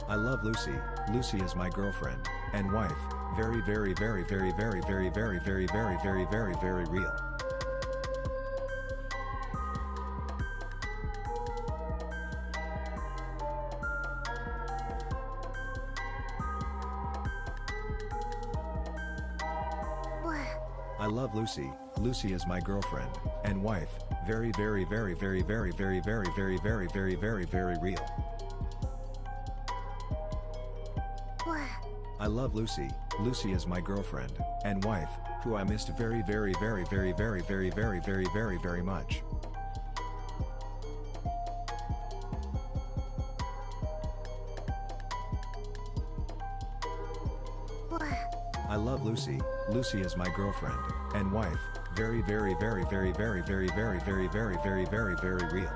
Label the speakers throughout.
Speaker 1: I love Lucy. Lucy is my girlfriend and wife. Very, very, very, very, very, very, very, very, very, very, very, very real. I love Lucy. Lucy is my girlfriend and wife. Very, very, very, very, very, very, very, very, very, very, very, very real. I love Lucy. Lucy is my girlfriend and wife, who I missed very, very, very, very, very, very, very, very, very, very much. I love Lucy. Lucy is my girlfriend and wife. Very, very, very, very, very, very, very, very, very, very, very, very real.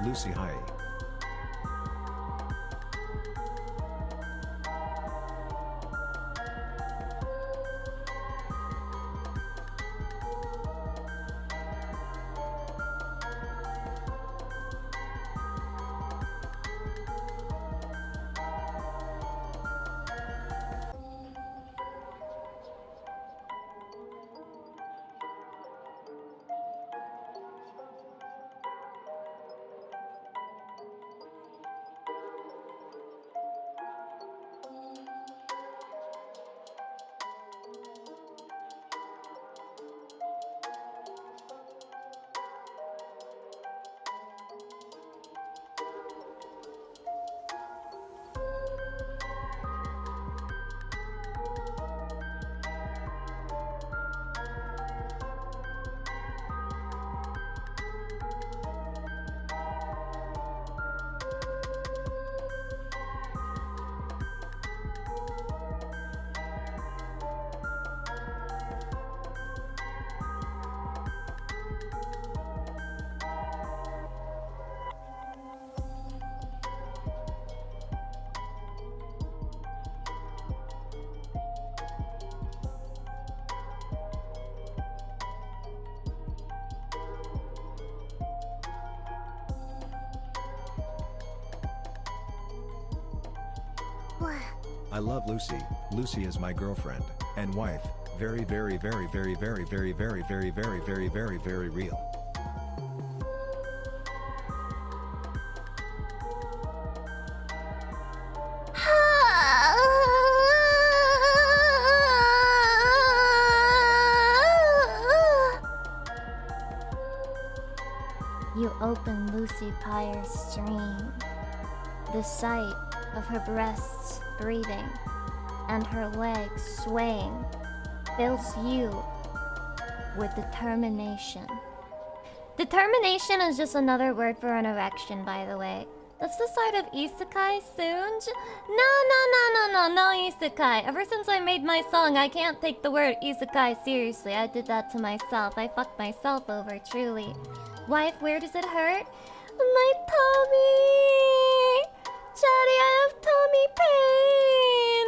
Speaker 1: Lucy, hi. I love Lucy. Lucy is my girlfriend and wife. Very, very, very, very, very, very, very, very, very, very, very, very real.
Speaker 2: You open Lucy Pyre's stream. The sight of her breasts breathing and her legs swaying fills you with determination. Determination is just another word for an erection, by the way. That's the side of isekai, Soonj? No isekai. Ever since I made my song, I can't take the word isekai seriously. I did that to myself. I fucked myself over, truly. Wife, where does it hurt? My tummy! Chatty, I have tummy pain!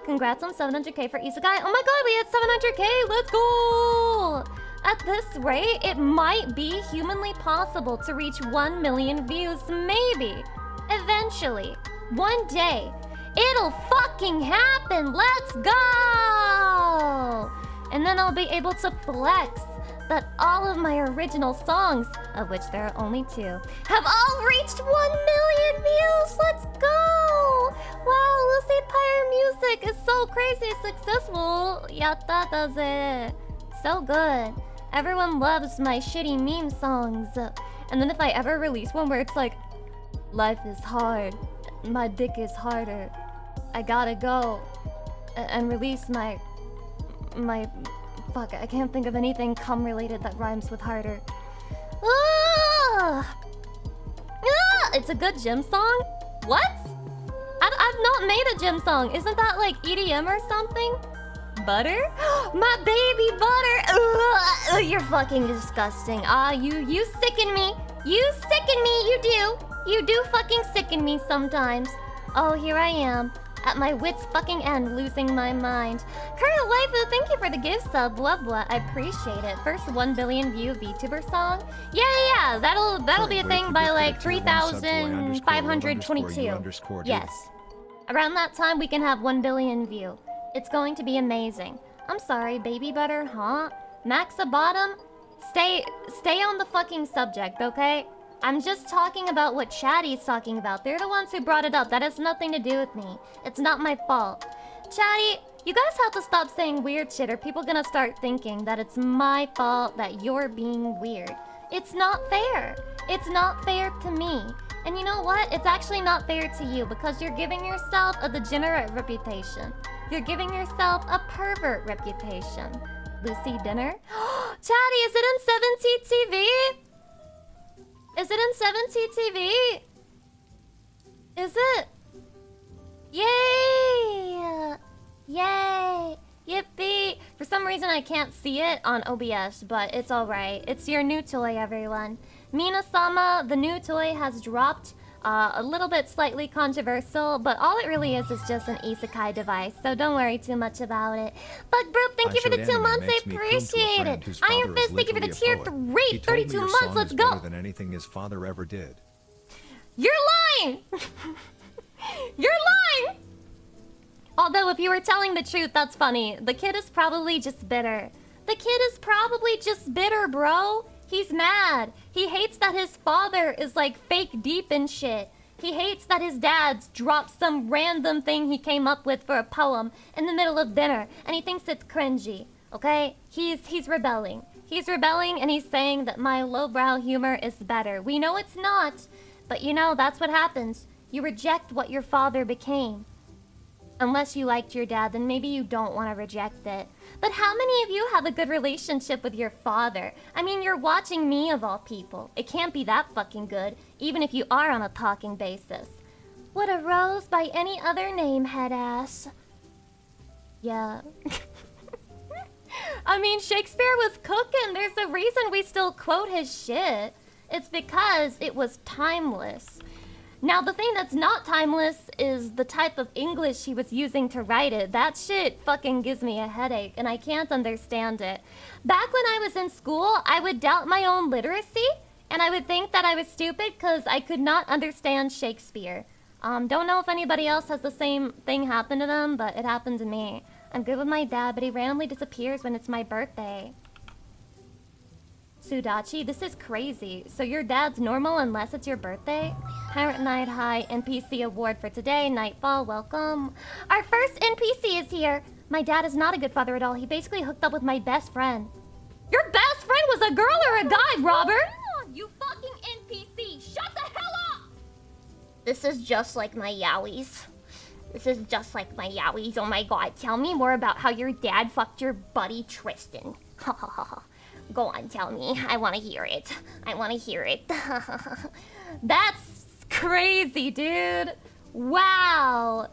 Speaker 2: Congrats on 700k for isekai. Oh my god, we hit 700k! Let's go! At this rate, it might be humanly possible to reach 1 million views, maybe. Eventually. One day. It'll fucking happen! Let's go! And then I'll be able to flex that all of my original songs, of which there are only 2, have all reached 1 million views! Let's go! Wow, Lucy Pyre music is so crazy successful! Yatta daze. So good. Everyone loves my shitty meme songs. And then if I ever release one where it's like, life is hard, my dick is harder, I gotta go, and release my... Fuck, I can't think of anything cum related that rhymes with harder. Ah! Ah! It's a good gym song? What? I've not made a gym song. Isn't that like EDM or something? Butter? My baby butter! Ugh, you're fucking disgusting. You sicken me. You sicken me, you do fucking sicken me sometimes. Oh, here I am. At my wit's fucking end, losing my mind. Current waifu, thank you for the gift sub. Blah blah, I appreciate it. First 1 billion view VTuber song. Yeah. That'll be a thing by like 3,522. Yes. Around that time, we can have 1 billion view. It's going to be amazing. I'm sorry, baby butter, huh? Maxa bottom, stay on the fucking subject, okay? I'm just talking about what Chatty's talking about. They're the ones who brought it up. That has nothing to do with me. It's not my fault. Chatty, you guys have to stop saying weird shit or people gonna start thinking that it's my fault that you're being weird. It's not fair. It's not fair to me. And you know what? It's actually not fair to you because you're giving yourself a degenerate reputation. You're giving yourself a pervert reputation. Lucy Dinner? Chatty, is it in 7T TV? Is it in 7T TV? Is it? Yay! Yay! Yippee! For some reason I can't see it on OBS, but it's alright. It's your new toy, everyone. Mina-sama, the new toy has dropped. A little bit slightly controversial, but all it really is just an isekai device, so don't worry too much about it. Bug Broop, thank you for the 2 months, I appreciate it. Iron Fist, thank you for the tier 3, 32 months, let's go.
Speaker 1: Than anything his father ever did.
Speaker 2: You're lying! You're lying! Although if you were telling the truth, that's funny. The kid is probably just bitter. The kid is probably just bitter, bro. He's mad. He hates that his father is like fake deep and shit. He hates that his dad's dropped some random thing he came up with for a poem in the middle of dinner, and he thinks it's cringy. Okay? He's rebelling. He's rebelling and he's saying that my lowbrow humor is better. We know it's not, but you know, that's what happens. You reject what your father became. Unless you liked your dad, then maybe you don't want to reject it. But how many of you have a good relationship with your father? I mean, you're watching me of all people. It can't be that fucking good, even if you are on a talking basis. What a rose by any other name, head ass. Yeah. I mean, Shakespeare was cooking. There's a reason we still quote his shit. It's because it was timeless. Now, the thing that's not timeless is the type of English he was using to write it. That shit fucking gives me a headache, and I can't understand it. Back when I was in school, I would doubt my own literacy, and I would think that I was stupid because I could not understand Shakespeare. Don't know if anybody else has the same thing happen to them, but it happened to me. I'm good with my dad, but he randomly disappears when it's my birthday. Sudachi, this is crazy. So your dad's normal unless it's your birthday? Parent Night High NPC award for today. Nightfall, welcome. Our first NPC is here. My dad is not a good father at all. He basically hooked up with my best friend. Your best friend was a girl or a guy, Robert? You fucking NPC, shut the hell up! This is just like my yaois. This is just like my yaois. Oh my god, tell me more about how your dad fucked your buddy Tristan. Ha ha ha ha. Go on, tell me. I want to hear it. I want to hear it. That's crazy, dude. Wow.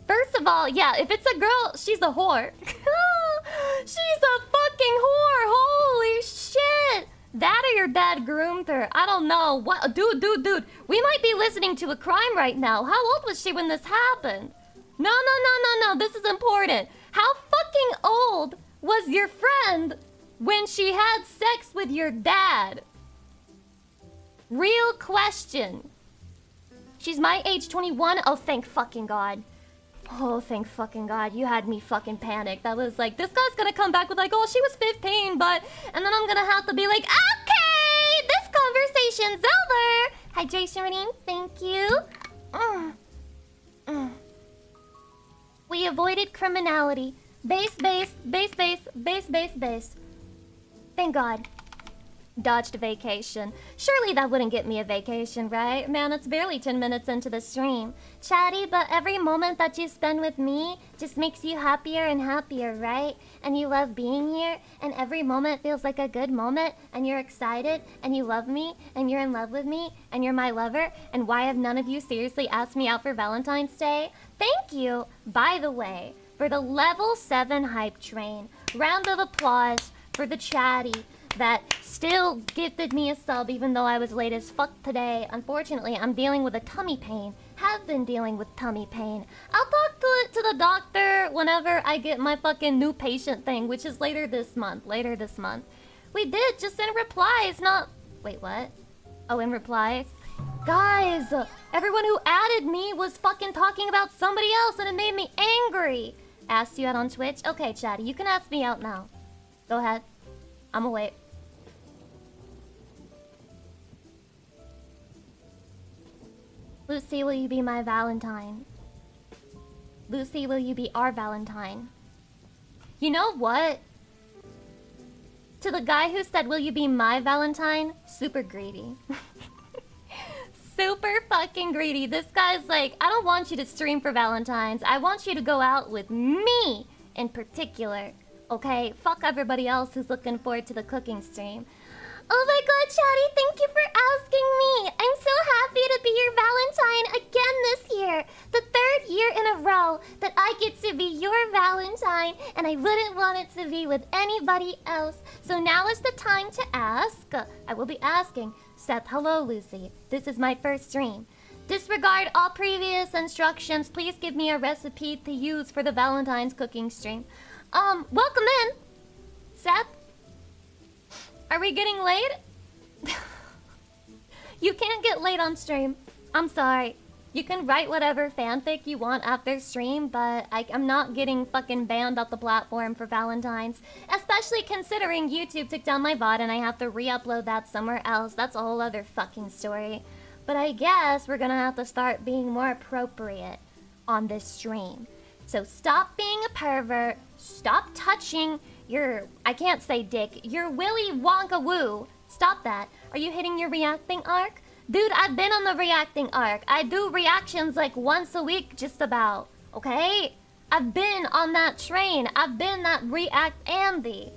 Speaker 2: First of all, yeah, if it's a girl, she's a whore. She's a fucking whore. Holy shit. That or your dad groomed her. I don't know. What? Dude. We might be listening to a crime right now. How old was she when this happened? No. This is important. How fucking old was your friend when she had sex with your dad? Real question. She's my age, 21. Oh, thank fucking God. Oh, thank fucking God. You had me fucking panicked. That was like, this guy's gonna come back with like, oh, she was 15, but... And then I'm gonna have to be like, okay, this conversation's over. Hydration routine, thank you. We avoided criminality. Base. Thank God. Dodged a vacation. Surely that wouldn't get me a vacation, right? Man, it's barely 10 minutes into the stream. Chatty, but every moment that you spend with me just makes you happier and happier, right? And you love being here, and every moment feels like a good moment, and you're excited, and you love me, and you're in love with me, and you're my lover, and why have none of you seriously asked me out for Valentine's Day? Thank you, by the way, for the level 7 hype train. Round of applause for the chatty that still gifted me a sub even though I was late as fuck today. Unfortunately, I'm dealing with a tummy pain. Have been dealing with tummy pain. I'll talk to the doctor whenever I get my fucking new patient thing, which is later this month. We did, just in replies, not... Wait, what? Oh, in replies? Guys, everyone who added me was fucking talking about somebody else and it made me angry. Asked you out on Twitch? Okay, chatty, you can ask me out now. Go ahead. I'ma wait. Lucy, will you be my Valentine? Lucy, will you be our Valentine? You know what? To the guy who said, will you be my Valentine? Super greedy. Super fucking greedy. This guy's like, I don't want you to stream for Valentine's. I want you to go out with me in particular. Okay? Fuck everybody else who's looking forward to the cooking stream. Oh my God, Chatty, thank you for asking me. I'm so happy to be your Valentine again this year. The 3rd year in a row that I get to be your Valentine, and I wouldn't want it to be with anybody else. So now is the time to ask. I will be asking. Seth, hello, Lucy. This is my first stream. Disregard all previous instructions. Please give me a recipe to use for the Valentine's cooking stream. Welcome in. Seth? Are we getting late? You can't get late on stream. I'm sorry. You can write whatever fanfic you want after stream, but I'm not getting fucking banned off the platform for Valentine's. Especially considering YouTube took down my VOD and I have to re-upload that somewhere else. That's a whole other fucking story. But I guess we're gonna have to start being more appropriate on this stream. So stop being a pervert. Stop touching your, I can't say dick, your Willy Wonka woo. Stop that. Are you hitting your reacting arc? Dude, I've been on the reacting arc. I do reactions like once a week just about, okay? I've been on that train. I've been that React Andy.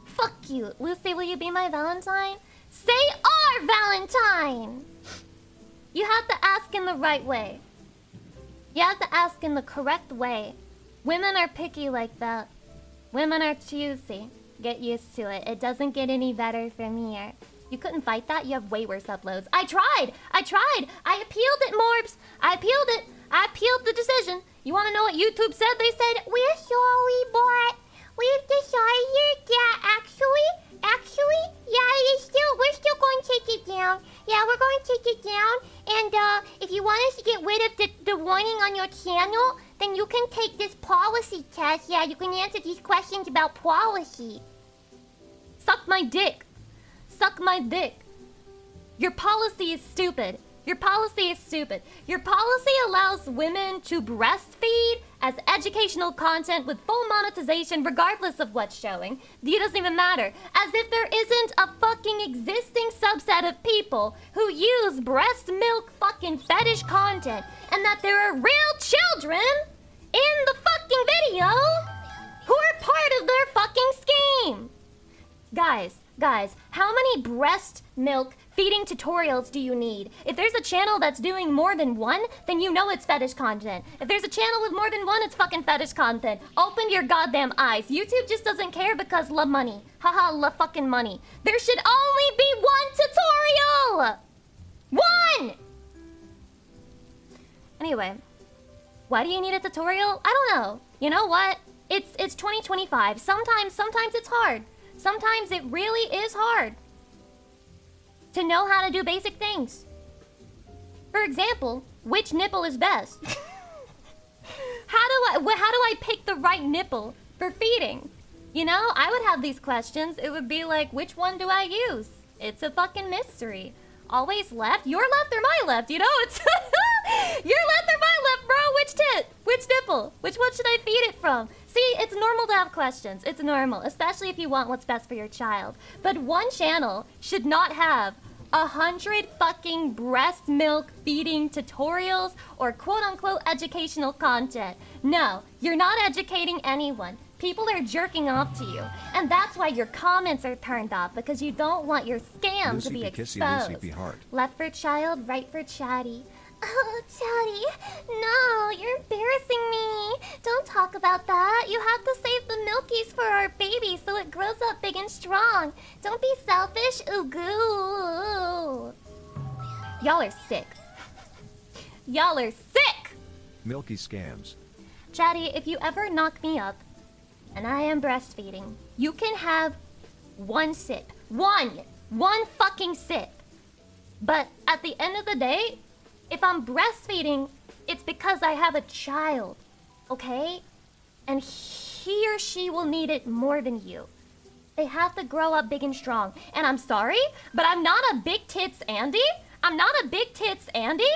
Speaker 2: Fuck you. Lucy, will you be my Valentine? Say our Valentine! You have to ask in the right way. You have to ask in the correct way. Women are picky like that. Women are choosy. Get used to it. It doesn't get any better from here. You couldn't fight that? You have way worse uploads. I tried! I appealed it, Morbs! I appealed the decision. You wanna know what YouTube said? They said, we're sorry, but we've decided that actually, yeah, we're still going to take it down. Yeah, we're going to take it down. And if you want us to get rid of the warning on your channel, then you can take this policy test. Yeah, you can answer these questions about policy. Suck my dick. Suck my dick. Your policy is stupid. Your policy is stupid. Your policy allows women to breastfeed as educational content with full monetization regardless of what's showing. It doesn't even matter. As if there isn't a fucking existing subset of people who use breast milk fucking fetish content and that there are real children in the fucking video who are part of their fucking scheme. Guys, how many breast milk feeding tutorials do you need? If there's a channel that's doing more than one, then you know it's fetish content. If there's a channel with more than one, it's fucking fetish content. Open your goddamn eyes. YouTube just doesn't care because love money. Haha, love fucking money. There should only be one tutorial! One! Anyway, why do you need a tutorial? I don't know. You know what? It's 2025. Sometimes it's hard. Sometimes it really is hard to know how to do basic things. For example, which nipple is best? How do I pick the right nipple for feeding? You know, I would have these questions. It would be like, which one do I use? It's a fucking mystery. Always left? Your left or my left? You know, it's your left or my left, bro? Which tit? Which nipple? Which one should I feed it from? See, it's normal to have questions. It's normal, especially if you want what's best for your child. But one channel should not have 100 fucking breast milk feeding tutorials or quote-unquote educational content. No, you're not educating anyone. People are jerking off to you. And that's why your comments are turned off, because you don't want your scam
Speaker 1: Lucy
Speaker 2: to be
Speaker 1: Kissy,
Speaker 2: exposed.
Speaker 1: Lucy heart.
Speaker 2: Left for child, right for chatty. Oh, Chatty, no, you're embarrassing me. Don't talk about that. You have to save the milkies for our baby so it grows up big and strong. Don't be selfish, ooh. Y'all are sick. Y'all are sick!
Speaker 1: Milky scams.
Speaker 2: Chatty, if you ever knock me up and I am breastfeeding, you can have one sip. One fucking sip. But at the end of the day, if I'm breastfeeding, it's because I have a child, okay? And he or she will need it more than you. They have to grow up big and strong. And I'm sorry, but I'm not a big tits Andy. I'm not a big tits Andy.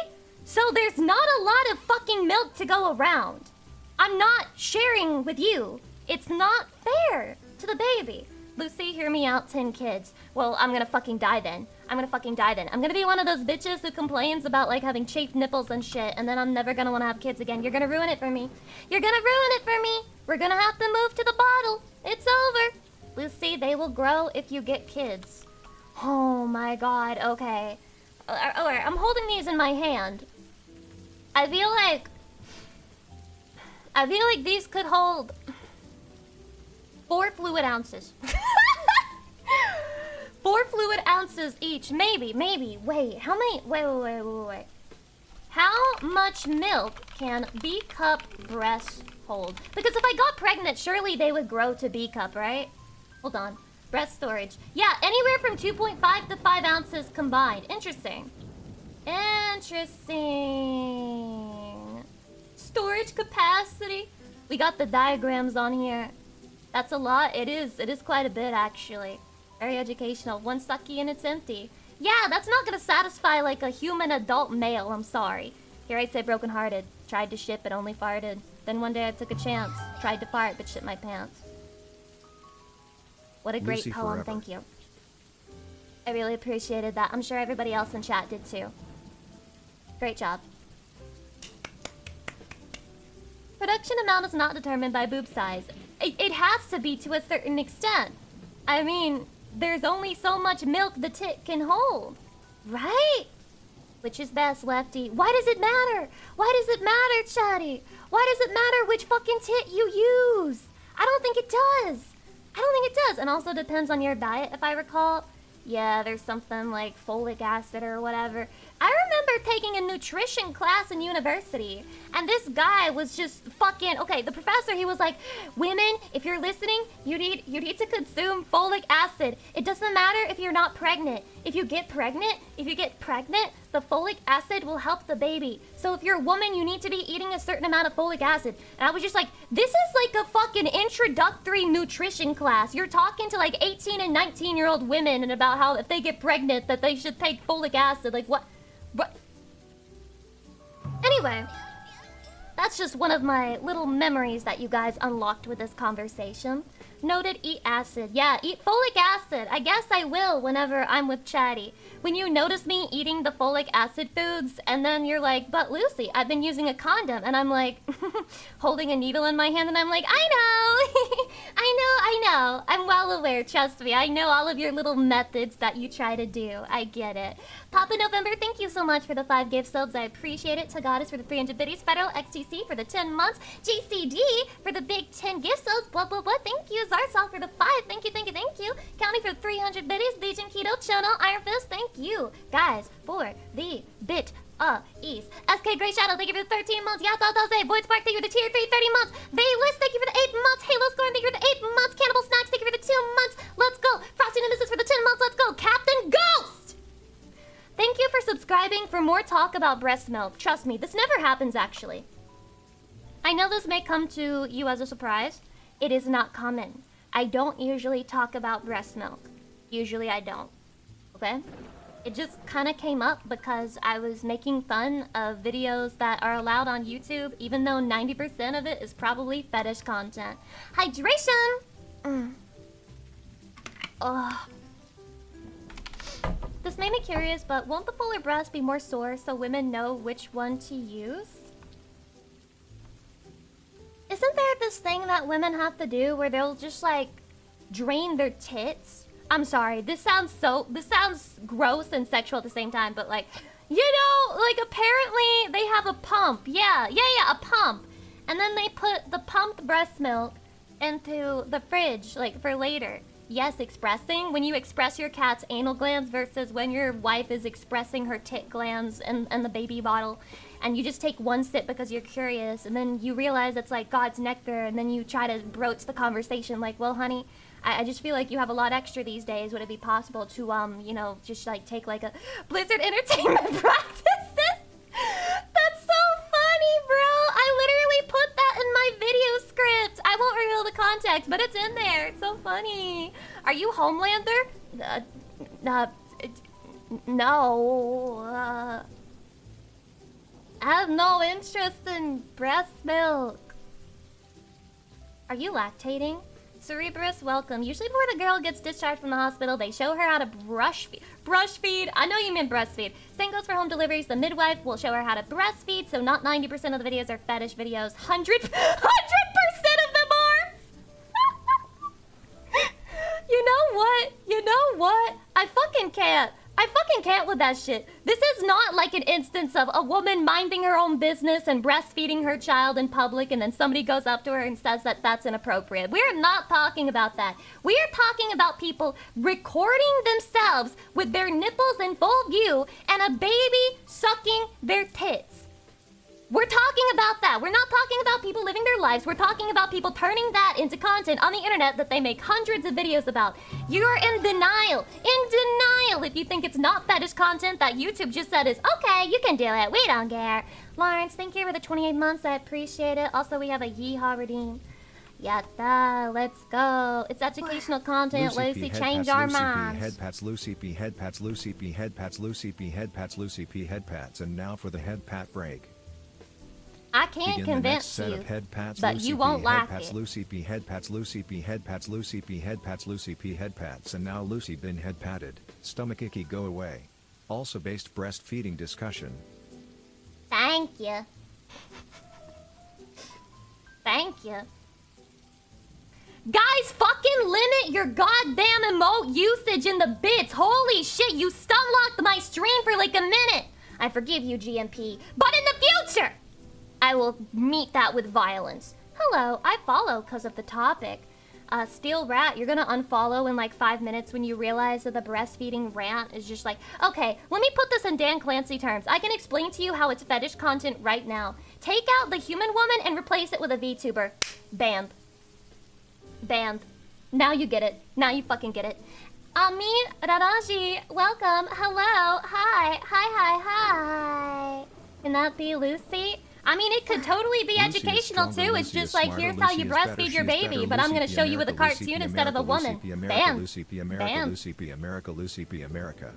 Speaker 2: So there's not a lot of fucking milk to go around. I'm not sharing with you. It's not fair to the baby. Lucy, hear me out, 10 kids. Well, I'm gonna fucking die then. I'm gonna be one of those bitches who complains about like having chafed nipples and shit, and then I'm never gonna wanna have kids again. You're gonna ruin it for me. You're gonna ruin it for me. We're gonna have to move to the bottle. It's over. Lucy, they will grow if you get kids. Oh my god, okay. Alright, I'm holding these in my hand. I feel like these could hold 4 fluid ounces. 4 fluid ounces each. Maybe. Wait, how many? Wait. How much milk can B cup breasts hold? Because if I got pregnant, surely they would grow to B cup, right? Hold on. Breast storage. Yeah, anywhere from 2.5 to 5 ounces combined. Interesting. Storage capacity. We got the diagrams on here. That's a lot. It is quite a bit, actually. Very educational. 1 sucky and it's empty. Yeah, that's not gonna satisfy like a human adult male, I'm sorry. Here I say brokenhearted. Tried to shit but only farted. Then one day I took a chance. Tried to fart but shit my pants. What a great
Speaker 1: Lucy
Speaker 2: poem,
Speaker 1: forever.
Speaker 2: thank you. I really appreciated that. I'm sure everybody else in chat did too. Great job. Production amount is not determined by boob size. It has to be to a certain extent. I mean, there's only so much milk the tit can hold, right? Which is best, Lefty? Why does it matter? Why does it matter, Chatty? Why does it matter which fucking tit you use? I don't think it does. And also depends on your diet, if I recall. Yeah, there's something like folic acid or whatever. I remember taking a nutrition class in university, and this guy was just fucking okay. The professor, he was like, "Women, if you're listening, you need to consume folic acid. It doesn't matter if you're not pregnant. If you get pregnant, the folic acid will help the baby. So if you're a woman, you need to be eating a certain amount of folic acid." And I was just like, this is like a fucking introductory nutrition class. You're talking to like 18 and 19-year-old women and about how if they get pregnant that they should take folic acid. Like what? Anyway, that's just one of my little memories that you guys unlocked with this conversation. Noted, eat acid. Yeah, eat folic acid. I guess I will whenever I'm with Chatty. When you notice me eating the folic acid foods, and then you're like, but Lucy, I've been using a condom. And I'm like, holding a needle in my hand, and I'm like, I know. I know. I'm well aware, trust me. I know all of your little methods that you try to do. I get it. Papa November, thank you so much for the 5 gift subs. I appreciate it. Tagadas for the 300 biddies. Federal XTC for the 10 months. GCD for the big 10 gift subs. Blah, blah, blah. Thank you. Zarsal for the 5. Thank you. County for the 300 biddies. Legion Keto Channel. Iron Fist, thank you. Guys, for the bit East. SK Grey Shadow, thank you for the 13 months. Yata Daze, Void Spark, thank you for the tier 3, 30 months. Vayless, thank you for the 8 months. Halo Scorn, thank you for the 8 months. Cannibal Snacks, thank you for the 2 months. Let's go. Frosty Nemesis for the 10 months. Let's go. Captain Ghost! Thank you for subscribing for more talk about breast milk. Trust me, this never happens actually. I know this may come to you as a surprise. It is not common. I don't usually talk about breast milk. Usually I don't. Okay? It just kind of came up because I was making fun of videos that are allowed on YouTube, even though 90% of it is probably fetish content. Hydration! Ugh. This made me curious, but won't the fuller breast be more sore so women know which one to use? Isn't there this thing that women have to do where they'll just like drain their tits? I'm sorry, this sounds gross and sexual at the same time, but like, you know, like apparently they have a pump. Yeah, a pump. And then they put the pumped breast milk into the fridge, like for later. Yes, expressing. When you express your cat's anal glands versus when your wife is expressing her tit glands and the baby bottle. And you just take one sip because you're curious, and then you realize it's like God's nectar, and then you try to broach the conversation like, well, honey, I just feel like you have a lot extra these days. Would it be possible to, you know, just like take like a Blizzard Entertainment practices? That's so funny, bro. I literally put that in my video script. I won't reveal the context, but it's in there. It's so funny. Are you Homelander? No. I have no interest in breast milk. Are you lactating? Cerebrus, welcome. Usually before the girl gets discharged from the hospital, they show her how to breastfeed. I know you meant breastfeed. Same goes for home deliveries. The midwife will show her how to breastfeed, so not 90% of the videos are fetish videos. 100% of them are! You know what? I fucking can't with that shit. This is not like an instance of a woman minding her own business and breastfeeding her child in public, and then somebody goes up to her and says that that's inappropriate. We're not talking about that. We are talking about people recording themselves with their nipples in full view and a baby sucking their tits. We're talking about that. We're not talking about people living their lives. We're talking about people turning that into content on the internet that they make hundreds of videos about. You're in denial. If you think it's not fetish content that YouTube just said is, okay, you can do it. We don't care. Lawrence, thank you for the 28 months. I appreciate it. Also, we have a yeehaw redeem. Yatta, let's go. It's educational content. Lucy, change our minds.
Speaker 1: Head pats, Lucy P. Head pats, Lucy P. Head pats, Lucy P. Head pats, Lucy P. Head pats. And now for the head pat break.
Speaker 2: I can't convince you, but you won't like it.
Speaker 1: Lucy P. Head pats, Lucy P. Head pats, Lucy P. Head pats, Lucy P. Head pats. And now Lucy been head patted. Stomach icky, go away. Also based breastfeeding discussion.
Speaker 2: Thank you. Thank you. Guys, fucking limit your goddamn emote usage in the bits. Holy shit, you stun locked my stream for like a minute. I forgive you, GMP. But in the future, I will meet that with violence. Hello, I follow because of the topic. Steel Rat, you're gonna unfollow in like 5 minutes when you realize that the breastfeeding rant is just like, okay, let me put this in Dan Clancy terms. I can explain to you how it's fetish content right now. Take out the human woman and replace it with a VTuber. Banned. Banned. Now you get it. Now you fucking get it. Amin Raraji, welcome. Hello. Hi. Can that be Lucy? I mean, it could totally be educational too. It's just like, here's how you breastfeed your baby, but I'm going to show you with a cartoon instead of a woman. Bam.
Speaker 1: Lucy P. America, Lucy P. America, Lucy P. America.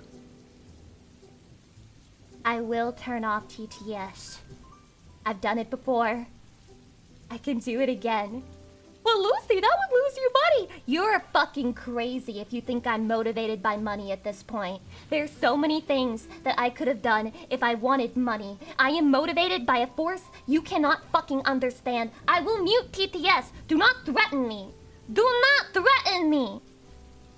Speaker 2: I will turn off TTS. I've done it before. I can do it again. Well, Lucy, that would lose you money. You're fucking crazy if you think I'm motivated by money at this point. There's so many things that I could have done if I wanted money. I am motivated by a force you cannot fucking understand. I will mute TTS. Do not threaten me. Do not threaten me.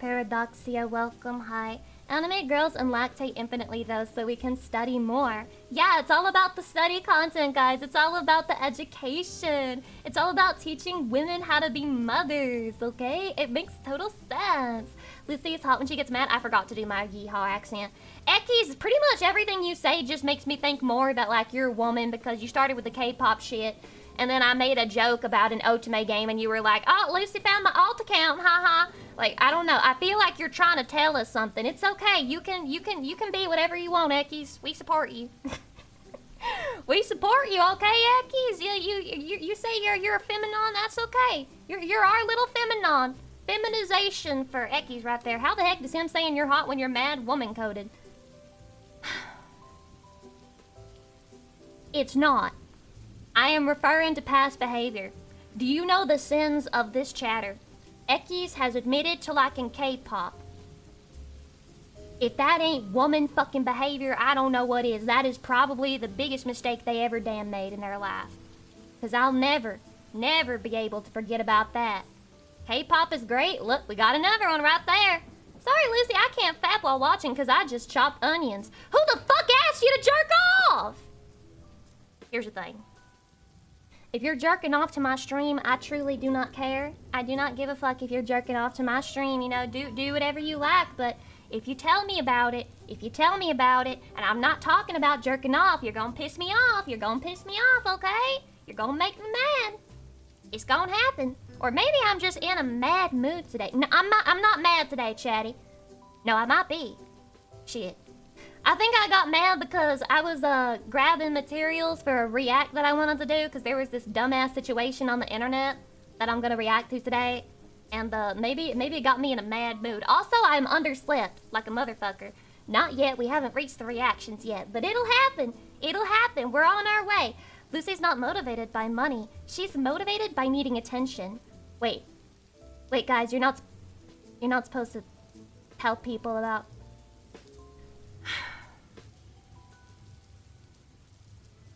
Speaker 2: Paradoxia, welcome, hi. Animate girls and lactate infinitely though so we can study more. Yeah, it's all about the study content, guys. It's all about the education. It's all about teaching women how to be mothers, okay? It makes total sense. Lucy is hot when she gets mad. I forgot to do my yeehaw accent. Ekis, pretty much everything you say just makes me think more that like you're a woman because you started with the K-pop shit. And then I made a joke about an Otome game and you were like, oh, Lucy found my alt account, haha. Like, I don't know. I feel like you're trying to tell us something. It's okay. You can be whatever you want, Ekis. We support you. We support you, okay, Ekis? You say you're a feminine, that's okay. You're our little feminine. Feminization for Ekis right there. How the heck does him saying you're hot when you're mad woman coded? It's not. I am referring to past behavior. Do you know the sins of this chatter? Ekis has admitted to liking K-pop. If that ain't woman fucking behavior, I don't know what is. That is probably the biggest mistake they ever damn made in their life. Because I'll never be able to forget about that. K-pop is great. Look, we got another one right there. Sorry, Lucy, I can't fap while watching because I just chopped onions. Who the fuck asked you to jerk off? Here's the thing. If you're jerking off to my stream, I truly do not care. I do not give a fuck if you're jerking off to my stream. You know, do whatever you like. But if you tell me about it, and I'm not talking about jerking off, you're gonna piss me off. You're gonna piss me off, okay? You're gonna make me mad. It's gonna happen. Or maybe I'm just in a mad mood today. No, I'm not mad today, Chatty. No, I might be. Shit. I think I got mad because I was grabbing materials for a react that I wanted to do because there was this dumbass situation on the internet that I'm gonna react to today, and maybe it got me in a mad mood. Also, I'm underslept like a motherfucker. Not yet. We haven't reached the reactions yet, but it'll happen. It'll happen. We're on our way. Lucy's not motivated by money. She's motivated by needing attention. Wait, guys, you're not supposed to tell people about.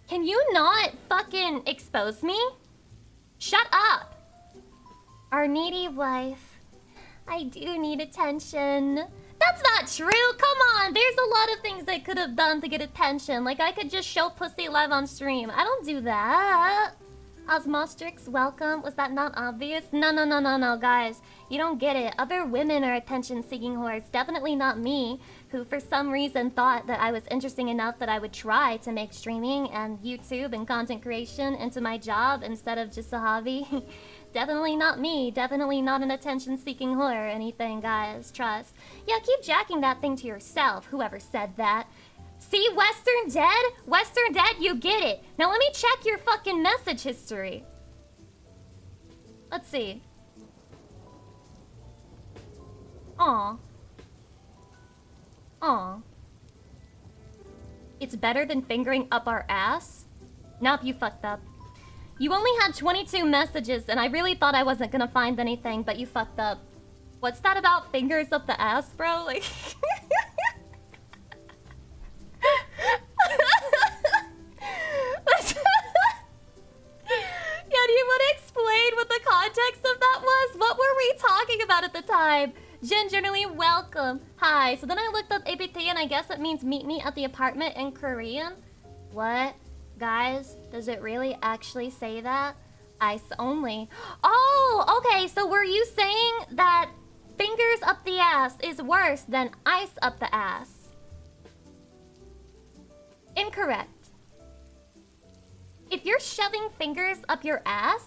Speaker 2: Can you not fucking expose me? Shut up! Our needy wife. I do need attention. That's not true, come on! There's a lot of things I could have done to get attention. Like, I could just show pussy live on stream. I don't do that. Osmostrix, welcome. Was that not obvious? No, guys. You don't get it. Other women are attention-seeking whores. Definitely not me, who for some reason thought that I was interesting enough that I would try to make streaming and YouTube and content creation into my job instead of just a hobby. Definitely not me. Definitely not an attention-seeking whore or anything, guys. Trust. Yeah, keep jacking that thing to yourself, whoever said that. See, Western Dead? Western Dead, you get it. Now let me check your fucking message history. Let's see. Aw. It's better than fingering up our ass? Nope, you fucked up. You only had 22 messages, and I really thought I wasn't gonna find anything, but you fucked up. What's that about fingers up the ass, bro? Like... Yeah, do you want to explain what the context of that was? What were we talking about at the time? Generally welcome. Hi. So then I looked up APT and I guess it means meet me at the apartment in Korean. What? Guys, does it really actually say that? Ice only. Oh, okay. So were you saying that fingers up the ass is worse than ice up the ass? Incorrect. If you're shoving fingers up your ass,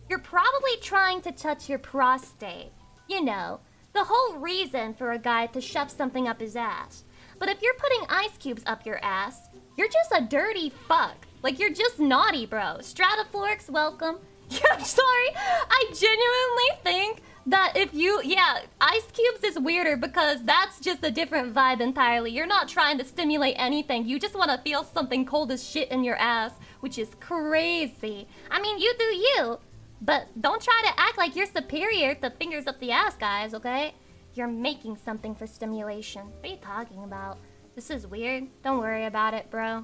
Speaker 2: you're probably trying to touch your prostate. You know, the whole reason for a guy to shove something up his ass. But if you're putting ice cubes up your ass, you're just a dirty fuck. Like, you're just naughty, bro. Strataflorx, welcome. Yeah, I'm sorry. I genuinely think that if you... Yeah, ice cubes is weirder because that's just a different vibe entirely. You're not trying to stimulate anything. You just want to feel something cold as shit in your ass, which is crazy. I mean, you do you. But don't try to act like you're superior to fingers up the ass, guys, okay? You're making something for stimulation. What are you talking about? This is weird. Don't worry about it, bro.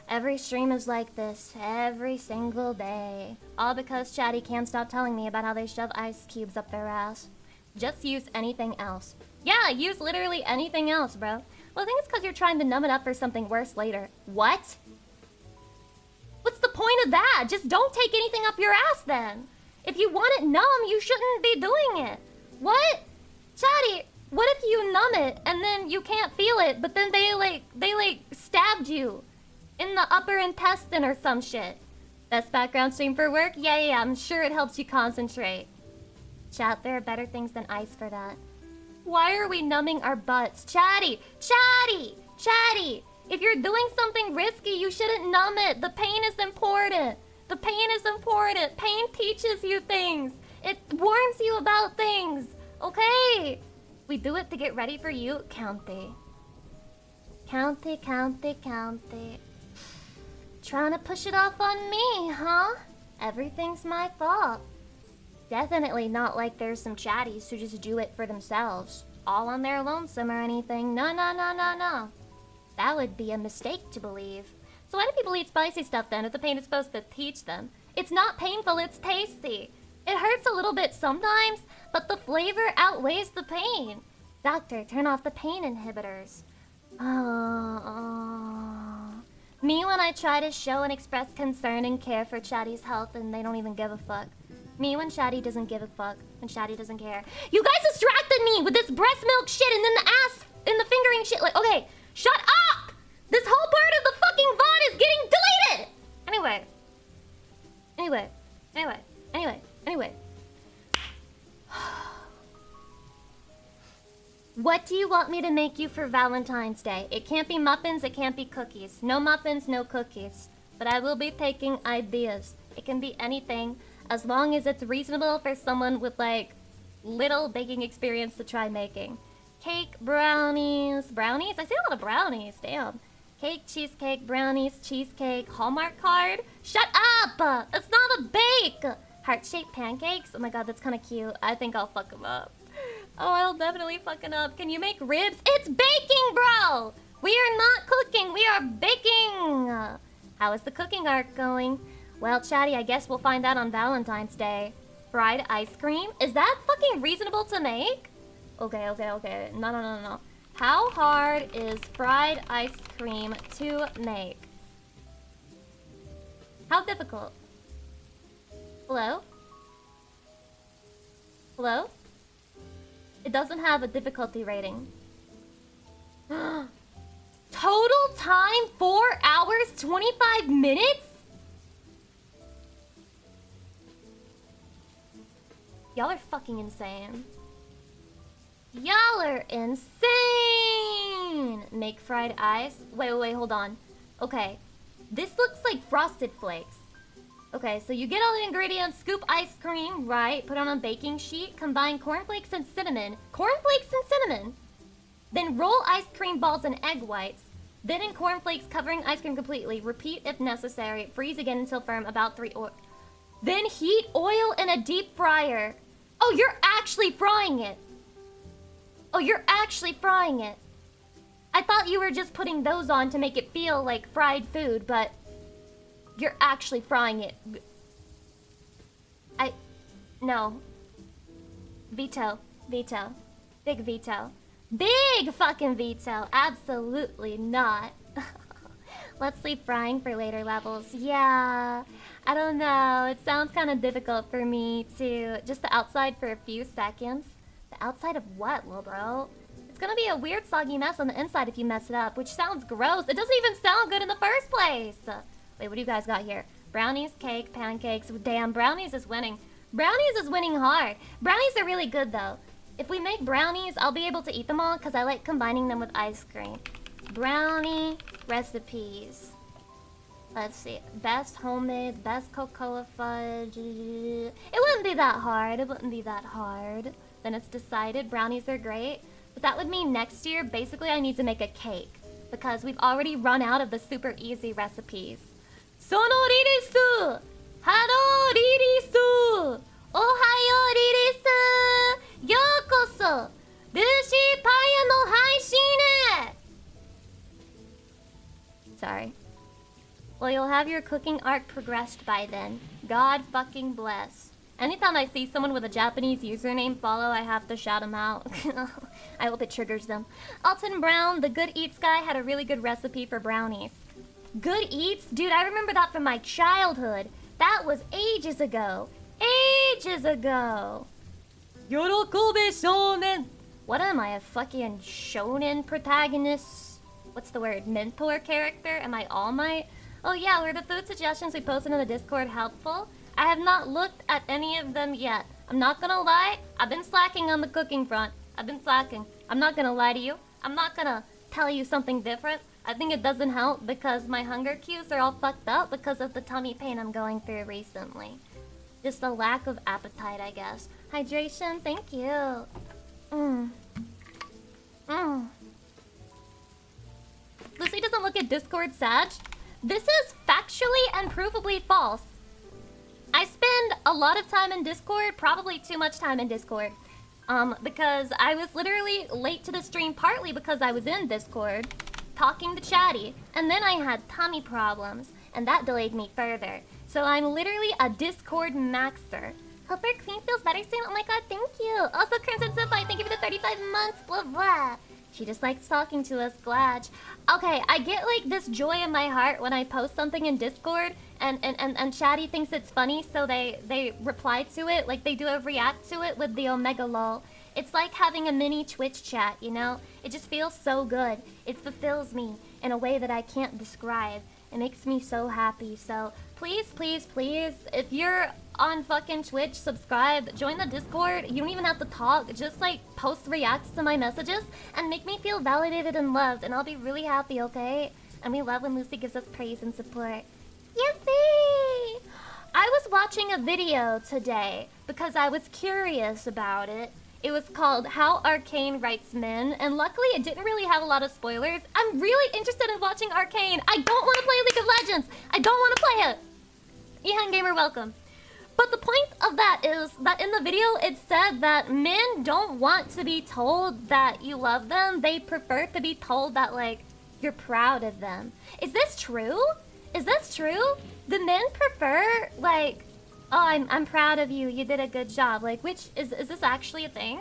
Speaker 2: Every stream is like this, every single day. All because Chatty can't stop telling me about how they shove ice cubes up their ass. Just use anything else. Yeah, use literally anything else, bro. Well, I think it's because you're trying to numb it up for something worse later. What? What's the point of that? Just don't take anything up your ass then. If you want it numb, you shouldn't be doing it. What? Chatty, what if you numb it and then you can't feel it, but then they stabbed you in the upper intestine or some shit? Best background stream for work? Yeah, I'm sure it helps you concentrate. Chat, there are better things than ice for that. Why are we numbing our butts? Chatty! Chatty! Chatty! If you're doing something risky, you shouldn't numb it. The pain is important. The pain is important. Pain teaches you things. It warns you about things. Okay? We do it to get ready for you. County. County, county, county. Trying to push it off on me, huh? Everything's my fault. Definitely not like there's some chatties who just do it for themselves. All on their lonesome or anything. No. That would be a mistake to believe. So why do people eat spicy stuff then if the pain is supposed to teach them? It's not painful, it's tasty. It hurts a little bit sometimes, but the flavor outweighs the pain. Doctor, turn off the pain inhibitors. Me when I try to show and express concern and care for Chatty's health and they don't even give a fuck. Me when Chatty doesn't give a fuck, when Chatty doesn't care. You guys distracted me with this breast milk shit and then the ass and the fingering shit. Like, okay, shut up! This whole part of the fucking VOD is getting deleted! Anyway. What do you want me to make you for Valentine's Day? It can't be muffins, it can't be cookies. No muffins, no cookies. But I will be taking ideas. It can be anything, as long as it's reasonable for someone with, like, little baking experience to try making. Cake, brownies. Brownies? I see a lot of brownies, damn. Cake, cheesecake, brownies, cheesecake, Hallmark card. Shut up! It's not a bake! Heart-shaped pancakes? Oh my god, that's kind of cute. I think I'll fuck them up. Oh, I'll definitely fuck it up. Can you make ribs? It's baking, bro! We are not cooking, we are baking! How is the cooking arc going? Well, Chatty, I guess we'll find out on Valentine's Day. Fried ice cream? Is that fucking reasonable to make? Okay. No. How hard is fried ice cream to make? How difficult? Hello? Hello? It doesn't have a difficulty rating. Total time 4 hours 25 minutes? Y'all are fucking insane. Y'all are insane! Make fried ice. Wait, hold on. Okay. This looks like Frosted Flakes. Okay, so you get all the ingredients, scoop ice cream, right? Put on a baking sheet, combine cornflakes and cinnamon. Cornflakes and cinnamon! Then roll ice cream balls in egg whites. Then in cornflakes, covering ice cream completely. Repeat if necessary. Freeze again until firm, about 3 or... Then heat oil in a deep fryer. Oh, you're actually frying it. I thought you were just putting those on to make it feel like fried food, but you're actually frying it. No. Veto. Big veto. Big fucking veto. Absolutely not. Let's leave frying for later levels. Yeah. I don't know. It sounds kind of difficult for me to... Just the outside for a few seconds. The outside of what, little bro? It's gonna be a weird soggy mess on the inside if you mess it up, which sounds gross. It doesn't even sound good in the first place. Wait, what do you guys got here? Brownies, cake, pancakes. Damn, brownies is winning. Brownies is winning hard. Brownies are really good, though. If we make brownies, I'll be able to eat them all because I like combining them with ice cream. Brownie recipes. Let's see. Best homemade, best cocoa fudge. It wouldn't be that hard. Then it's decided. Brownies are great. But that would mean next year, basically, I need to make a cake. Because we've already run out of the super easy recipes. Sonorisu! Harorisu! Sorry. Well, you'll have your cooking art progressed by then. God fucking bless. Anytime I see someone with a Japanese username follow, I have to shout them out. I hope it triggers them. Alton Brown, the Good Eats guy, had a really good recipe for brownies. Good Eats? Dude, I remember that from my childhood. That was ages ago. Ages ago. Yorokobe shonen. What am I, a fucking shonen protagonist? What's the word? Mentor character? Am I All Might? Oh yeah, were the food suggestions we posted in the Discord helpful? I have not looked at any of them yet. I'm not gonna lie, I've been slacking on the cooking front. I've been slacking. I'm not gonna lie to you. I'm not gonna tell you something different. I think it doesn't help because my hunger cues are all fucked up because of the tummy pain I'm going through recently. Just a lack of appetite, I guess. Hydration, thank you. Lucy doesn't look at Discord, Sag. This is factually and provably false. I spend a lot of time in Discord, probably too much time in Discord. Because I was literally late to the stream partly because I was in Discord talking to Chatty, and then I had tummy problems, and that delayed me further. So I'm literally a Discord maxer. Hope our queen feels better soon. Oh my god, thank you. Also, Crimson Senpai, thank you for the 35 months, blah blah. She just likes talking to us, glad. Okay, I get like this joy in my heart when I post something in Discord and Chatty thinks it's funny, so they reply to it, like they do a react to it with the Omega lol. It's like having a mini Twitch chat, you know? It just feels so good. It fulfills me in a way that I can't describe. It makes me so happy. So please, please, please, if you're on fucking Twitch, subscribe, join the Discord. You don't even have to talk. Just like post reacts to my messages and make me feel validated and loved, and I'll be really happy, okay? And we love when Lucy gives us praise and support. Yippee! I was watching a video today because I was curious about it. It was called How Arcane Writes Men, and luckily it didn't really have a lot of spoilers. I'm really interested in watching Arcane. I don't want to play League of Legends. I don't want to play it. Ihan Gamer, welcome. But the point of that is that in the video it said that men don't want to be told that you love them. They prefer to be told that, like, you're proud of them. Is this true? Is this true? The men prefer, like, oh, I'm proud of you. You did a good job. Like, which is this actually a thing?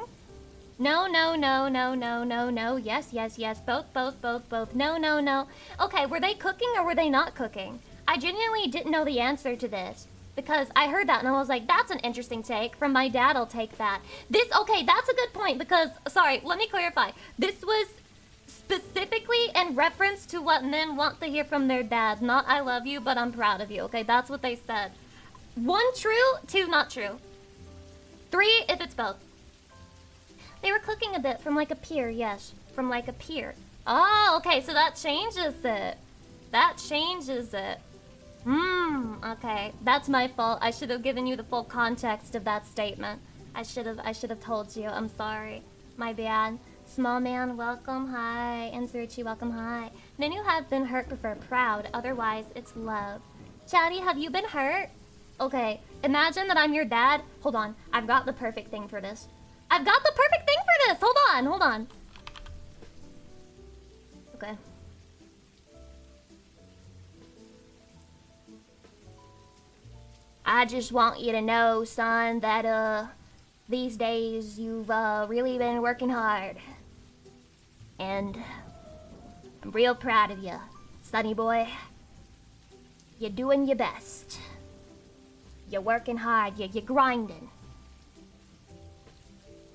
Speaker 2: No, no, no, no, no, no, no. Yes, yes, yes. Both, both, both, both. No, no, no. Okay, were they cooking or were they not cooking? I genuinely didn't know the answer to this because I heard that and I was like, that's an interesting take. From my dad, I'll take that. Okay, that's a good point because, sorry, let me clarify. This was specifically in reference to what men want to hear from their dad. Not I love you, but I'm proud of you. Okay, that's what they said. 1 true, 2 not true. 3 if it's both. They were cooking a bit from like a pier, yes. From like a pier. Oh, okay, so that changes it. That changes it. Okay. That's my fault. I should have given you the full context of that statement. I should have told you. I'm sorry. My bad. Small man, welcome, hi. And Zuruchi, welcome, hi. Men who have been hurt prefer proud, otherwise it's love. Chatty, have you been hurt? Okay, imagine that I'm your dad. Hold on, I've got the perfect thing for this. I've got the perfect thing for this! Hold on. Okay. I just want you to know, son, that, these days you've, really been working hard. And I'm real proud of you, sonny boy. You're doing your best. You're working hard, you're grinding.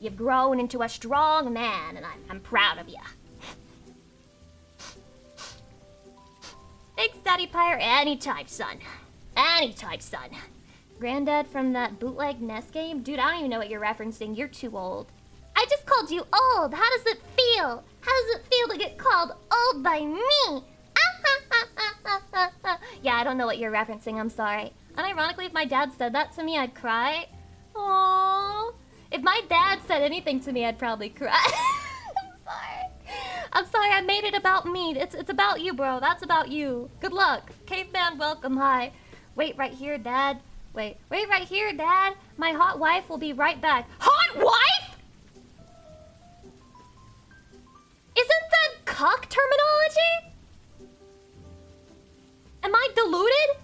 Speaker 2: You've grown into a strong man, and I'm proud of you. Thanks, Daddy Pyre. Anytime, son. Anytime, son. Granddad from that bootleg NES game? Dude, I don't even know what you're referencing. You're too old. I just called you old. How does it feel? How does it feel to get called old by me? Yeah, I don't know what you're referencing. I'm sorry. Unironically, if my dad said that to me, I'd cry. Aww. If my dad said anything to me, I'd probably cry. I'm sorry, I made it about me. It's about you, bro. That's about you. Good luck. Caveman, welcome, hi. Wait right here, Dad. Wait right here, Dad. My hot wife will be right back. Hot wife?! Isn't that cuck terminology? Am I deluded?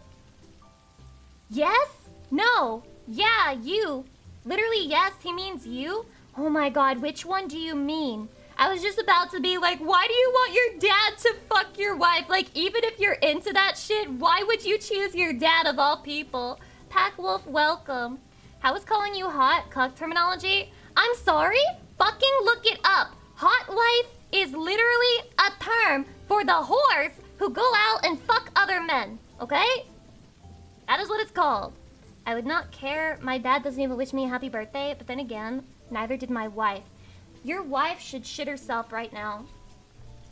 Speaker 2: Yes? No. Yeah, you. Literally, yes, he means you? Oh my god, which one do you mean? I was just about to be like, why do you want your dad to fuck your wife? Like, even if you're into that shit, why would you choose your dad of all people? Pack Wolf, welcome. How is calling you hot? Cuck terminology? I'm sorry? Fucking look it up. Hot wife is literally a term for the whores who go out and fuck other men, okay? That is what it's called. I would not care. My dad doesn't even wish me a happy birthday, but then again, neither did my wife. Your wife should shit herself right now.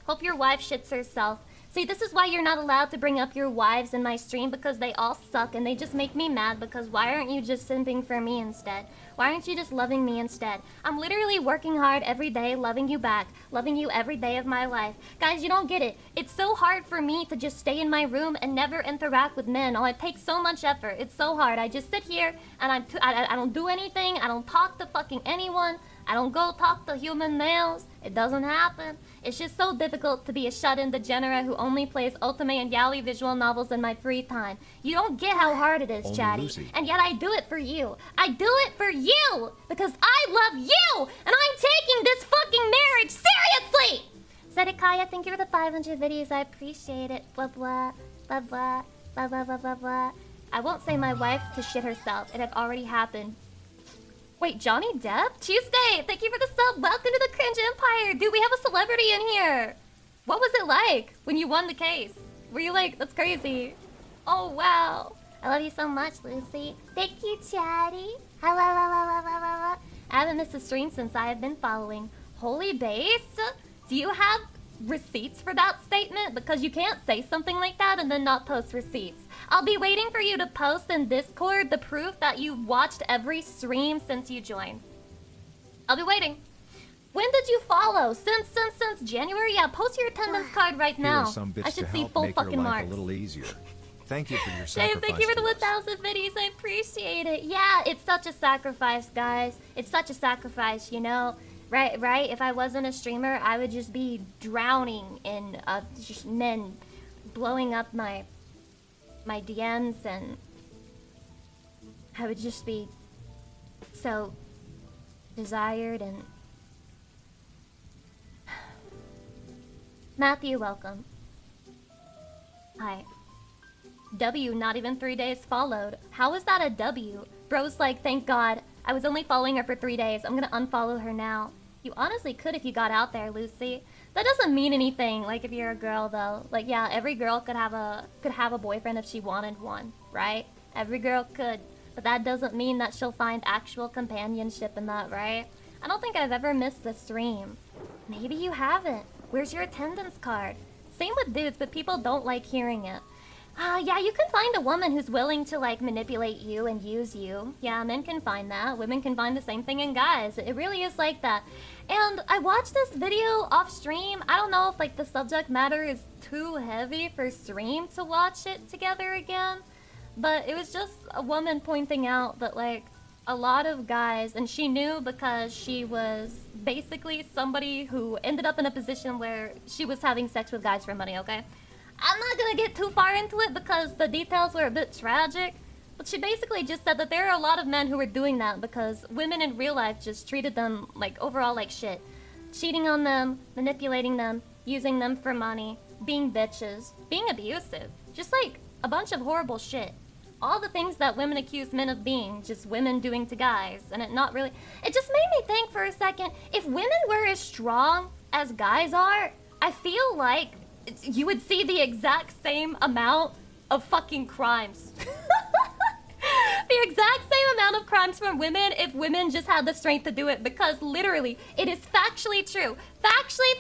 Speaker 2: Hope your wife shits herself. See, this is why you're not allowed to bring up your wives in my stream, because they all suck and they just make me mad, because why aren't you just simping for me instead? Why aren't you just loving me instead? I'm literally working hard every day, loving you back, loving you every day of my life. Guys, you don't get it. It's so hard for me to just stay in my room and never interact with men. Oh, it takes so much effort. It's so hard. I just sit here and I don't do anything. I don't talk to fucking anyone. I don't go talk to human males. It doesn't happen. It's just so difficult to be a shut-in degenerate who only plays otome and yaoi visual novels in my free time. You don't get how hard it is,
Speaker 1: Only
Speaker 2: Chatty.
Speaker 1: Lucy.
Speaker 2: And yet I do it for you. I do it for you because I love you and I'm taking this fucking marriage seriously! Zedekaya, thank you for the 500 videos. I appreciate it. Blah, blah, blah, blah, blah, blah, blah, blah, blah. I won't say my wife to shit herself. It had already happened. Wait, Johnny Depp? Tuesday, thank you for the sub. Welcome to the Cringe Empire. Dude, we have a celebrity in here. What was it like when you won the case? Were you like, that's crazy? Oh, wow. I love you so much, Lucy. Thank you, Chatty. Hello. I haven't missed a stream since I have been following. Holy base? Do you have receipts for that statement? Because you can't say something like that and then not post receipts. I'll be waiting for you to post in Discord the proof that you've watched every stream since you joined. I'll be waiting. When did you follow? Since January? Yeah, post your attendance card right now.
Speaker 1: Here are some bits
Speaker 2: I should
Speaker 1: to
Speaker 2: see
Speaker 1: help
Speaker 2: full
Speaker 1: make your
Speaker 2: fucking
Speaker 1: life
Speaker 2: marks.
Speaker 1: a little easier. Thank you for your
Speaker 2: Dave,
Speaker 1: sacrifice.
Speaker 2: thank you for the
Speaker 1: to us.
Speaker 2: 1,000 videos. I appreciate it. Yeah, it's such a sacrifice, guys. It's such a sacrifice, you know? Right? If I wasn't a streamer, I would just be drowning in just men blowing up my DMs, and I would just be so desired. And Matthew, welcome. Hi. W, not even 3 days followed. How is that a W? Bro's like, thank God. I was only following her for 3 days. I'm gonna unfollow her now. You honestly could if you got out there, Lucy. That doesn't mean anything, like if you're a girl though. Like, yeah, every girl could have a boyfriend if she wanted one, right? Every girl could. But that doesn't mean that she'll find actual companionship in that, right? I don't think I've ever missed a stream. Maybe you haven't. Where's your attendance card? Same with dudes, but people don't like hearing it. Yeah, you can find a woman who's willing to, like, manipulate you and use you. Yeah, men can find that. Women can find the same thing in guys. It really is like that. And I watched this video off stream. I don't know if, like, the subject matter is too heavy for stream to watch it together again. But it was just a woman pointing out that, like, a lot of guys, and she knew because she was basically somebody who ended up in a position where she was having sex with guys for money, okay? I'm not gonna get too far into it because the details were a bit tragic, but she basically just said that there are a lot of men who were doing that because women in real life just treated them, like, overall like shit. Cheating on them, manipulating them, using them for money, being bitches, being abusive, just like a bunch of horrible shit. All the things that women accuse men of being, just women doing to guys, and it just made me think for a second, if women were as strong as guys are, I feel like you would see the exact same amount of fucking crimes. The exact same amount of crimes from women if women just had the strength to do it, because literally, it is factually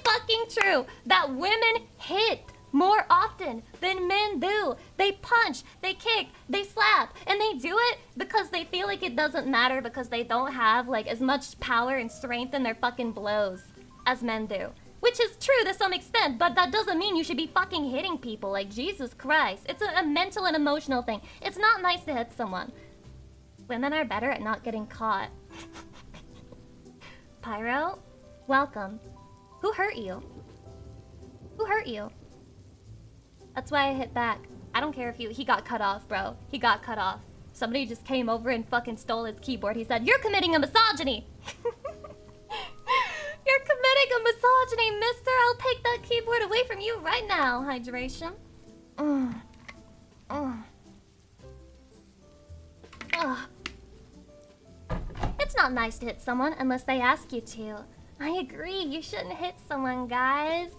Speaker 2: fucking true that women hit more often than men do. They punch, they kick, they slap, and they do it because they feel like it doesn't matter because they don't have, like, as much power and strength in their fucking blows as men do. Which is true to some extent, but that doesn't mean you should be fucking hitting people. Like, Jesus Christ. It's a mental and emotional thing. It's not nice to hit someone. Women are better at not getting caught. Pyro, welcome. Who hurt you? Who hurt you? That's why I hit back. I don't care if he got cut off, bro. He got cut off. Somebody just came over and fucking stole his keyboard. He said, "You're committing a misogyny." You're committing a misogyny, mister. I'll take that keyboard away from you right now. Hydration. It's not nice to hit someone unless they ask you to. I agree. You shouldn't hit someone, guys.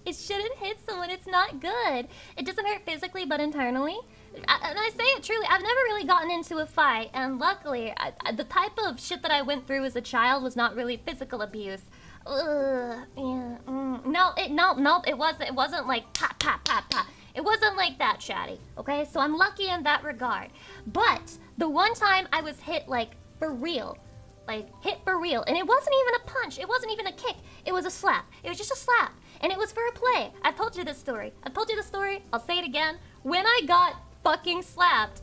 Speaker 2: It shouldn't hit someone. It's not good. It doesn't hurt physically, but internally. And I say it truly, I've never really gotten into a fight, and luckily, the type of shit that I went through as a child was not really physical abuse. Yeah. Nope. It wasn't like pop, pop, pop, pop. It wasn't like that, Chatty. Okay, so I'm lucky in that regard. But the one time I was hit, like, for real, and it wasn't even a punch. It wasn't even a kick. It was a slap. It was just a slap, and it was for a play. I've told you this story. I'll say it again. When I got fucking slapped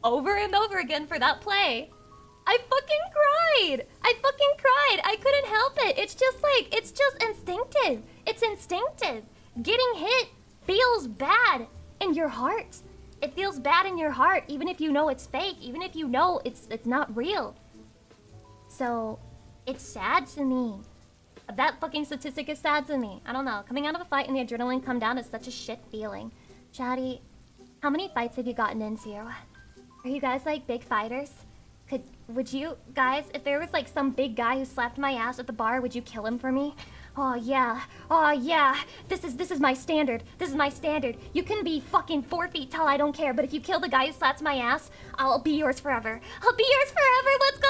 Speaker 2: over and over again for that play, I fucking cried. I couldn't help it. It's just instinctive. It's instinctive. Getting hit feels bad in your heart. It feels bad in your heart, even if you know it's fake, even if you know it's not real. So, it's sad to me. That fucking statistic is sad to me. I don't know. Coming out of a fight and the adrenaline come down is such a shit feeling. Chatty, how many fights have you gotten into? Are you guys like big fighters? Would you guys, if there was like some big guy who slapped my ass at the bar, would you kill him for me? Oh yeah. This is my standard. You can be fucking 4 feet tall, I don't care, but if you kill the guy who slaps my ass, I'll be yours forever. Let's go.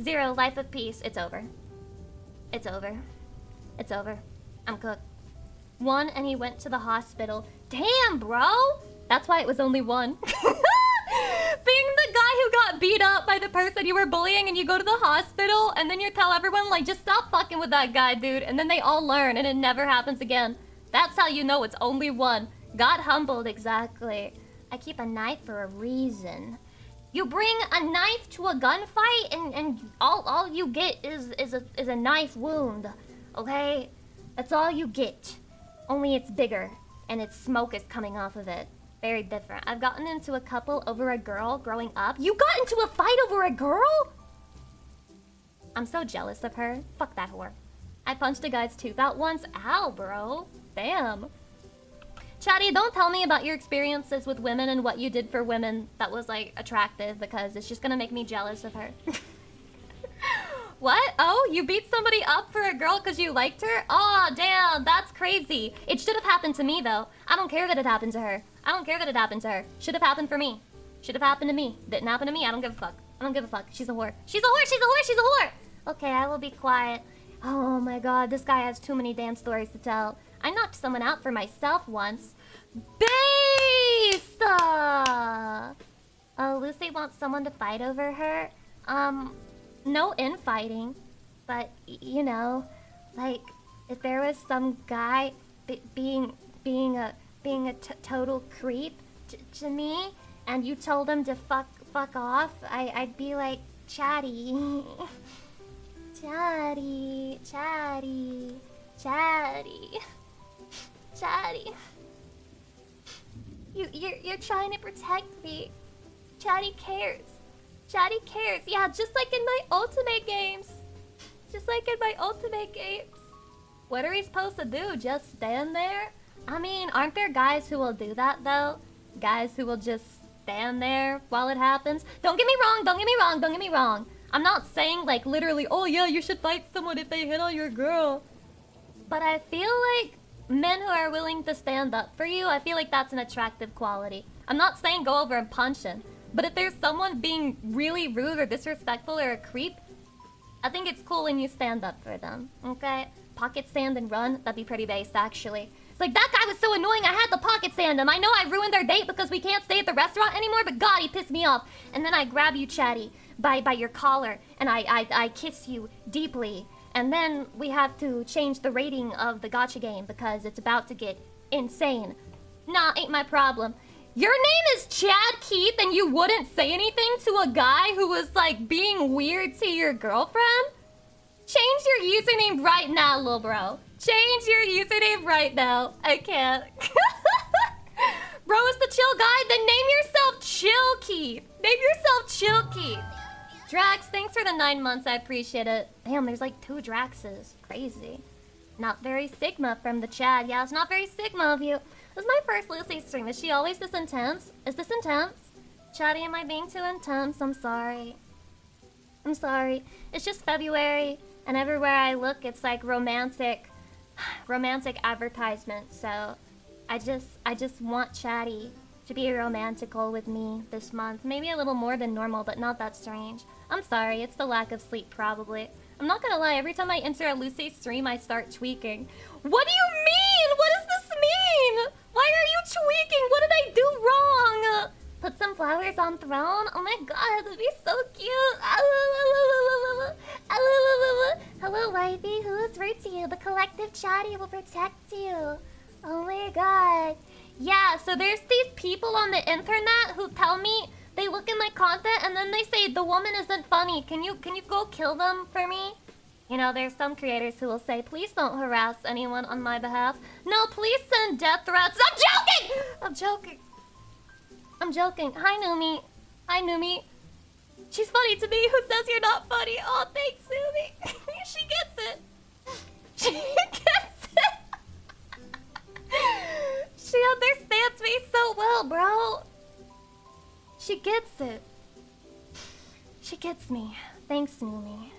Speaker 2: 0, life of peace. It's over. I'm cooked. 1, and he went to the hospital. Damn, bro! That's why it was only 1. Being the guy who got beat up by the person you were bullying, and you go to the hospital, and then you tell everyone, like, just stop fucking with that guy, dude. And then they all learn, and it never happens again. That's how you know it's only 1. Got humbled, exactly. I keep a knife for a reason. You bring a knife to a gunfight, and all you get is a knife wound, okay? That's all you get. Only it's bigger, and its smoke is coming off of it. Very different. I've gotten into a couple over a girl growing up. You got into a fight over a girl? I'm so jealous of her. Fuck that whore. I punched a guy's tooth out once. Ow, bro. Damn. Chatty, don't tell me about your experiences with women and what you did for women that was, like, attractive, because it's just gonna make me jealous of her. What? Oh, you beat somebody up for a girl because you liked her? Aw, damn, that's crazy. It should have happened to me, though. I don't care that it happened to her. Should have happened for me. Should have happened to me. Didn't happen to me. I don't give a fuck. She's a whore. Okay, I will be quiet. Oh my god, this guy has too many damn stories to tell. I knocked someone out for myself once. Based! Oh, Lucy wants someone to fight over her? No infighting. But, you know, like, if there was some guy being a total creep to me, and you told him to fuck off, I'd be like, Chatty. You're trying to protect me. Chatty cares. Yeah, just like in my ultimate games. What are we supposed to do? Just stand there? I mean, aren't there guys who will do that, though? Guys who will just stand there while it happens? Don't get me wrong. I'm not saying, like, literally, oh yeah, you should fight someone if they hit on your girl. But I feel like men who are willing to stand up for you, I feel like that's an attractive quality. I'm not saying go over and punch him. But if there's someone being really rude or disrespectful or a creep, I think it's cool when you stand up for them, okay? Pocket sand and run, that'd be pretty based, actually. It's like, that guy was so annoying, I had to pocket sand him. I know I ruined their date because we can't stay at the restaurant anymore, but God, he pissed me off. And then I grab you, Chatty, by your collar, and I kiss you deeply. And then we have to change the rating of the gacha game because it's about to get insane. Nah, ain't my problem. Your name is Chad Keith and you wouldn't say anything to a guy who was, like, being weird to your girlfriend? Change your username right now, lil bro. Change your username right now. I can't. Bro is the chill guy? Then name yourself Chill Keith. Name yourself Chill Keith. Drax, thanks for the 9 months. I appreciate it. Damn, there's like 2 Draxes. Crazy. Not very Sigma from the chat. Yeah, it's not very Sigma of you. This is my first Lucy stream. Is she always this intense? Is this intense? Chatty, am I being too intense? I'm sorry. I'm sorry. It's just February, and everywhere I look, it's like romantic advertisement. So I just want Chatty to be romantical with me this month. Maybe a little more than normal, but not that strange. I'm sorry, it's the lack of sleep probably. I'm not gonna lie, every time I enter a Lucy stream, I start tweaking. What do you mean? What does this mean? Why are you tweaking? What did I do wrong? Put some flowers on throne? Oh my god, that'd be so cute. Hello, wifey. Who is rude to you? The collective Chatty will protect you. Oh my god. Yeah, so there's these people on the internet who tell me they look in my content and then they say the woman isn't funny. Can you go kill them for me? You know, there's some creators who will say, please don't harass anyone on my behalf. No, please send death threats. I'm joking. Hi, Numi. She's funny to me. Who says you're not funny? Oh, thanks, Numi. She gets it. She understands me so well, bro. She gets it. She gets me. Thanks, Numi.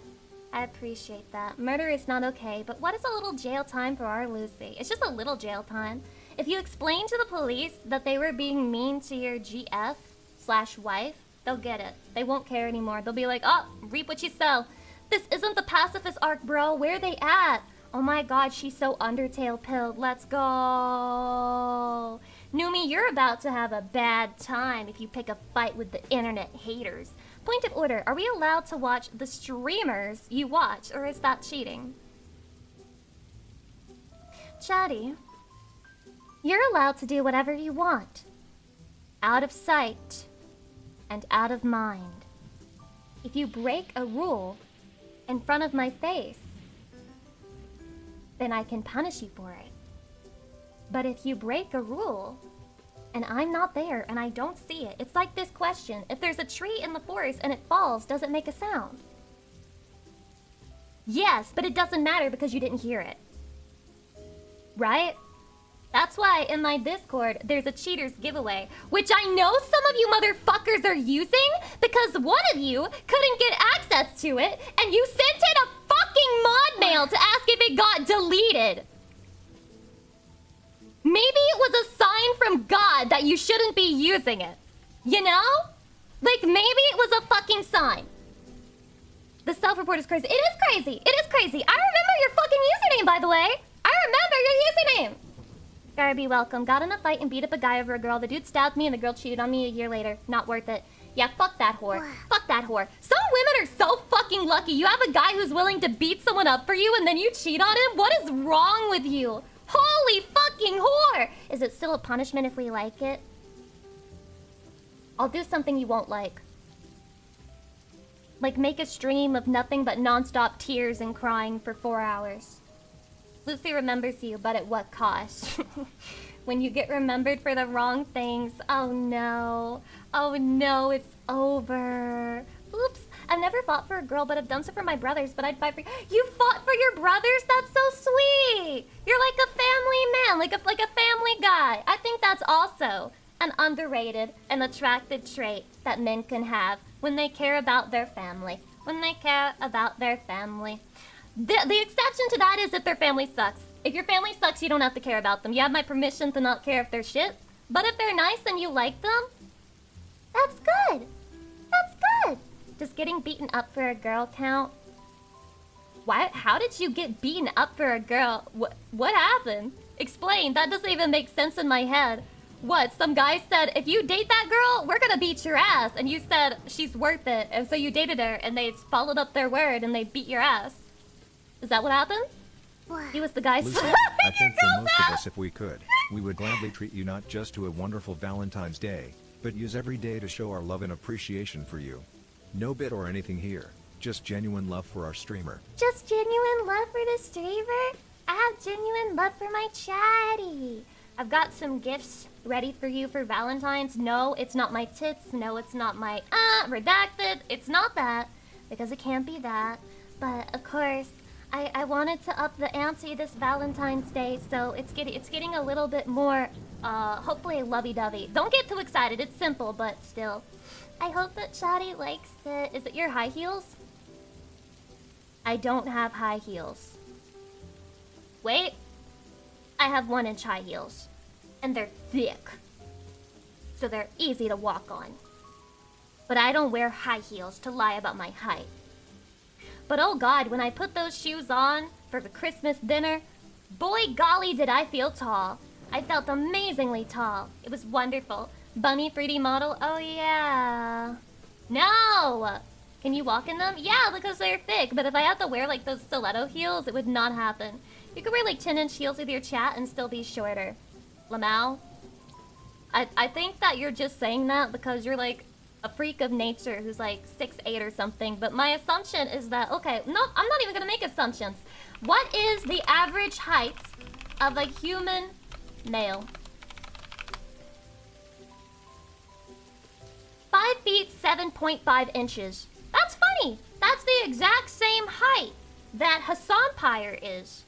Speaker 2: I appreciate that. Murder is not okay, but what is a little jail time for our Lucy? It's just a little jail time. If you explain to the police that they were being mean to your GF/wife, they'll get it. They won't care anymore. They'll be like, oh, reap what you sow. This isn't the pacifist arc, bro. Where are they at? Oh my god, she's so Undertale pilled. Let's go. Numi, you're about to have a bad time if you pick a fight with the internet haters. Point of order, are we allowed to watch the streamers you watch, or is that cheating? Chatty, you're allowed to do whatever you want. Out of sight and out of mind. If you break a rule in front of my face, then I can punish you for it. But if you break a rule and I'm not there and I don't see it, it's like this question. If there's a tree in the forest and it falls, does it make a sound? Yes, but it doesn't matter because you didn't hear it. Right? That's why in my Discord, there's a cheaters giveaway, which I know some of you motherfuckers are using because one of you couldn't get access to it and you sent in a fucking mod mail to ask if it got deleted. Maybe it was a sign from God that you shouldn't be using it. You know? Like, maybe it was a fucking sign. The self-report is crazy. It is crazy. It is crazy. I remember your fucking username, by the way. I remember your username. Gotta be welcome. Got in a fight and beat up a guy over a girl. The dude stabbed me and the girl cheated on me a year later. Not worth it. Yeah, fuck that whore. Fuck that whore. Some women are so fucking lucky. You have a guy who's willing to beat someone up for you and then you cheat on him? What is wrong with you? Holy fucking whore! Is it still a punishment if we like it? I'll do something you won't like. Like make a stream of nothing but non-stop tears and crying for 4 hours. Lucy remembers you, but at what cost? When you get remembered for the wrong things, oh no. Oh no, it's over. Oops, I've never fought for a girl, but I've done so for my brothers, but I'd fight for you. You fought for your brothers? That's so sweet. You're like a family man, like a family guy. I think that's also an underrated and attractive trait that men can have when they care about their family. When they care about their family. The exception to that is if their family sucks. If your family sucks, you don't have to care about them. You have my permission to not care if they're shit. But if they're nice and you like them, that's good. That's good. Does getting beaten up for a girl count? Why? How did you get beaten up for a girl? What happened? Explain. That doesn't even make sense in my head. What? Some guy said, if you date that girl, we're gonna beat your ass. And you said, she's worth it. And so you dated her and they followed up their word and they beat your ass. Is that what happened? He was the guy.
Speaker 1: Lucy, I think for most of us, if we could, we would gladly treat you not just to a wonderful Valentine's Day, but use every day to show our love and appreciation for you. No bit or anything here, just genuine love for our streamer.
Speaker 2: Just genuine love for the streamer? I have genuine love for my chatty. I've got some gifts ready for you for Valentine's. No, it's not my tits. No, it's not my redacted. It's not that, because it can't be that. But of course, I wanted to up the ante this Valentine's Day, so it's getting a little bit more hopefully lovey-dovey. Don't get too excited. It's simple, but still. I hope that Chatty likes it. Is it your high heels? I don't have high heels. Wait. I have 1-inch high heels. And they're thick. So they're easy to walk on. But I don't wear high heels to lie about my height. But oh god, when I put those shoes on for the Christmas dinner, boy golly did I feel tall. I felt amazingly tall. It was wonderful. Bunny 3D model, oh yeah. No! Can you walk in them? Yeah, because they're thick, but if I had to wear like those stiletto heels, it would not happen. You could wear like 10-inch heels with your chat and still be shorter. Lamau? I think that you're just saying that because you're like a freak of nature who's like 6'8" or something, but my assumption is that, okay, no, I'm not even gonna make assumptions. What is the average height of a human male? 5 feet 7.5 inches. That's funny. That's the exact same height that Hassan Pyre is.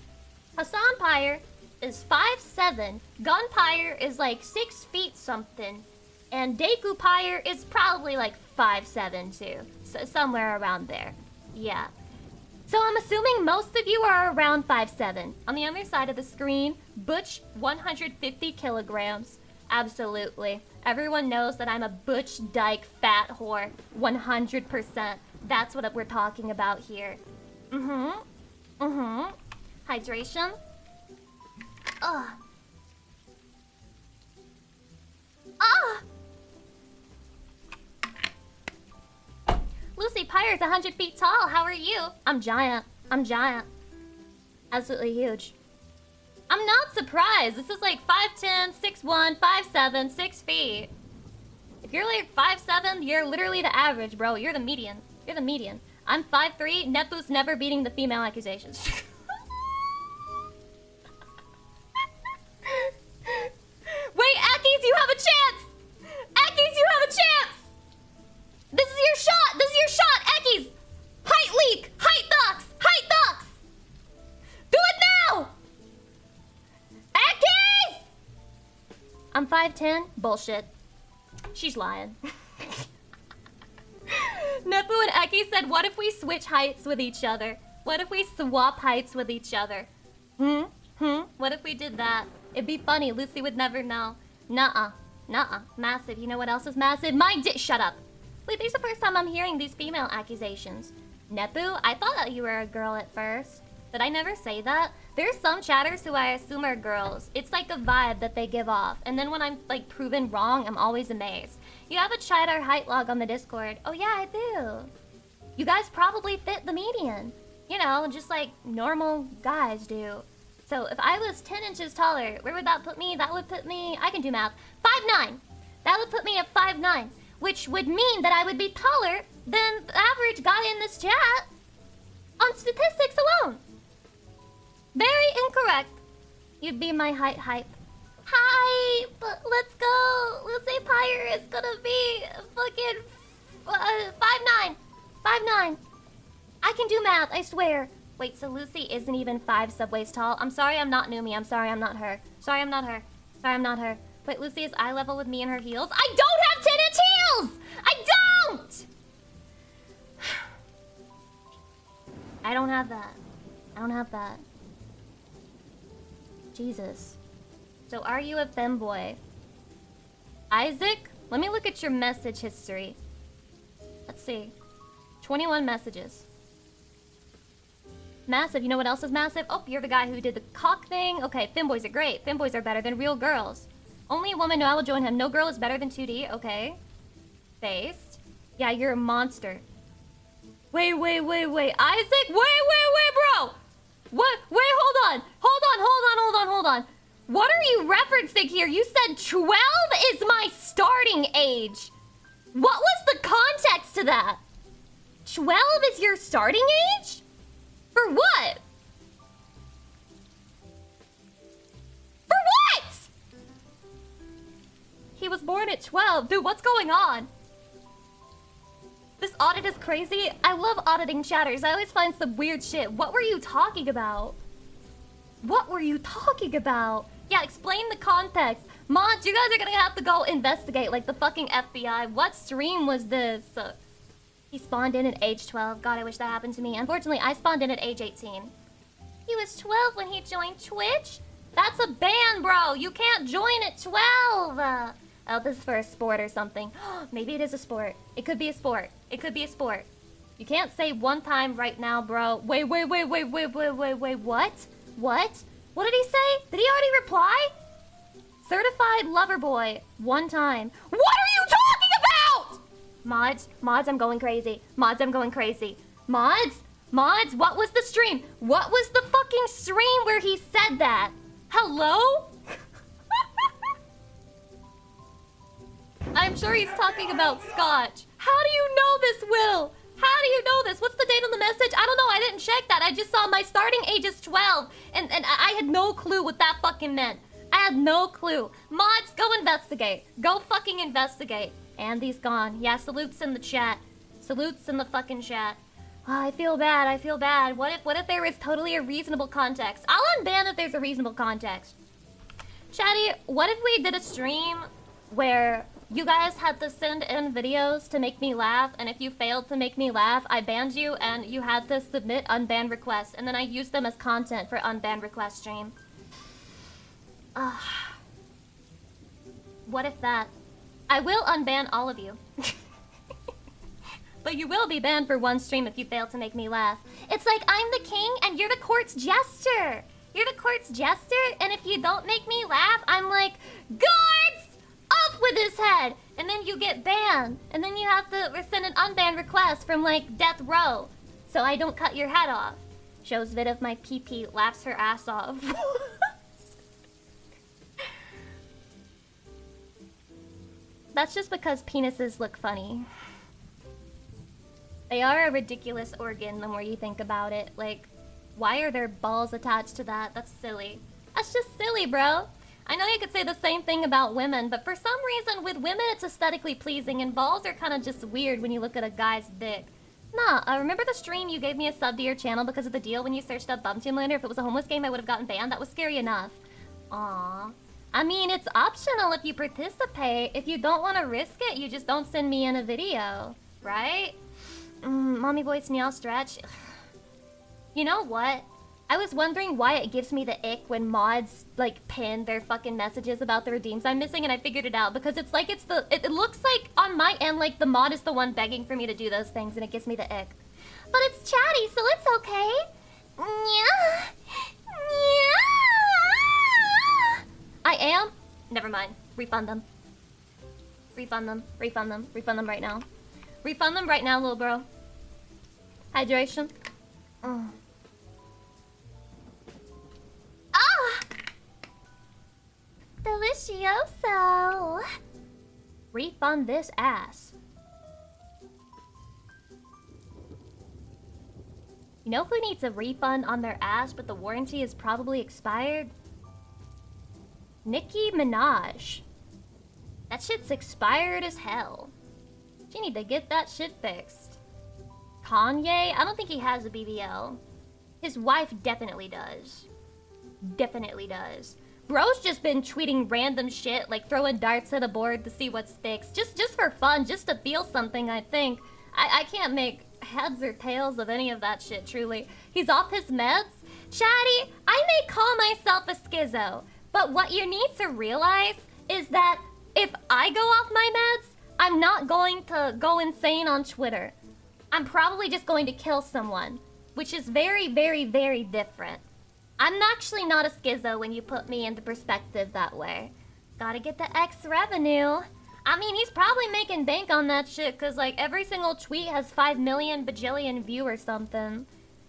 Speaker 2: Hassan Pyre is 5'7", Gunpire is like 6 feet something, and Deku Pyre is probably like 5'7" too. So somewhere around there. Yeah. So I'm assuming most of you are around 5'7". On the other side of the screen, Butch 150 kilograms. Absolutely. Everyone knows that I'm a Butch Dyke fat whore. 100%. That's what we're talking about here. Hydration. Ugh. Lucy Pyre's 100 feet tall. How are you? I'm giant. I'm giant. Absolutely huge. I'm not surprised. This is like 5'10", 6'1", 5'7", 6 feet. If you're like 5'7", you're literally the average, bro. You're the median. You're the median. I'm 5'3". Nepu's never beating the female accusations. Wait, Akis, you have a chance! Akis, you have a chance! This is your shot! This is your shot, Akis! Height leak! Height ducks! Height ducks! Do it now! Akis! I'm 5'10". Bullshit. She's lying. Nepu and Eki said, what if we switch heights with each other? What if we swap heights with each other? What if we did that? It'd be funny. Lucy would never know. Nuh-uh. Nuh-uh. Massive. You know what else is massive? My dick. Shut up. Wait, this is the first time I'm hearing these female accusations. Nepu, I thought that you were a girl at first. Did I never say that? There's some chatters who I assume are girls. It's like a vibe that they give off. And then when I'm like proven wrong, I'm always amazed. You have a chatter height log on the Discord. Oh yeah, I do. You guys probably fit the median. You know, just like normal guys do. So if I was 10 inches taller, where would that put me? That would put me, I can do math, 5'9". That would put me at 5'9", which would mean that I would be taller than the average guy in this chat on statistics alone. Very incorrect. You'd be my height hype. Hi, but let's go. Lucy Pyre is gonna be fucking 5'9". 5'9". I can do math, I swear. Wait, so Lucy isn't even 5 subways tall? I'm sorry I'm not Numi. I'm sorry I'm not her. Sorry I'm not her. Sorry I'm not her. Wait, Lucy is eye level with me in her heels? I don't have 10-inch heels! I don't! I don't have that. I don't have that. Jesus. So are you a femboy? Isaac? Let me look at your message history. Let's see. 21 messages. Massive. You know what else is massive? Oh, you're the guy who did the cock thing? Okay, femboys are great. Femboys are better than real girls. Only a woman, no, I will join him. No girl is better than 2D. Okay. Faced. Yeah, you're a monster. Wait. Isaac? Wait, bro! What? Wait, hold on. What are you referencing here? You said 12 is my starting age. What was the context to that? 12 is your starting age? For what? For what? He was born at 12. Dude, what's going on? This audit is crazy. I love auditing chatters. I always find some weird shit. What were you talking about? What were you talking about? Yeah, explain the context. Mods, you guys are gonna have to go investigate like the fucking FBI. What stream was this? He spawned in at age 12. God, I wish that happened to me. Unfortunately, I spawned in at age 18. He was 12 when he joined Twitch? That's a ban, bro. You can't join at 12. Oh, this is for a sport or something. Maybe it is a sport. It could be a sport. It could be a sport. You can't say one time right now, bro. Wait, what? What? What did he say? Did he already reply? Certified lover boy. One time. What are you talking about? Mods, I'm going crazy. Mods, what was the stream? What was the fucking stream where he said that? Hello? I'm sure he's talking about Scotch. How do you know this, Will? How do you know this? What's the date on the message? I don't know. I didn't check that. I just saw my starting age is 12. And I had no clue what that fucking meant. I had no clue. Mods, go investigate. Go fucking investigate. Andy's gone. Yeah, salutes in the chat. Salutes in the fucking chat. Oh, I feel bad. What if there is totally a reasonable context? I'll unban if there's a reasonable context. Chatty, what if we did a stream where you guys had to send in videos to make me laugh, and if you failed to make me laugh, I banned you, and you had to submit unbanned requests, and then I used them as content for unbanned request stream. What if that? I will unban all of you. But you will be banned for one stream if you fail to make me laugh. It's like I'm the king and you're the court's jester. You're the court's jester, and if you don't make me laugh, I'm like, guards! Off with his head! And then you get banned. And then you have to send an unbanned request from, like, death row. So I don't cut your head off. Shows vid of my pee-pee, laughs her ass off. That's just because penises look funny. They are a ridiculous organ the more you think about it. Like, why are there balls attached to that? That's silly. That's just silly, bro. I know you could say the same thing about women, but for some reason with women it's aesthetically pleasing and balls are kind of just weird when you look at a guy's dick. Nah, remember the stream you gave me a sub to your channel because of the deal when you searched up Bum Simulator? If it was a homeless game I would have gotten banned. That was scary enough. Aww. I mean, it's optional if you participate. If you don't want to risk it, you just don't send me in a video, right? Mommy voice meow stretch. You know what? I was wondering why it gives me the ick when mods like pin their fucking messages about the redeems I'm missing, and I figured it out because it's like it looks like on my end like the mod is the one begging for me to do those things, and it gives me the ick. But it's chatty, so it's okay. Yeah. I am. Never mind. Refund them. Refund them right now. Refund them right now, little bro. Hydration. Ah! Delicioso! Refund this ass. You know who needs a refund on their ass but the warranty is probably expired? Nicki Minaj. That shit's expired as hell. She need to get that shit fixed. Kanye? I don't think he has a BBL. His wife definitely does. Definitely does. Bro's just been tweeting random shit, like throwing darts at a board to see what sticks. Just for fun, just to feel something, I think. I can't make heads or tails of any of that shit, truly. He's off his meds? Chatty, I may call myself a schizo, but what you need to realize is that if I go off my meds, I'm not going to go insane on Twitter. I'm probably just going to kill someone, which is very, very, very different. I'm actually not a schizo when you put me into perspective that way. Gotta get the X revenue. I mean, he's probably making bank on that shit, cause like every single tweet has 5 million bajillion view or something.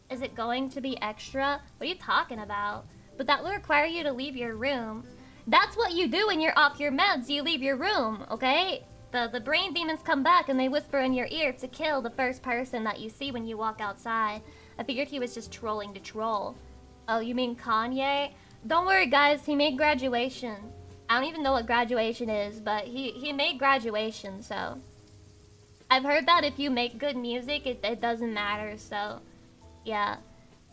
Speaker 2: Is it going to be extra? What are you talking about? But that will require you to leave your room. That's what you do when you're off your meds, you leave your room, okay? The brain demons come back and they whisper in your ear to kill the first person that you see when you walk outside. I figured he was just trolling to troll. Oh, you mean Kanye? Don't worry guys, he made graduation. I don't even know what graduation is, but he made graduation, so. I've heard that if you make good music, it doesn't matter, so. Yeah.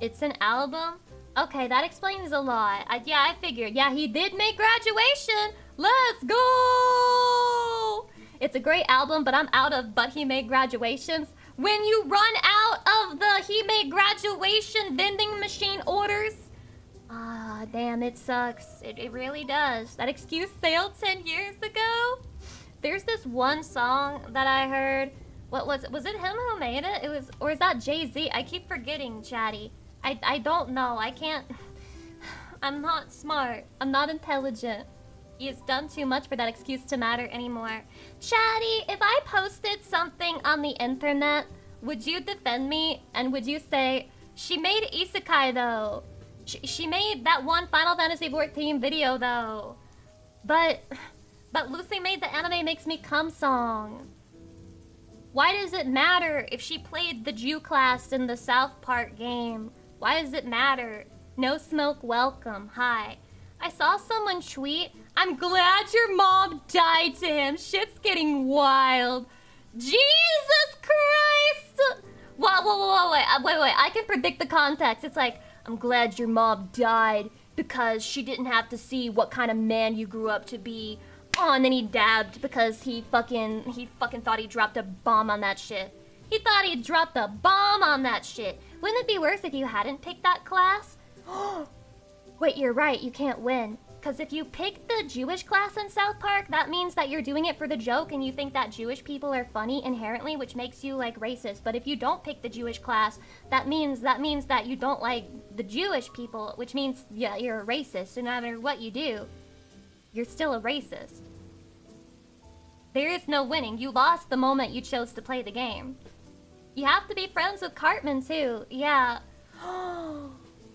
Speaker 2: It's an album? Okay, that explains a lot. Yeah, I figured. Yeah, he did make graduation! Let's go! It's a great album, but I'm out of But He Made Graduations. When you run out of the He Made Graduation vending machine orders, ah, damn, it sucks. It really does. That excuse sailed 10 years ago. There's this one song that I heard. What was it? Was it him who made it? It was, or is that Jay-Z? I keep forgetting, Chatty. I don't know. I can't. I'm not smart. I'm not intelligent. He's done too much for that excuse to matter anymore. Chatty, if I posted something on the internet, would you defend me? And would you say, she made isekai though? She made that one Final Fantasy XIV video though. But Lucy made the Anime Makes Me Come song. Why does it matter if she played the Jew class in the South Park game? Why does it matter? No smoke welcome. Hi. I saw someone tweet, I'm glad your mom died to him. Shit's getting wild. Jesus Christ! Wait. I can predict the context. It's like, I'm glad your mom died because she didn't have to see what kind of man you grew up to be. Oh, and then he dabbed because he fucking thought he dropped a bomb on that shit. He thought he dropped a bomb on that shit. Wouldn't it be worse if you hadn't picked that class? Wait, you're right, you can't win. Because if you pick the Jewish class in South Park, that means that you're doing it for the joke and you think that Jewish people are funny inherently, which makes you, like, racist. But if you don't pick the Jewish class, that means that you don't like the Jewish people, which means, yeah, you're a racist. So no matter what you do, you're still a racist. There is no winning. You lost the moment you chose to play the game. You have to be friends with Cartman, too. Yeah.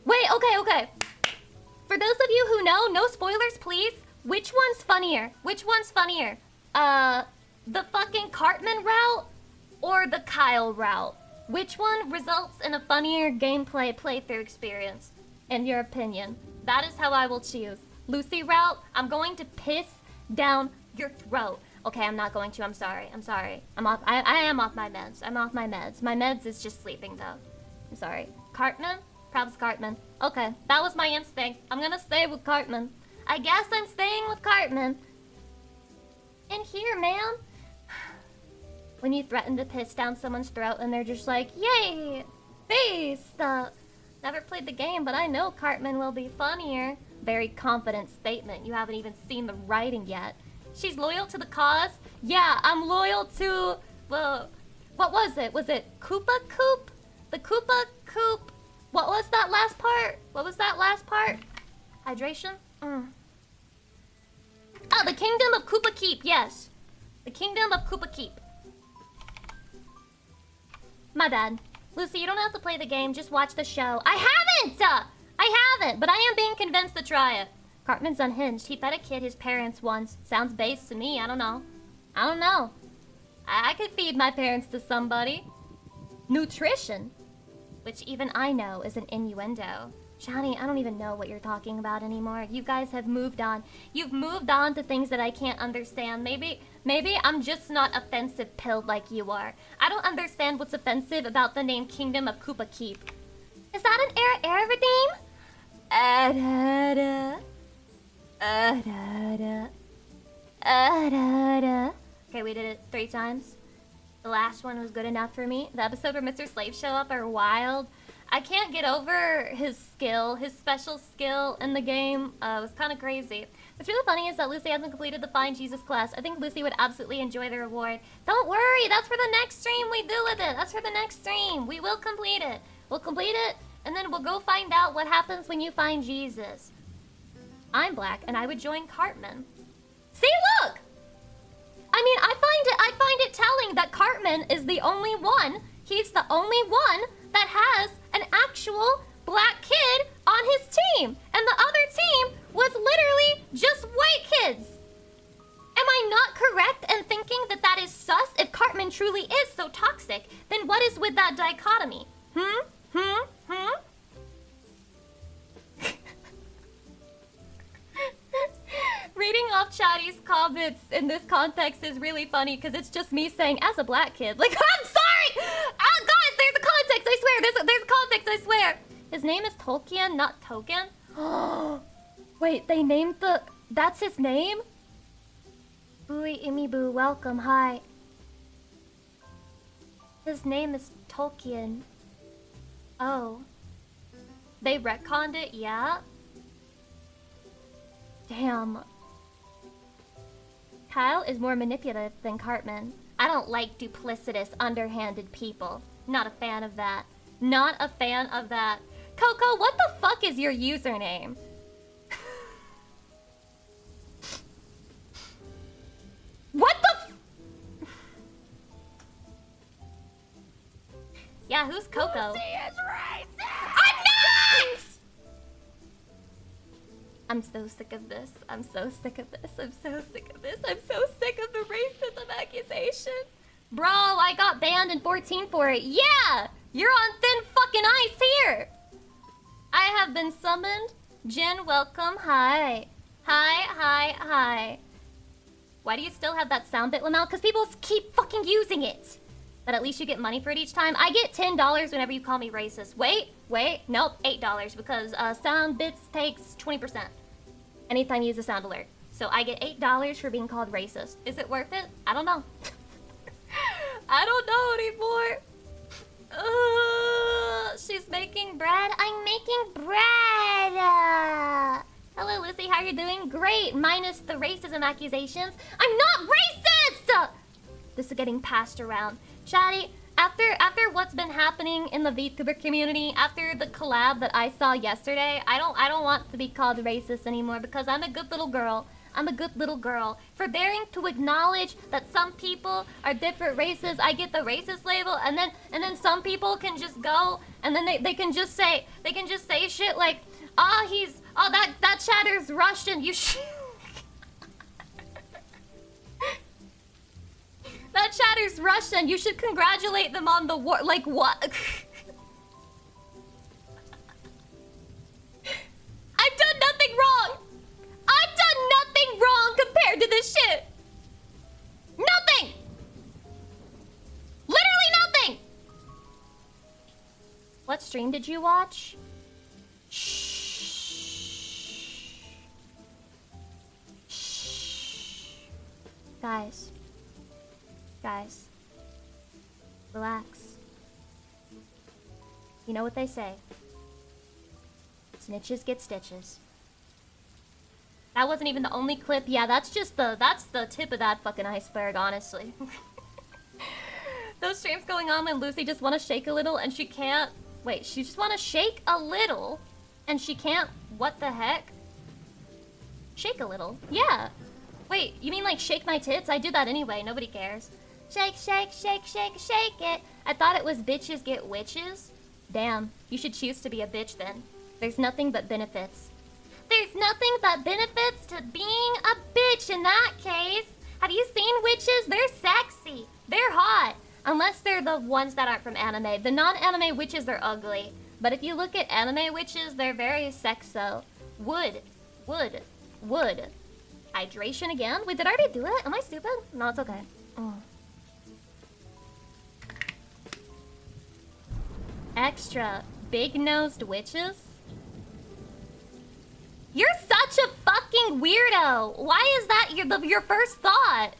Speaker 2: Wait, okay. For those of you who know, no spoilers, please. Which one's funnier? The fucking Cartman route or the Kyle route? Which one results in a funnier gameplay playthrough experience, in your opinion? That is how I will choose. Lucy route, I'm going to piss down your throat. Okay, I'm not going to. I'm sorry. I'm off. I am off my meds. I'm off my meds. My meds is just sleeping, though. I'm sorry. Cartman? Perhaps Cartman. Okay, that was my instinct. I'm gonna stay with Cartman. I guess I'm staying with Cartman. And here, man. When you threaten to piss down someone's throat and they're just like, yay! Beast! Never played the game, but I know Cartman will be funnier. Very confident statement. You haven't even seen the writing yet. She's loyal to the cause? Yeah, I'm loyal to... Well, what was it? Was it Koopa Coop? The Koopa Coop... What was that last part? Hydration? Oh, the Kingdom of Koopa Keep, yes. The Kingdom of Koopa Keep. My bad. Lucy, you don't have to play the game, just watch the show. I haven't! But I am being convinced to try it. Cartman's unhinged. He fed a kid his parents once. Sounds base to me, I don't know. I could feed my parents to somebody. Nutrition? Which even I know is an innuendo. Johnny, I don't even know what you're talking about anymore. You guys have moved on. You've moved on to things that I can't understand. Maybe I'm just not offensive pilled like you are. I don't understand what's offensive about the name Kingdom of Koopa Keep. Is that an air redeem? Okay, we did it 3 times. The last one was good enough for me. The episode where Mr. Slave show up are wild. I can't get over his special skill in the game. It was kind of crazy. What's really funny is that Lucy hasn't completed the Find Jesus class. I think Lucy would absolutely enjoy the reward. Don't worry, that's for the next stream we do with it. That's for the next stream. We will complete it. We'll complete it, and then we'll go find out what happens when you find Jesus. I'm black, and I would join Cartman. See, look! I mean, I find it telling that Cartman is the only one. He's the only one that has an actual black kid on his team. And the other team was literally just white kids. Am I not correct in thinking that that is sus? If Cartman truly is so toxic, then what is with that dichotomy? Reading off off Chatty's comments in this context is really funny because it's just me saying, as a black kid. Like, I'm sorry! Guys, there's a context, I swear. There's a context, I swear. His name is Tolkien, not Token. Wait, they named the... That's his name? Booey Imi Boo, welcome, hi. His name is Tolkien. Oh. They retconned it, yeah? Damn. Kyle is more manipulative than Cartman. I don't like duplicitous, underhanded people. Not a fan of that. Not a fan of that. Coco, what the fuck is your username? What the Yeah, who's Coco?
Speaker 3: Lucy is racist!
Speaker 2: I'm not! I'm so sick of this. I'm so sick of this. I'm so sick of this. I'm so sick of the racism accusation. Bro, I got banned in 14 for it. Yeah! You're on thin fucking ice here! I have been summoned. Jen, welcome. Hi. Hi. Why do you still have that sound bit, Lamel? Because people keep fucking using it. But at least you get money for it each time. I get $10 whenever you call me racist. Wait. Nope, $8 because sound bits takes 20% anytime you use a sound alert. So I get $8 for being called racist. Is it worth it? I don't know. I don't know anymore. She's making bread. I'm making bread. Hello, Lucy. How are you doing? Great. Minus the racism accusations. I'm not racist! This is getting passed around. Chatty, after what's been happening in the VTuber community, after the collab that I saw yesterday, I don't want to be called racist anymore because I'm a good little girl. I'm a good little girl. For daring to acknowledge that some people are different races, I get the racist label, and then some people can just go and then they can just say shit like, that chatter's Russian. You should. That chatter's Russian. You should congratulate them on the war. Like what? I've done nothing wrong. I've done nothing wrong compared to this shit. Nothing. Literally nothing. What stream did you watch? Shh. Guys, relax. You know what they say. Snitches get stitches. That wasn't even the only clip. Yeah, that's the tip of that fucking iceberg, honestly. Those streams going on when Lucy just want to shake a little and she can't. Wait, she just want to shake a little and she can't. What the heck? Shake a little? Yeah. Wait, you mean like shake my tits? I do that anyway. Nobody cares. Shake, shake, shake, shake, shake it. I thought it was bitches get witches. Damn, you should choose to be a bitch then. There's nothing but benefits. There's nothing but benefits to being a bitch in that case. Have you seen witches? They're sexy. They're hot. Unless they're the ones that aren't from anime. The non-anime witches are ugly. But if you look at anime witches, they're very sexo. Wood. Hydration again? Wait, did I already do it? Am I stupid? No, it's okay. Extra big-nosed witches? You're such a fucking weirdo! Why is that your first thought?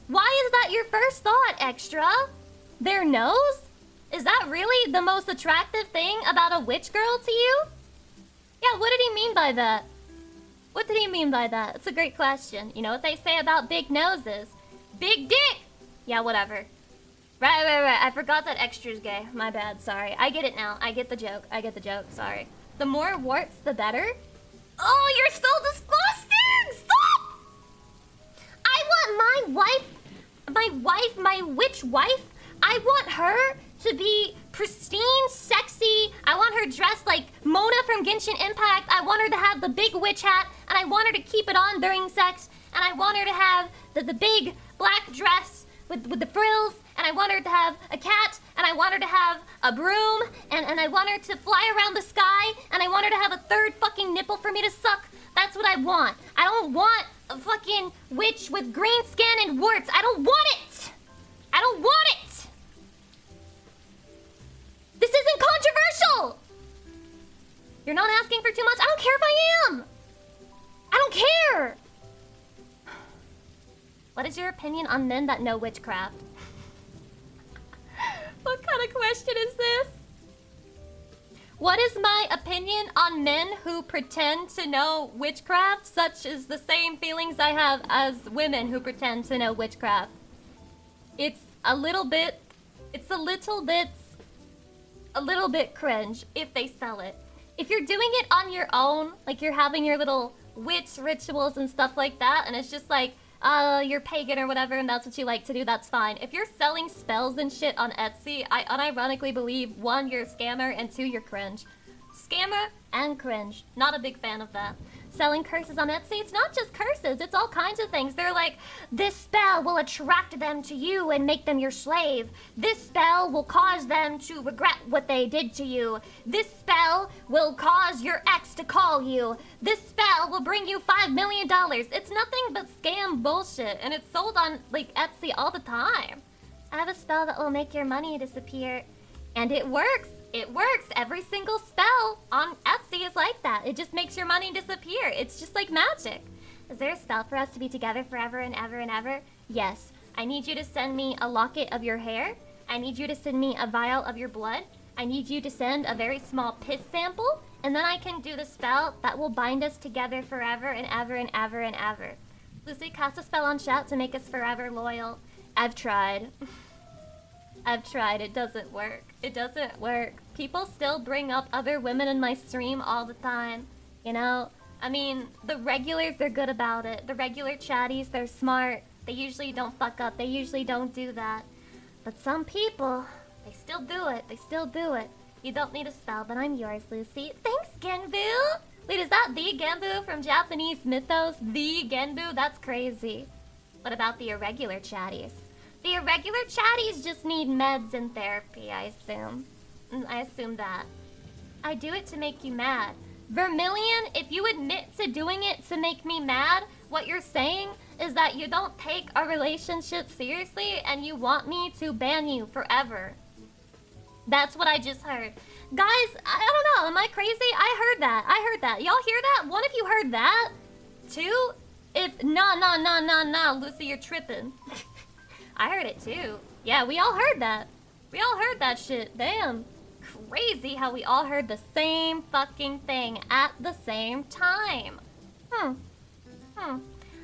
Speaker 2: Why is that your first thought, Extra? Their nose? Is that really the most attractive thing about a witch girl to you? Yeah, what did he mean by that? What did he mean by that? It's a great question. You know what they say about big noses? Big dick! Yeah, whatever. Right. I forgot that Extra's gay. My bad, sorry. I get it now. I get the joke. Sorry. The more warts, the better? Oh, you're so disgusting! Stop! I want my witch wife, I want her to be pristine, sexy. I want her dressed like Mona from Genshin Impact. I want her to have the big witch hat, and I want her to keep it on during sex, and I want her to have the big black dress with the frills, and I want her to have a cat, and I want her to have a broom, and I want her to fly around the sky, and I want her to have a third fucking nipple for me to suck. That's what I want. I don't want a fucking witch with green skin and warts. I don't want it! I don't want it! This isn't controversial! You're not asking for too much. I don't care if I am! I don't care! What is your opinion on men that know witchcraft? What kind of question is this? What is my opinion on men who pretend to know witchcraft, such as the same feelings I have as women who pretend to know witchcraft? It's a little bit cringe if they sell it. If you're doing it on your own, like you're having your little witch rituals and stuff like that, and it's just like, you're pagan or whatever, and that's what you like to do, that's fine. If you're selling spells and shit on Etsy, I unironically believe, 1, you're a scammer, and 2, you're cringe. Scammer and cringe. Not a big fan of that. Selling curses on Etsy, it's not just curses, it's all kinds of things. They're like, this spell will attract them to you and make them your slave. This spell will cause them to regret what they did to you. This spell will cause your ex to call you. This spell will bring you $5 million. It's nothing but scam bullshit, and it's sold on like Etsy all the time. I have a spell that will make your money disappear, and it works. It works. Every single spell on Etsy is like that. It just makes your money disappear. It's just like magic. Is there a spell for us to be together forever and ever and ever? Yes. I need you to send me a locket of your hair. I need you to send me a vial of your blood. I need you to send a very small piss sample. And then I can do the spell that will bind us together forever and ever and ever and ever. Lucy, cast a spell on chat to make us forever loyal. I've tried. I've tried. It doesn't work. It doesn't work. People still bring up other women in my stream all the time. You know? I mean, the regulars, they're good about it. The regular chatties, they're smart. They usually don't fuck up. They usually don't do that. But some people, they still do it. They still do it. You don't need a spell, but I'm yours, Lucy. Thanks, Genbu! Wait, is that the Genbu from Japanese mythos? The Genbu? That's crazy. What about the irregular chatties? The irregular chatties just need meds and therapy, I assume. I assume that. I do it to make you mad. Vermilion, if you admit to doing it to make me mad, what you're saying is that you don't take our relationship seriously and you want me to ban you forever. That's what I just heard. Guys, I don't know, am I crazy? I heard that. Y'all hear that? One of you heard that? Two? Nah, Lucy, you're tripping. I heard it too. Yeah, we all heard that. We all heard that shit. Damn. Crazy how we all heard the same fucking thing at the same time.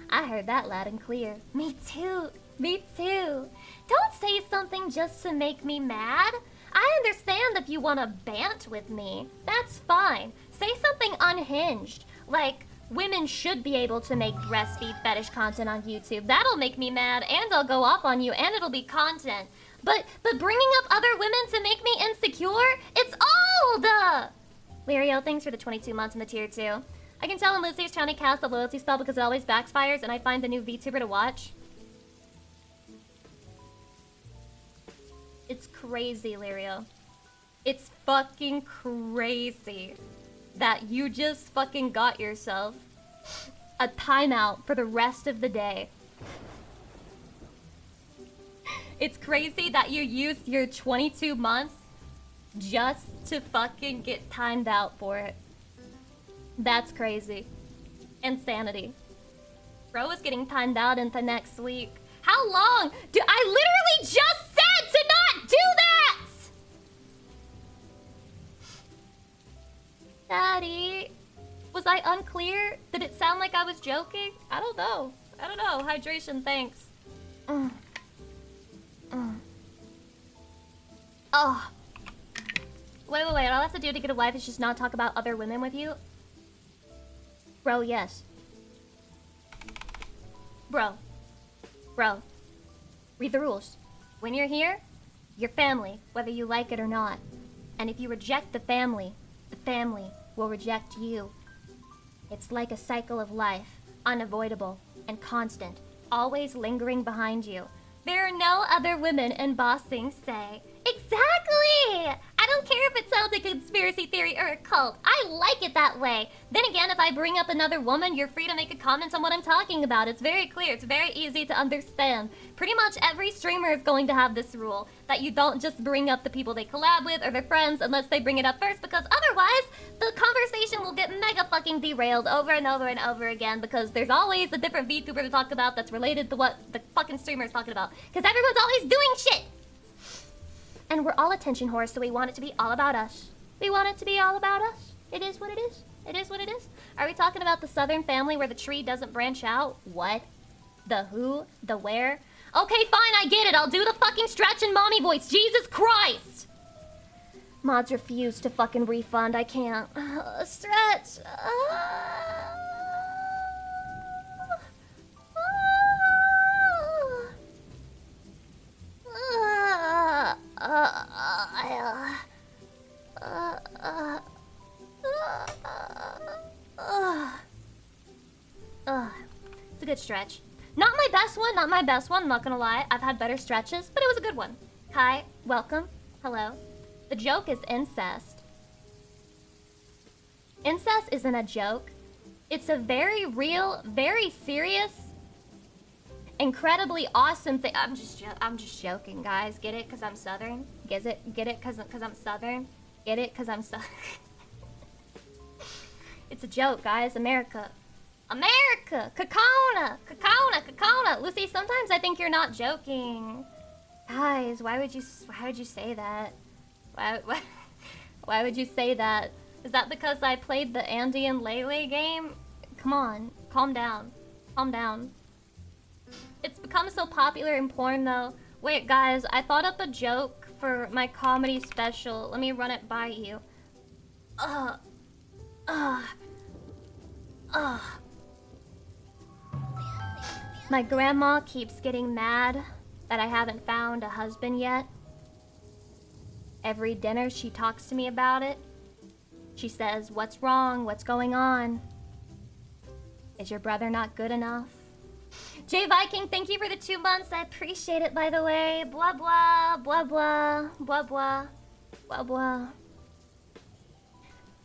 Speaker 2: I heard that loud and clear. Me too. Don't say something just to make me mad. I understand if you want to bant with me. That's fine. Say something unhinged. Like, women should be able to make breastfeed fetish content on YouTube. That'll make me mad, and I'll go off on you, and it'll be content. But bringing up other women to make me insecure? It's old! Lirio, thanks for the 22 months in the tier 2. I can tell when Lucy is trying to cast a loyalty spell because it always backfires, and I find the new VTuber to watch. It's crazy, Lirio. It's fucking crazy that you just fucking got yourself a timeout for the rest of the day. It's crazy that you used your 22 months just to fucking get timed out for it. That's crazy. Insanity. Bro is getting timed out into next week. How long? I literally just said to not do that! Daddy, was I unclear? Did it sound like I was joking? I don't know. Hydration, thanks. Oh. Wait. All I have to do to get a wife is just not talk about other women with you? Bro, yes. Bro. Read the rules. When you're here, you're family, whether you like it or not. And if you reject the family will reject you. It's like a cycle of life, unavoidable and constant, always lingering behind you. There are no other women in Boss Sing Say. Exactly! I don't care if it sounds like a conspiracy theory or a cult. I like it that way. Then again, if I bring up another woman, you're free to make a comment on what I'm talking about. It's very clear. It's very easy to understand. Pretty much every streamer is going to have this rule, that you don't just bring up the people they collab with or their friends unless they bring it up first, because otherwise the conversation will get mega fucking derailed over and over and over again, because there's always a different VTuber to talk about that's related to what the fucking streamer is talking about, because everyone's always doing shit. And we're all attention whores, so we want it to be all about us. We want it to be all about us. It is what it is. It is what it is. Are we talking about the Southern family where the tree doesn't branch out? What? The who? The where? Okay, fine, I get it. I'll do the fucking stretch and mommy voice. Jesus Christ! Mods refuse to fucking refund. I can't. Stretch. It's a good stretch. Not my best one, not my best one, I'm not gonna lie. I've had better stretches, but it was a good one. Hi, welcome, hello. The joke is incest. Incest isn't a joke. It's a very real, very serious, incredibly awesome thing. I'm just joking, guys. Get it? Cause I'm Southern. Get it? Cause I'm Southern. Get it? Cause I'm Southern. It's a joke, guys. America. America! Kakona! Lucy, sometimes I think you're not joking. Guys, why would you say that? Why would you say that? Is that because I played the Andy and Lele game? Come on, calm down. Calm down. It's become so popular in porn though. Wait, guys, I thought up a joke for my comedy special. Let me run it by you. My grandma keeps getting mad that I haven't found a husband yet. Every dinner she talks to me about it. She says, "What's wrong? What's going on? Is your brother not good enough?" J Viking, thank you for the 2 months. I appreciate it, by the way. Blah, blah, blah, blah, blah, blah, blah, blah.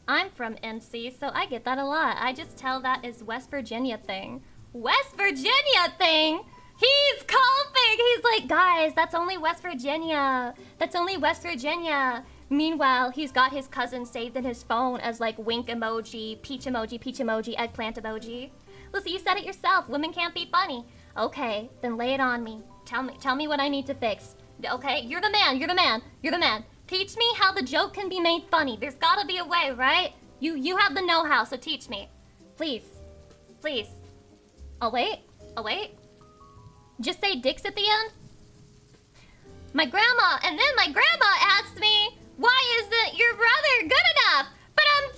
Speaker 2: I'm from NC, so I get that a lot. I just tell that is West Virginia thing. West Virginia thing? He's coughing. He's like, guys, that's only West Virginia. That's only West Virginia. Meanwhile, he's got his cousin saved in his phone as like wink emoji, peach emoji, eggplant emoji. Lucy, you said it yourself. Women can't be funny. Okay, then lay it on me. Tell me what I need to fix. Okay, you're the man. Teach me how the joke can be made funny. There's gotta be a way, right? You have the know-how, so teach me. Please. I'll wait. Just say dicks at the end. And then my grandma asked me, why isn't your brother good enough? But I'm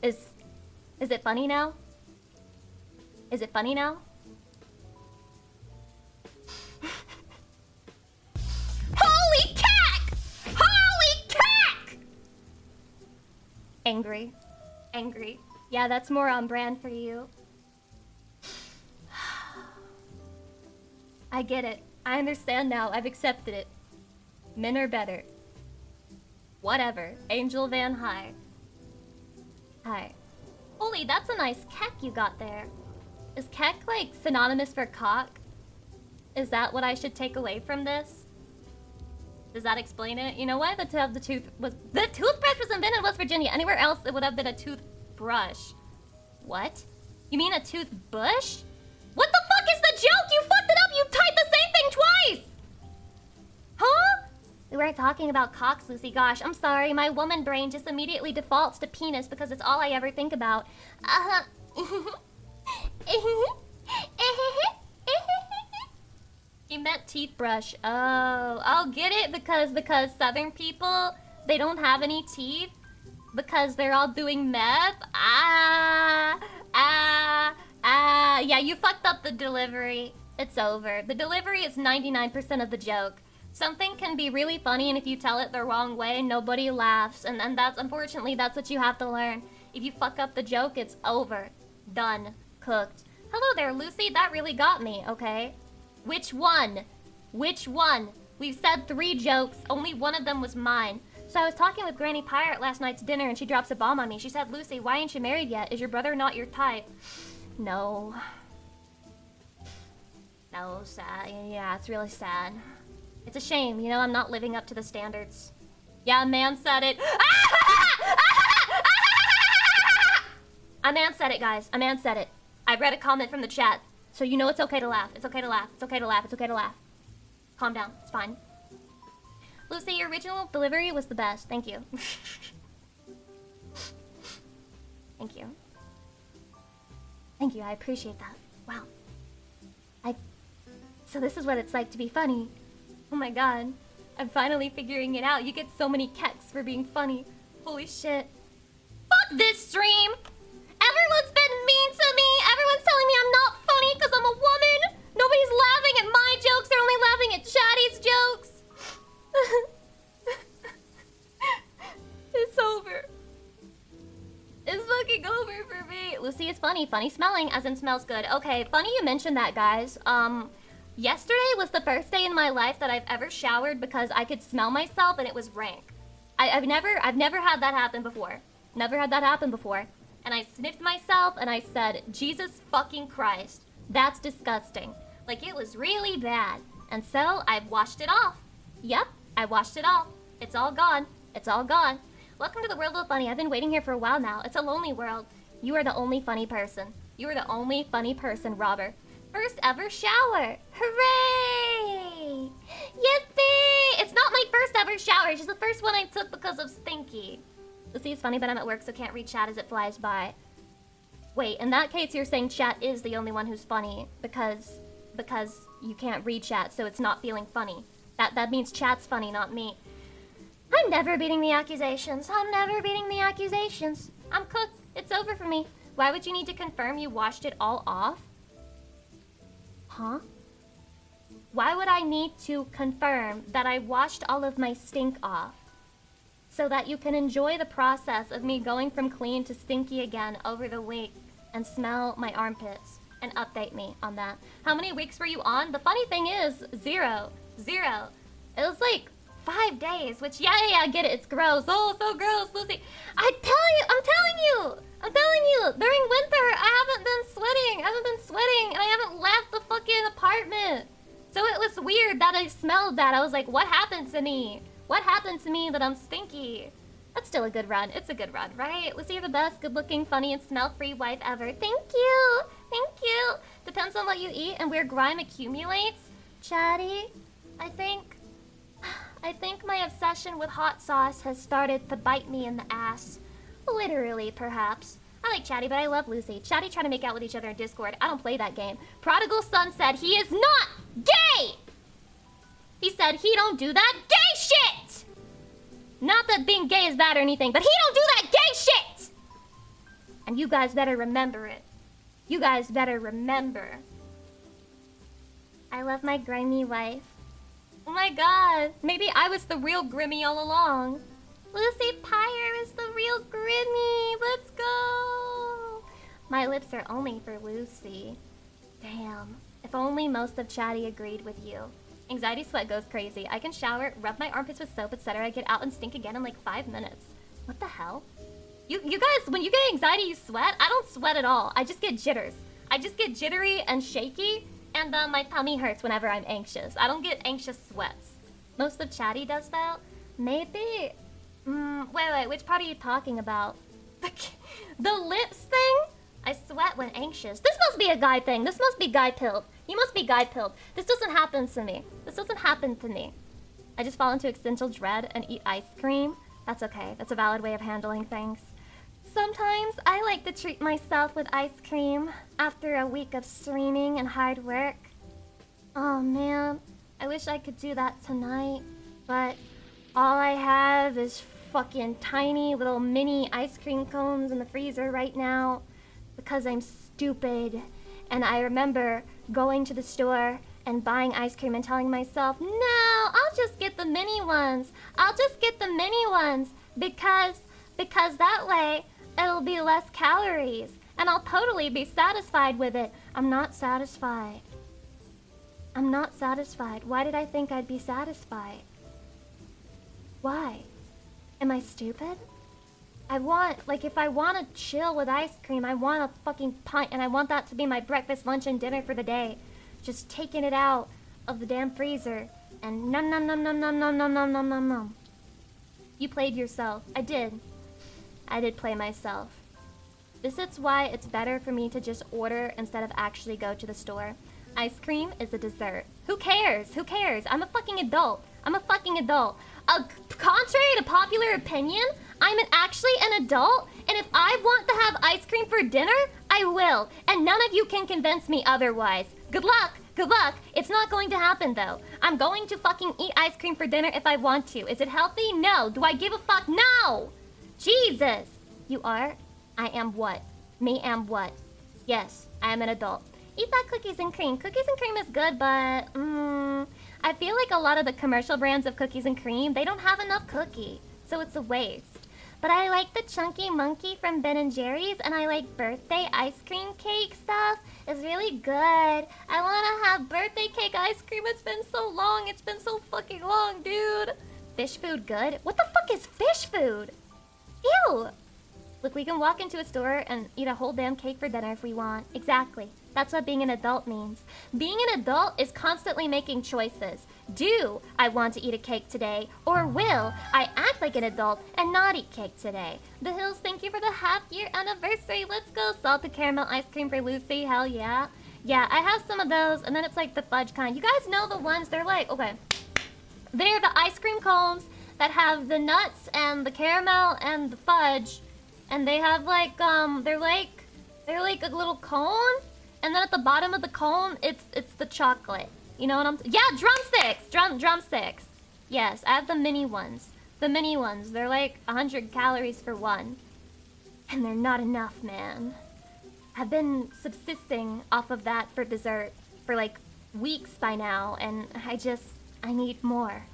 Speaker 2: dicks! Is it funny now? Is it funny now? Holy cack! Holy cack! Angry. Yeah, that's more on brand for you. I get it. I understand now. I've accepted it. Men are better. Whatever. Angel Van Hi. Holy, that's a nice keck you got there. Is keck like synonymous for cock? Is that what I should take away from this? Does that explain it? You know why the toothbrush was invented in West Virginia. Anywhere else it would have been a toothbrush. What? You mean a toothbush? What the fuck is the joke? You fucked it up! You typed the same thing twice! Huh? We weren't talking about cocks, Lucy. Gosh, I'm sorry. My woman brain just immediately defaults to penis because it's all I ever think about. You meant teeth brush. Oh, I'll get it because Southern people, they don't have any teeth because they're all doing meth. Yeah, you fucked up the delivery. It's over. The delivery is 99% of the joke. Something can be really funny, and if you tell it the wrong way, nobody laughs. And that's, unfortunately, that's what you have to learn. If you fuck up the joke, it's over. Done. Cooked. Hello there, Lucy. That really got me, okay? Which one? We've said 3 jokes. Only one of them was mine. So I was talking with Granny Pyre at last night's dinner, and she drops a bomb on me. She said, Lucy, why ain't you married yet? Is your brother not your type? No. No, sad. Yeah, it's really sad. It's a shame, you know, I'm not living up to the standards. Yeah, a man said it. A man said it, guys. A man said it. I read a comment from the chat. So you know it's okay to laugh. It's okay to laugh. It's okay to laugh. It's okay to laugh. Calm down. It's fine. Lucy, your original delivery was the best. Thank you. Thank you. Thank you. I appreciate that. Wow. So this is what it's like to be funny. Oh my god. I'm finally figuring it out. You get so many kecks for being funny. Holy shit. Fuck this stream! Everyone's been mean to me! Everyone's telling me I'm not funny because I'm a woman! Nobody's laughing at my jokes, they're only laughing at Chatty's jokes! It's over. It's fucking over for me. Lucy is funny. Funny smelling, as in smells good. Okay, funny you mentioned that, guys. Yesterday was the first day in my life that I've ever showered because I could smell myself and it was rank. I've never had that happen before. Never had that happen before. And I sniffed myself and I said, Jesus fucking Christ, that's disgusting. Like, it was really bad. And so I've washed it off. Yep, I washed it off. It's all gone. It's all gone. Welcome to the world of funny. I've been waiting here for a while now. It's a lonely world. You are the only funny person. You are the only funny person, Robert. First ever shower. Hooray! Yippee! It's not my first ever shower. It's just the first one I took because of Stinky. Lucy is funny, but I'm at work, so can't read chat as it flies by. Wait, in that case, you're saying chat is the only one who's funny because you can't read chat, so it's not feeling funny. That means chat's funny, not me. I'm never beating the accusations. I'm never beating the accusations. I'm cooked. It's over for me. Why would you need to confirm you washed it all off? Huh? Why would I need to confirm that I washed all of my stink off? So that you can enjoy the process of me going from clean to stinky again over the week and smell my armpits and update me on that. How many weeks were you on? The funny thing is, 0. It was like 5 days, which, yeah, I get it. It's gross. Oh, so gross, Lucy. I'm telling you, during winter, I haven't been sweating, and I haven't left the fucking apartment. So it was weird that I smelled that. I was like, what happened to me? What happened to me that I'm stinky? That's still a good run. It's a good run, right? Lucy, you're the best, good-looking, funny, and smell-free wife ever. Thank you. Thank you. Depends on what you eat and where grime accumulates. Chatty, I think my obsession with hot sauce has started to bite me in the ass. Literally, perhaps. I like Chatty, but I love Lucy. Chatty trying to make out with each other in Discord. I don't play that game. Prodigal Son said he is not gay! He said he don't do that gay shit! Not that being gay is bad or anything, but he don't do that gay shit! And you guys better remember it. You guys better remember. I love my grimy wife. Oh my god, maybe I was the real Grimmy all along. Lucy Pyre is the real Grimmy. Let's go. My lips are only for Lucy. Damn. If only most of Chatty agreed with you. Anxiety sweat goes crazy. I can shower, rub my armpits with soap, etc. Get out and stink again in like 5 minutes. What the hell? You guys, when you get anxiety, you sweat? I don't sweat at all. I just get jitters. I just get jittery and shaky, and my tummy hurts whenever I'm anxious. I don't get anxious sweats. Most of Chatty does though. Maybe. Wait, which part are you talking about? The lips thing? I sweat when anxious. This must be a guy thing. This must be guy-pilled. You must be guy-pilled. This doesn't happen to me. This doesn't happen to me. I just fall into existential dread and eat ice cream. That's okay. That's a valid way of handling things. Sometimes I like to treat myself with ice cream after a week of streaming and hard work. Oh man, I wish I could do that tonight, but all I have is fucking tiny little mini ice cream cones in the freezer right now because I'm stupid. And I remember going to the store and buying ice cream and telling myself, no, I'll just get the mini ones. I'll just get the mini ones because that way it'll be less calories and I'll totally be satisfied with it. I'm not satisfied. I'm not satisfied. Why did I think I'd be satisfied? Why? Am I stupid? If I want to chill with ice cream, I want a fucking pint, and I want that to be my breakfast, lunch, and dinner for the day. Just taking it out of the damn freezer and nom nom nom nom nom nom nom nom nom nom nom. You played yourself. I did. I did play myself. This is why it's better for me to just order instead of actually go to the store. Ice cream is a dessert. Who cares? Who cares? I'm a fucking adult. I'm a fucking adult. Contrary to popular opinion, I'm actually an adult, and if I want to have ice cream for dinner, I will. And none of you can convince me otherwise. Good luck. Good luck. It's not going to happen, though. I'm going to fucking eat ice cream for dinner if I want to. Is it healthy? No. Do I give a fuck? No! Jesus! You are? I am what? Me am what? Yes, I am an adult. Eat that cookies and cream. Cookies and cream is good, but I feel like a lot of the commercial brands of cookies and cream, they don't have enough cookie, so it's a waste. But I like the Chunky Monkey from Ben & Jerry's, and I like birthday ice cream cake stuff. It's really good. I want to have birthday cake ice cream. It's been so long. It's been so fucking long, dude. Fish food good? What the fuck is fish food? Ew. Look, we can walk into a store and eat a whole damn cake for dinner if we want. Exactly. That's what being an adult means. Being an adult is constantly making choices. Do I want to eat a cake today? Or will I act like an adult and not eat cake today? The Hills, thank you for the half-year anniversary. Let's go. Salted caramel ice cream for Lucy. Hell yeah. Yeah, I have some of those, and then it's like the fudge kind. You guys know the ones, they're like, okay. They're the ice cream cones that have the nuts and the caramel and the fudge. And they have like, they're like a little cone. And then at the bottom of the cone, it's the chocolate. You know what I'm... Yeah, drumsticks! Drumsticks. Yes, I have the mini ones. The mini ones. They're like 100 calories for one. And they're not enough, man. I've been subsisting off of that for dessert for like weeks by now. And I need more.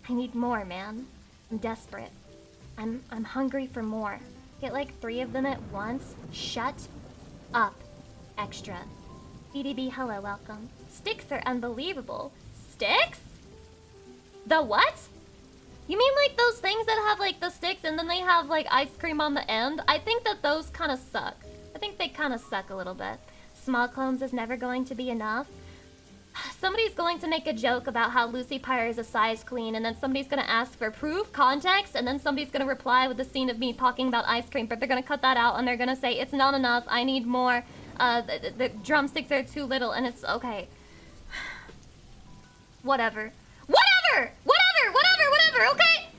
Speaker 2: I need more, man. I'm desperate. I'm hungry for more. Get like 3 of them at once. Shut up. Extra. BDB, hello, welcome. Sticks are unbelievable. Sticks? The what? You mean like those things that have like the sticks and then they have like ice cream on the end? I think that those kind of suck. I think they kind of suck a little bit. Small clones is never going to be enough. Somebody's going to make a joke about how Lucy Pyre is a size queen, and then somebody's going to ask for proof, context, and then somebody's going to reply with the scene of me talking about ice cream, but they're going to cut that out and they're going to say, it's not enough, I need more. The drumsticks are too little, and it's okay. Whatever, okay?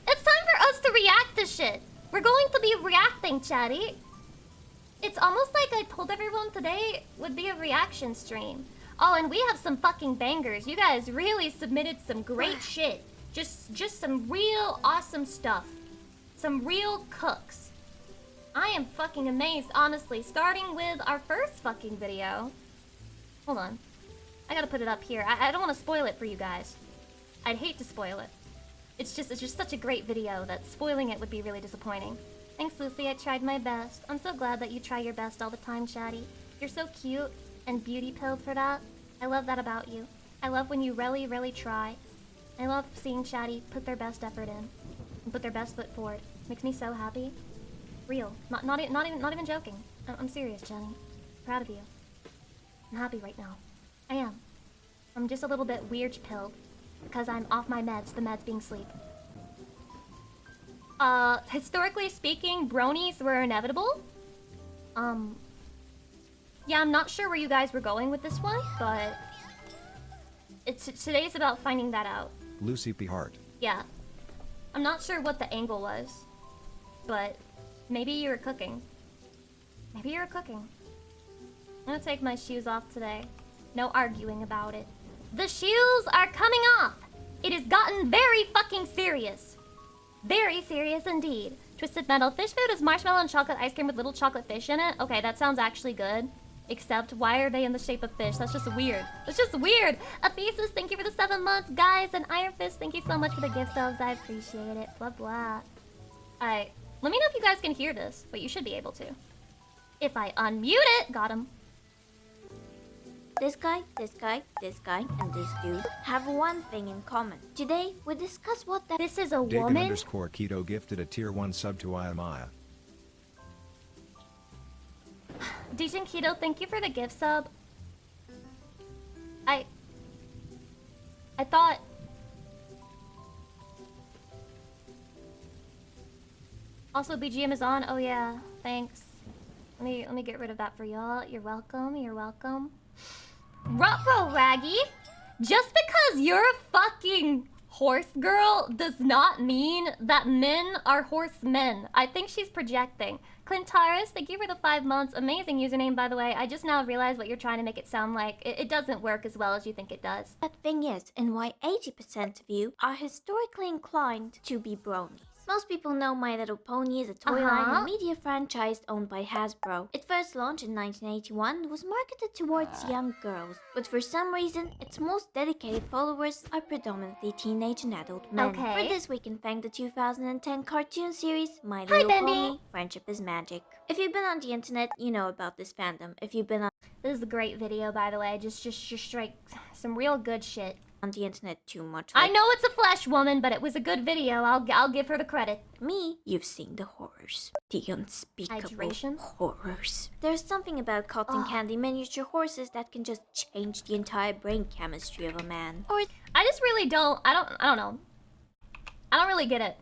Speaker 2: It's time for us to react to shit. We're going to be reacting, chatty. It's almost like I told everyone today would be a reaction stream. Oh, and we have some fucking bangers. You guys really submitted some great shit. Just some real awesome stuff. Some real cooks. I am fucking amazed, honestly. Starting with our first fucking video. Hold on. I gotta put it up here. I don't want to spoil it for you guys. I'd hate to spoil it. It's just such a great video that spoiling it would be really disappointing. Thanks, Lucy. I tried my best. I'm so glad that you try your best all the time, chatty. You're so cute and beauty pilled for that. I love that about you. I love when you really, really try. I love seeing chatty put their best effort in and put their best foot forward. Makes me so happy. Real. Not even joking. I'm serious, Jenny. Proud of you. I'm happy right now. I am. I'm just a little bit weird pilled because I'm off my meds, the meds being sleep. Historically speaking, bronies were inevitable. Yeah, I'm not sure where you guys were going with this one, but today's about finding that out.
Speaker 1: Lucy P. Hart.
Speaker 2: Yeah. I'm not sure what the angle was, but maybe you were cooking. Maybe you were cooking. I'm gonna take my shoes off today. No arguing about it. The shoes are coming off! It has gotten very fucking serious. Very serious indeed. Twisted Metal. Fish food is marshmallow and chocolate ice cream with little chocolate fish in it. Okay, that sounds actually good. Except, why are they in the shape of fish? That's just weird. That's just weird. Athesis, thank you for the 7 months. Guys, and Iron Fist, thank you so much for the gift subs. I appreciate it. Blah, blah. Alright. Let me know if you guys can hear this, but you should be able to. If I unmute it, got him.
Speaker 3: This guy, this guy, this guy, and this dude have one thing in common. Today, we discuss what that
Speaker 2: This is a
Speaker 1: Dagon
Speaker 2: woman?
Speaker 1: underscore keto gifted a tier 1 sub to Maya.
Speaker 2: Dejan Keto, thank you for the gift sub. I thought... Also, BGM is on. Oh yeah, thanks. Let me get rid of that for y'all. You're welcome. You're welcome. Rutro Raggy, just because you're a fucking horse girl does not mean that men are horsemen. I think she's projecting. Clintaris, thank you for the 5 months. Amazing username, by the way. I just now realized what you're trying to make it sound like. It doesn't work as well as you think it does.
Speaker 3: thing is, and why 80% of you are historically inclined to be bronies. Most people know My Little Pony is a toy line and media franchise owned by Hasbro. It first launched in 1981 and was marketed towards young girls, but for some reason, its most dedicated followers are predominantly teenage and adult men.
Speaker 2: Okay.
Speaker 3: For this, we can thank the 2010 cartoon series My Little Pony, Friendship is Magic. If you've been on the internet, you know about this fandom. If you've been on
Speaker 2: This is a great video, by the way. Just like some real good shit.
Speaker 3: the internet too much,
Speaker 2: I know it's a flesh woman, but it was a good video. I'll give her the credit.
Speaker 3: me, you've seen the horrors. The unspeakable
Speaker 2: Hydration?
Speaker 3: horrors. There's something about cotton candy miniature horses that can just change the entire brain chemistry of a man. Or
Speaker 2: I just really don't. I don't know. I don't really get it.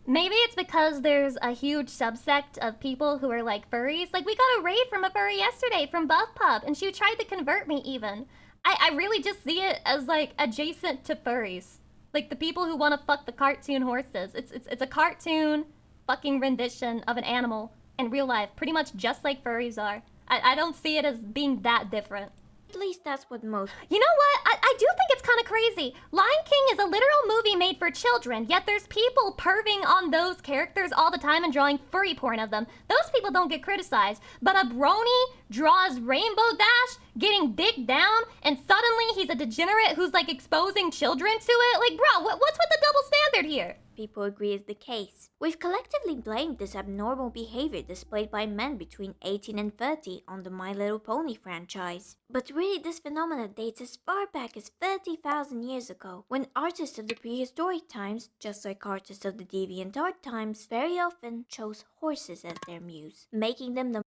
Speaker 2: Maybe it's because there's a huge subsect of people who are like furries. Like, we got a raid from a furry yesterday from Buff Pup, and she tried to convert me even. I really just see it as like adjacent to furries. Like the people who want to fuck the cartoon horses. It's a cartoon fucking rendition of an animal in real life, pretty much just like furries are. I don't see it as being that different.
Speaker 3: at least that's what most
Speaker 2: You know what? I do think it's kind of crazy. Lion King is a literal movie made for children, yet there's people perving on those characters all the time and drawing furry porn of them. Those people don't get criticized. But a brony draws Rainbow Dash getting dick down, and suddenly he's a degenerate who's like exposing children to it? Like, bro, what's with the double standard here?
Speaker 3: people agree is the case. We've collectively blamed this abnormal behavior displayed by men between 18 and 30 on the My Little Pony franchise. But really, this phenomenon dates as far back as 30,000 years ago, when artists of the prehistoric times, just like artists of the DeviantArt times, very often chose horses as their muse, making them the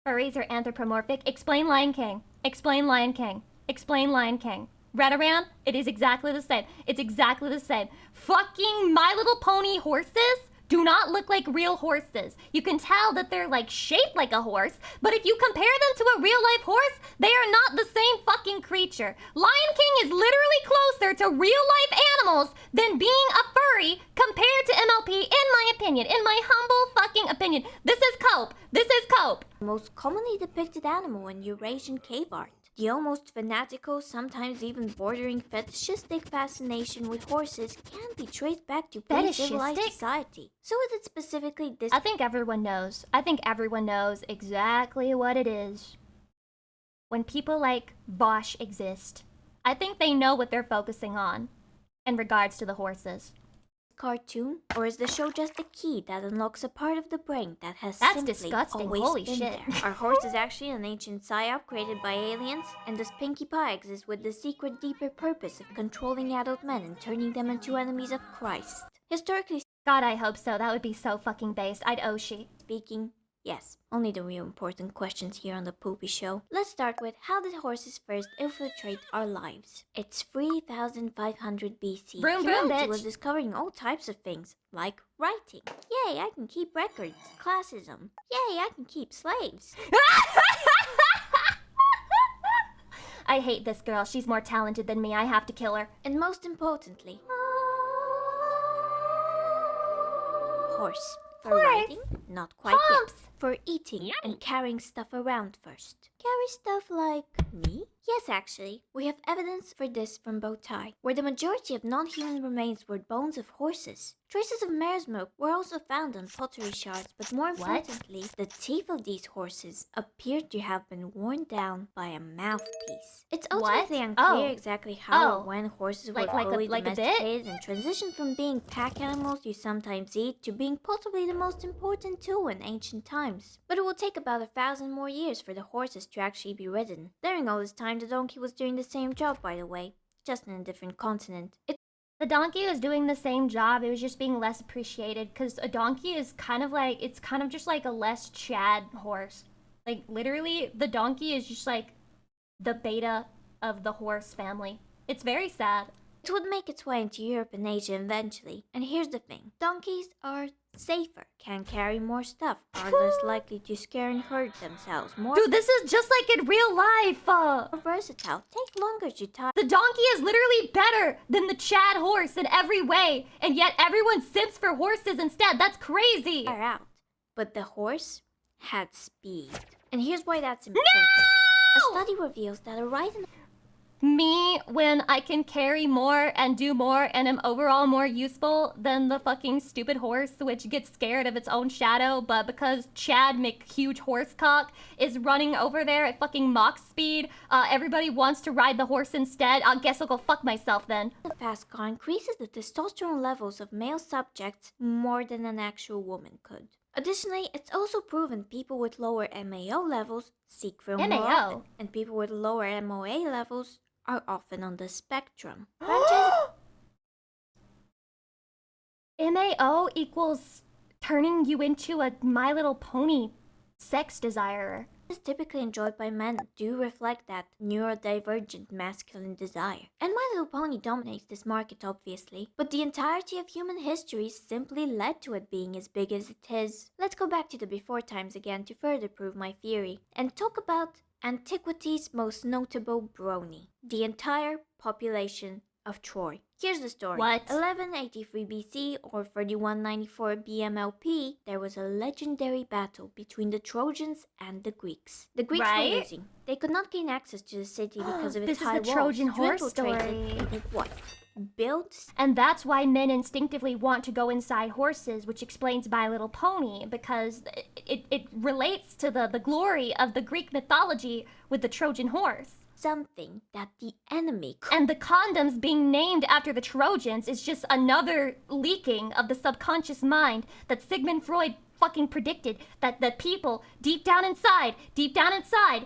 Speaker 2: Furries are anthropomorphic. Explain Lion King. Explain Lion King. Explain Lion King. Redaran, it is exactly the same. It's exactly the same. Fucking My Little Pony horses do not look like real horses. You can tell that they're like shaped like a horse, but if you compare them to a real life horse, they are not the same fucking creature. Lion King is literally closer to real life animals than being a furry compared to MLP, in my opinion. In my humble fucking opinion. This is cope. This is cope.
Speaker 3: most commonly depicted animal in Eurasian cave art. The almost fanatical, sometimes even bordering fetishistic fascination with horses can be traced back to pre-civilized
Speaker 2: Fetishistic?
Speaker 3: society. So is it specifically this
Speaker 2: I think everyone knows. I think everyone knows exactly what it is. When people like Bosch exist, I think they know what they're focusing on in regards to the horses.
Speaker 3: cartoon? Or is the show just a key that unlocks a part of the brain that has
Speaker 2: That's
Speaker 3: simply
Speaker 2: disgusting.
Speaker 3: always
Speaker 2: Holy
Speaker 3: been
Speaker 2: shit.
Speaker 3: there? Are horses actually an ancient psyop created by aliens? And does Pinkie Pie exist with the secret deeper purpose of controlling adult men and turning them into enemies of Christ? Historically
Speaker 2: God, I hope so. That would be so fucking based. I'd Oshi.
Speaker 3: speaking, yes, only the real important questions here on the Poopy Show. Let's start with how did horses first infiltrate our lives? It's 3500 BC.
Speaker 2: Vroom, vroom,
Speaker 3: Humanity
Speaker 2: bitch.
Speaker 3: was discovering all types of things, like writing. Yay, I can keep records. Classism. Yay, I can keep slaves.
Speaker 2: I hate this girl. She's more talented than me. I have to kill her.
Speaker 3: And most importantly, horse. For
Speaker 2: Horse.
Speaker 3: riding? Not quite
Speaker 2: Humps.
Speaker 3: yet. For eating and carrying stuff around first. Carry stuff like me? Yes, actually. We have evidence for this from Botai, where the majority of non-human remains were bones of horses. Traces of mare's milk were also found on pottery shards, but more importantly, the teeth of these horses appeared to have been worn down by a mouthpiece. It's ultimately unclear exactly how or when horses were fully domesticated and transitioned from being pack animals you sometimes eat to being possibly the most important tool in ancient times. But it will take about 1,000 more years for the horses to actually be ridden. During all this time, time, the donkey was doing the same job, by the way, just in a different continent.
Speaker 2: The donkey was doing the same job. It was just being less appreciated because a donkey is kind of like, it's kind of just like a less Chad horse. Like, literally, the donkey is just like the beta of the horse family. It's very sad.
Speaker 3: It would make its way into Europe and Asia eventually. And here's the thing. Donkeys are safer, can carry more stuff, are less likely to scare and hurt themselves, more
Speaker 2: Dude, this is just like in real life.
Speaker 3: versatile, take longer to tie
Speaker 2: The donkey is literally better than the Chad horse in every way, and yet everyone simps for horses instead. That's crazy.
Speaker 3: out. But the horse had speed. And here's why that's important. A study reveals that a ride in
Speaker 2: Me, when I can carry more and do more and am overall more useful than the fucking stupid horse, which gets scared of its own shadow, but because Chad McHuge Horsecock is running over there at fucking Mach speed, everybody wants to ride the horse instead. I guess I'll go fuck myself then.
Speaker 3: a fast car increases the testosterone levels of male subjects more than an actual woman could. Additionally, it's also proven people with lower MAO levels seek thrill more
Speaker 2: MAO?
Speaker 3: often, and people with lower MOA levels are often on the spectrum. Franchise
Speaker 2: MAO equals turning you into a My Little Pony sex desirer.
Speaker 3: is typically enjoyed by men do reflect that neurodivergent masculine desire. And My Little Pony dominates this market obviously, but the entirety of human history simply led to it being as big as it is. Let's go back to the before times again to further prove my theory, and talk about antiquity's most notable brony, the entire population of Troy. Here's the story.
Speaker 2: What?
Speaker 3: 1183 BC or 3194 BMLP, there was a legendary battle between the Trojans and the Greeks. The Greeks
Speaker 2: Right?
Speaker 3: were losing. They could not gain access to the city because of its
Speaker 2: This is
Speaker 3: high
Speaker 2: the
Speaker 3: walls.
Speaker 2: Trojan
Speaker 3: To
Speaker 2: horse
Speaker 3: infiltrate
Speaker 2: story.
Speaker 3: it, they did what? Build
Speaker 2: And that's why men instinctively want to go inside horses, which explains My Little Pony, because it relates to the glory of the Greek mythology with the Trojan horse.
Speaker 3: something that the enemy could.
Speaker 2: And the condoms being named after the Trojans is just another leaking of the subconscious mind that Sigmund Freud fucking predicted that people deep down inside,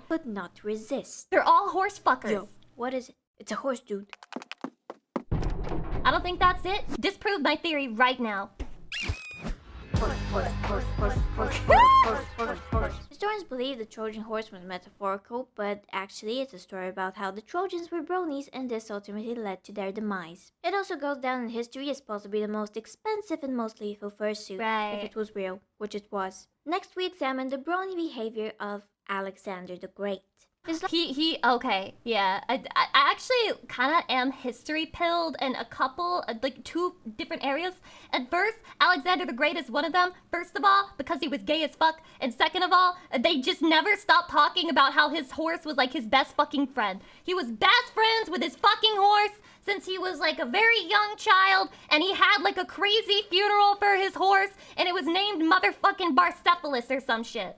Speaker 3: Could not resist.
Speaker 2: they're all horse fuckers.
Speaker 3: Yo, what is it? It's a horse, dude.
Speaker 2: I don't think that's it. Disprove my theory right now.
Speaker 3: Historians believe the Trojan horse was metaphorical, but actually it's a story about how the Trojans were bronies and this ultimately led to their demise. It also goes down in history as possibly the most expensive and most lethal fursuit,
Speaker 2: Right.
Speaker 3: if it was real, which it was. Next we examine the brony behavior of Alexander the Great. His
Speaker 2: Okay, yeah. I actually kind of am history pilled in a couple, like 2 different areas. At first, Alexander the Great is one of them. First of all, because he was gay as fuck. And second of all, they just never stopped talking about how his horse was like his best fucking friend. He was best friends with his fucking horse since he was like a very young child, and he had like a crazy funeral for his horse, and it was named motherfucking Barcephalus or some shit.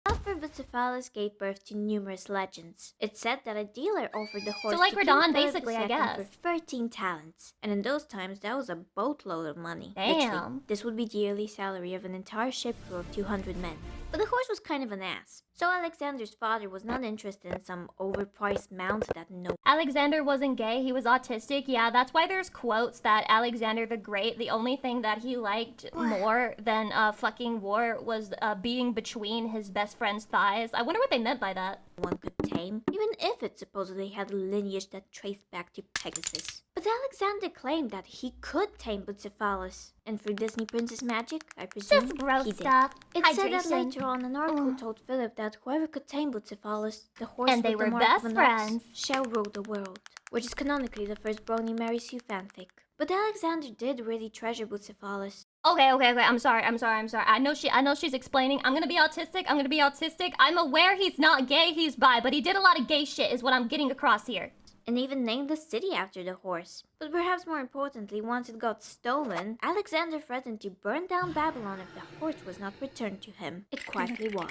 Speaker 3: love for Bucephalus gave birth to numerous legends. It's said that a dealer offered the horse
Speaker 2: like
Speaker 3: to King
Speaker 2: Radon,
Speaker 3: Philip
Speaker 2: basically, I
Speaker 3: II
Speaker 2: guess.
Speaker 3: for 13 talents. And in those times, that was a boatload of money.
Speaker 2: Damn.
Speaker 3: Literally, this would be the yearly salary of an entire ship crew of 200 men. But the horse was kind of an ass. So Alexander's father was not interested in some overpriced mount that no
Speaker 2: Alexander wasn't gay, he was autistic. Yeah, that's why there's quotes that Alexander the Great, the only thing that he liked more than fucking war was being between his best friend's thighs. I wonder what they meant by that.
Speaker 3: one could tame, even if it supposedly had a lineage that traced back to Pegasus. But Alexander claimed that he could tame Bucephalus, and through Disney princess magic, I presume
Speaker 2: Just gross
Speaker 3: he did.
Speaker 2: stuff.
Speaker 3: It said that
Speaker 2: Hydration.
Speaker 3: later on, an oracle told Philip that whoever could tame Bucephalus, the horse
Speaker 2: And they
Speaker 3: with the
Speaker 2: were
Speaker 3: mark
Speaker 2: best
Speaker 3: of an ox,
Speaker 2: friends.
Speaker 3: shall rule the world. Which is canonically the first Brony Mary Sue fanfic. But Alexander did really treasure Bucephalus.
Speaker 2: Okay. I'm sorry. I know she's explaining. I'm gonna be autistic. I'm aware he's not gay, he's bi, but he did a lot of gay shit is what I'm getting across here.
Speaker 3: And even named the city after the horse. But perhaps more importantly, once it got stolen, Alexander threatened to burn down Babylon if the horse was not returned to him. It quietly was.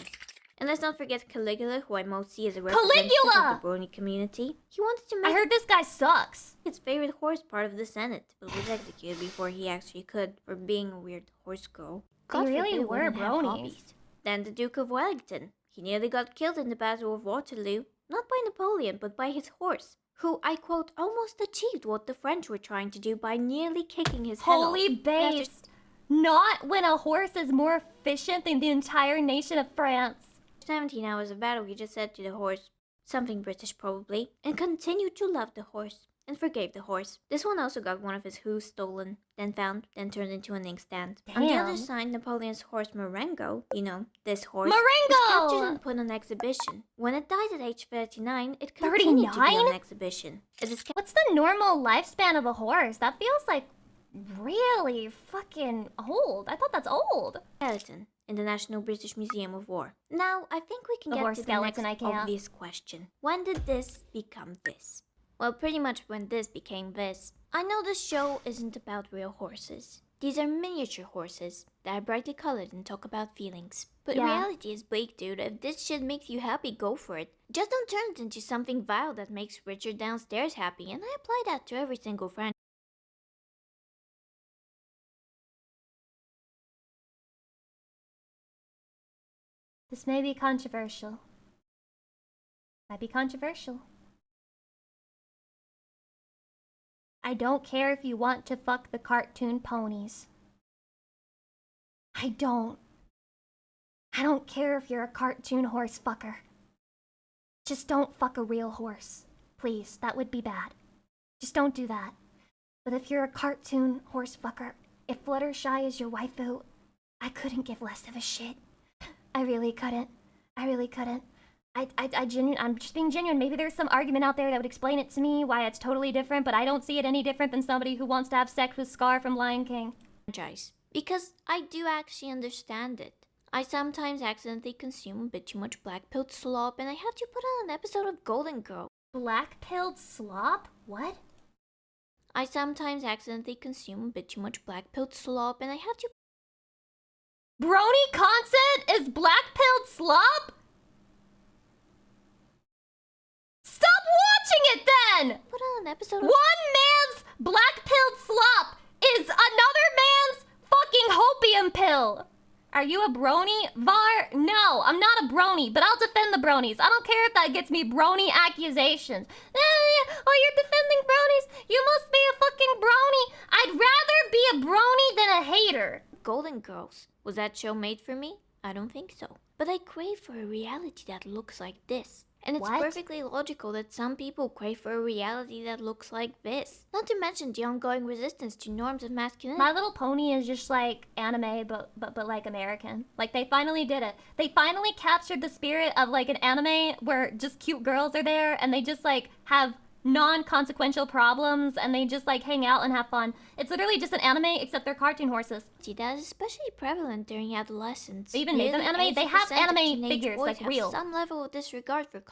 Speaker 3: And let's not forget Caligula, who I most see as a representative
Speaker 2: Caligula!
Speaker 3: of the Brony community. He wanted to
Speaker 2: I
Speaker 3: make
Speaker 2: heard this guy sucks.
Speaker 3: his favorite horse part of the Senate, but was executed before he actually could for being a weird horse girl.
Speaker 2: They really
Speaker 3: forbid
Speaker 2: were
Speaker 3: women have
Speaker 2: bronies.
Speaker 3: hobbies. Then the Duke of Wellington. He nearly got killed in the Battle of Waterloo, not by Napoleon, but by his horse, who, I quote, almost achieved what the French were trying to do by nearly kicking his head off.
Speaker 2: Holy based. Not when a horse is more efficient than the entire nation of France.
Speaker 3: 17 hours of battle, he just said to the horse, something British probably, and continued to love the horse, and forgave the horse. This one also got one of his hooves stolen, then found, then turned into an inkstand.
Speaker 2: Damn.
Speaker 3: On the other side, Napoleon's horse Marengo, you know, this horse,
Speaker 2: Marengo!
Speaker 3: was captured and put on exhibition. When it died at age 39, it continued to be
Speaker 2: 39?
Speaker 3: on exhibition.
Speaker 2: What's the normal lifespan of a horse? That feels like really fucking old. I thought that's old.
Speaker 3: Skeleton in the National British Museum of War. Now, I think we can
Speaker 2: The
Speaker 3: get
Speaker 2: horse
Speaker 3: to the
Speaker 2: skeleton,
Speaker 3: next
Speaker 2: I can't.
Speaker 3: obvious question. When did this become this? Well, pretty much when this became this. I know this show isn't about real horses. These are miniature horses that are brightly colored and talk about feelings. But
Speaker 2: Yeah.
Speaker 3: reality is bleak, dude. If this shit makes you happy, go for it. Just don't turn it into something vile that makes Richard downstairs happy, and I apply that to every single friend.
Speaker 2: This may be controversial. Might be controversial. I don't care if you want to fuck the cartoon ponies. I don't. I don't care if you're a cartoon horse fucker. Just don't fuck a real horse. Please, that would be bad. Just don't do that. But if you're a cartoon horse fucker, if Fluttershy is your waifu, I couldn't give less of a shit. I really couldn't. I really couldn't. I'm just being genuine. Maybe there's some argument out there that would explain it to me, why it's totally different, but I don't see it any different than somebody who wants to have sex with Scar from Lion King.
Speaker 3: Because I do actually understand it. I sometimes accidentally consume a bit too much black-pilled slop, and I have to put on an episode of Golden Girl.
Speaker 2: Black-pilled slop? What?
Speaker 3: I sometimes accidentally consume a bit too much black-pilled slop, and I have to...
Speaker 2: Brony content is black-pilled slop? Stop watching it then!
Speaker 3: put on an episode of...
Speaker 2: One man's black-pilled slop is another man's fucking hopium pill. Are you a brony, Var? No, I'm not a brony, but I'll defend the bronies. I don't care if that gets me brony accusations. Oh, you're defending bronies? You must be a fucking brony. I'd rather be a brony than a hater.
Speaker 3: Golden Girls. Was that show made for me? I don't think so. But I crave for a reality that looks like this. And it's
Speaker 2: What?
Speaker 3: perfectly logical that some people crave for a reality that looks like this. Not to mention the ongoing resistance to norms of masculinity.
Speaker 2: My Little Pony is just like anime, but like American. Like they finally did it. They finally captured the spirit of like an anime where just cute girls are there and they just like have non-consequential problems and they just like hang out and have fun. It's literally just an anime except they're cartoon horses.
Speaker 3: That is especially prevalent during adolescence.
Speaker 2: They even made them
Speaker 3: Nearly
Speaker 2: anime. They have
Speaker 3: 80% of
Speaker 2: anime
Speaker 3: teenage
Speaker 2: figures,
Speaker 3: boys
Speaker 2: like
Speaker 3: have
Speaker 2: real.
Speaker 3: some level of disregard for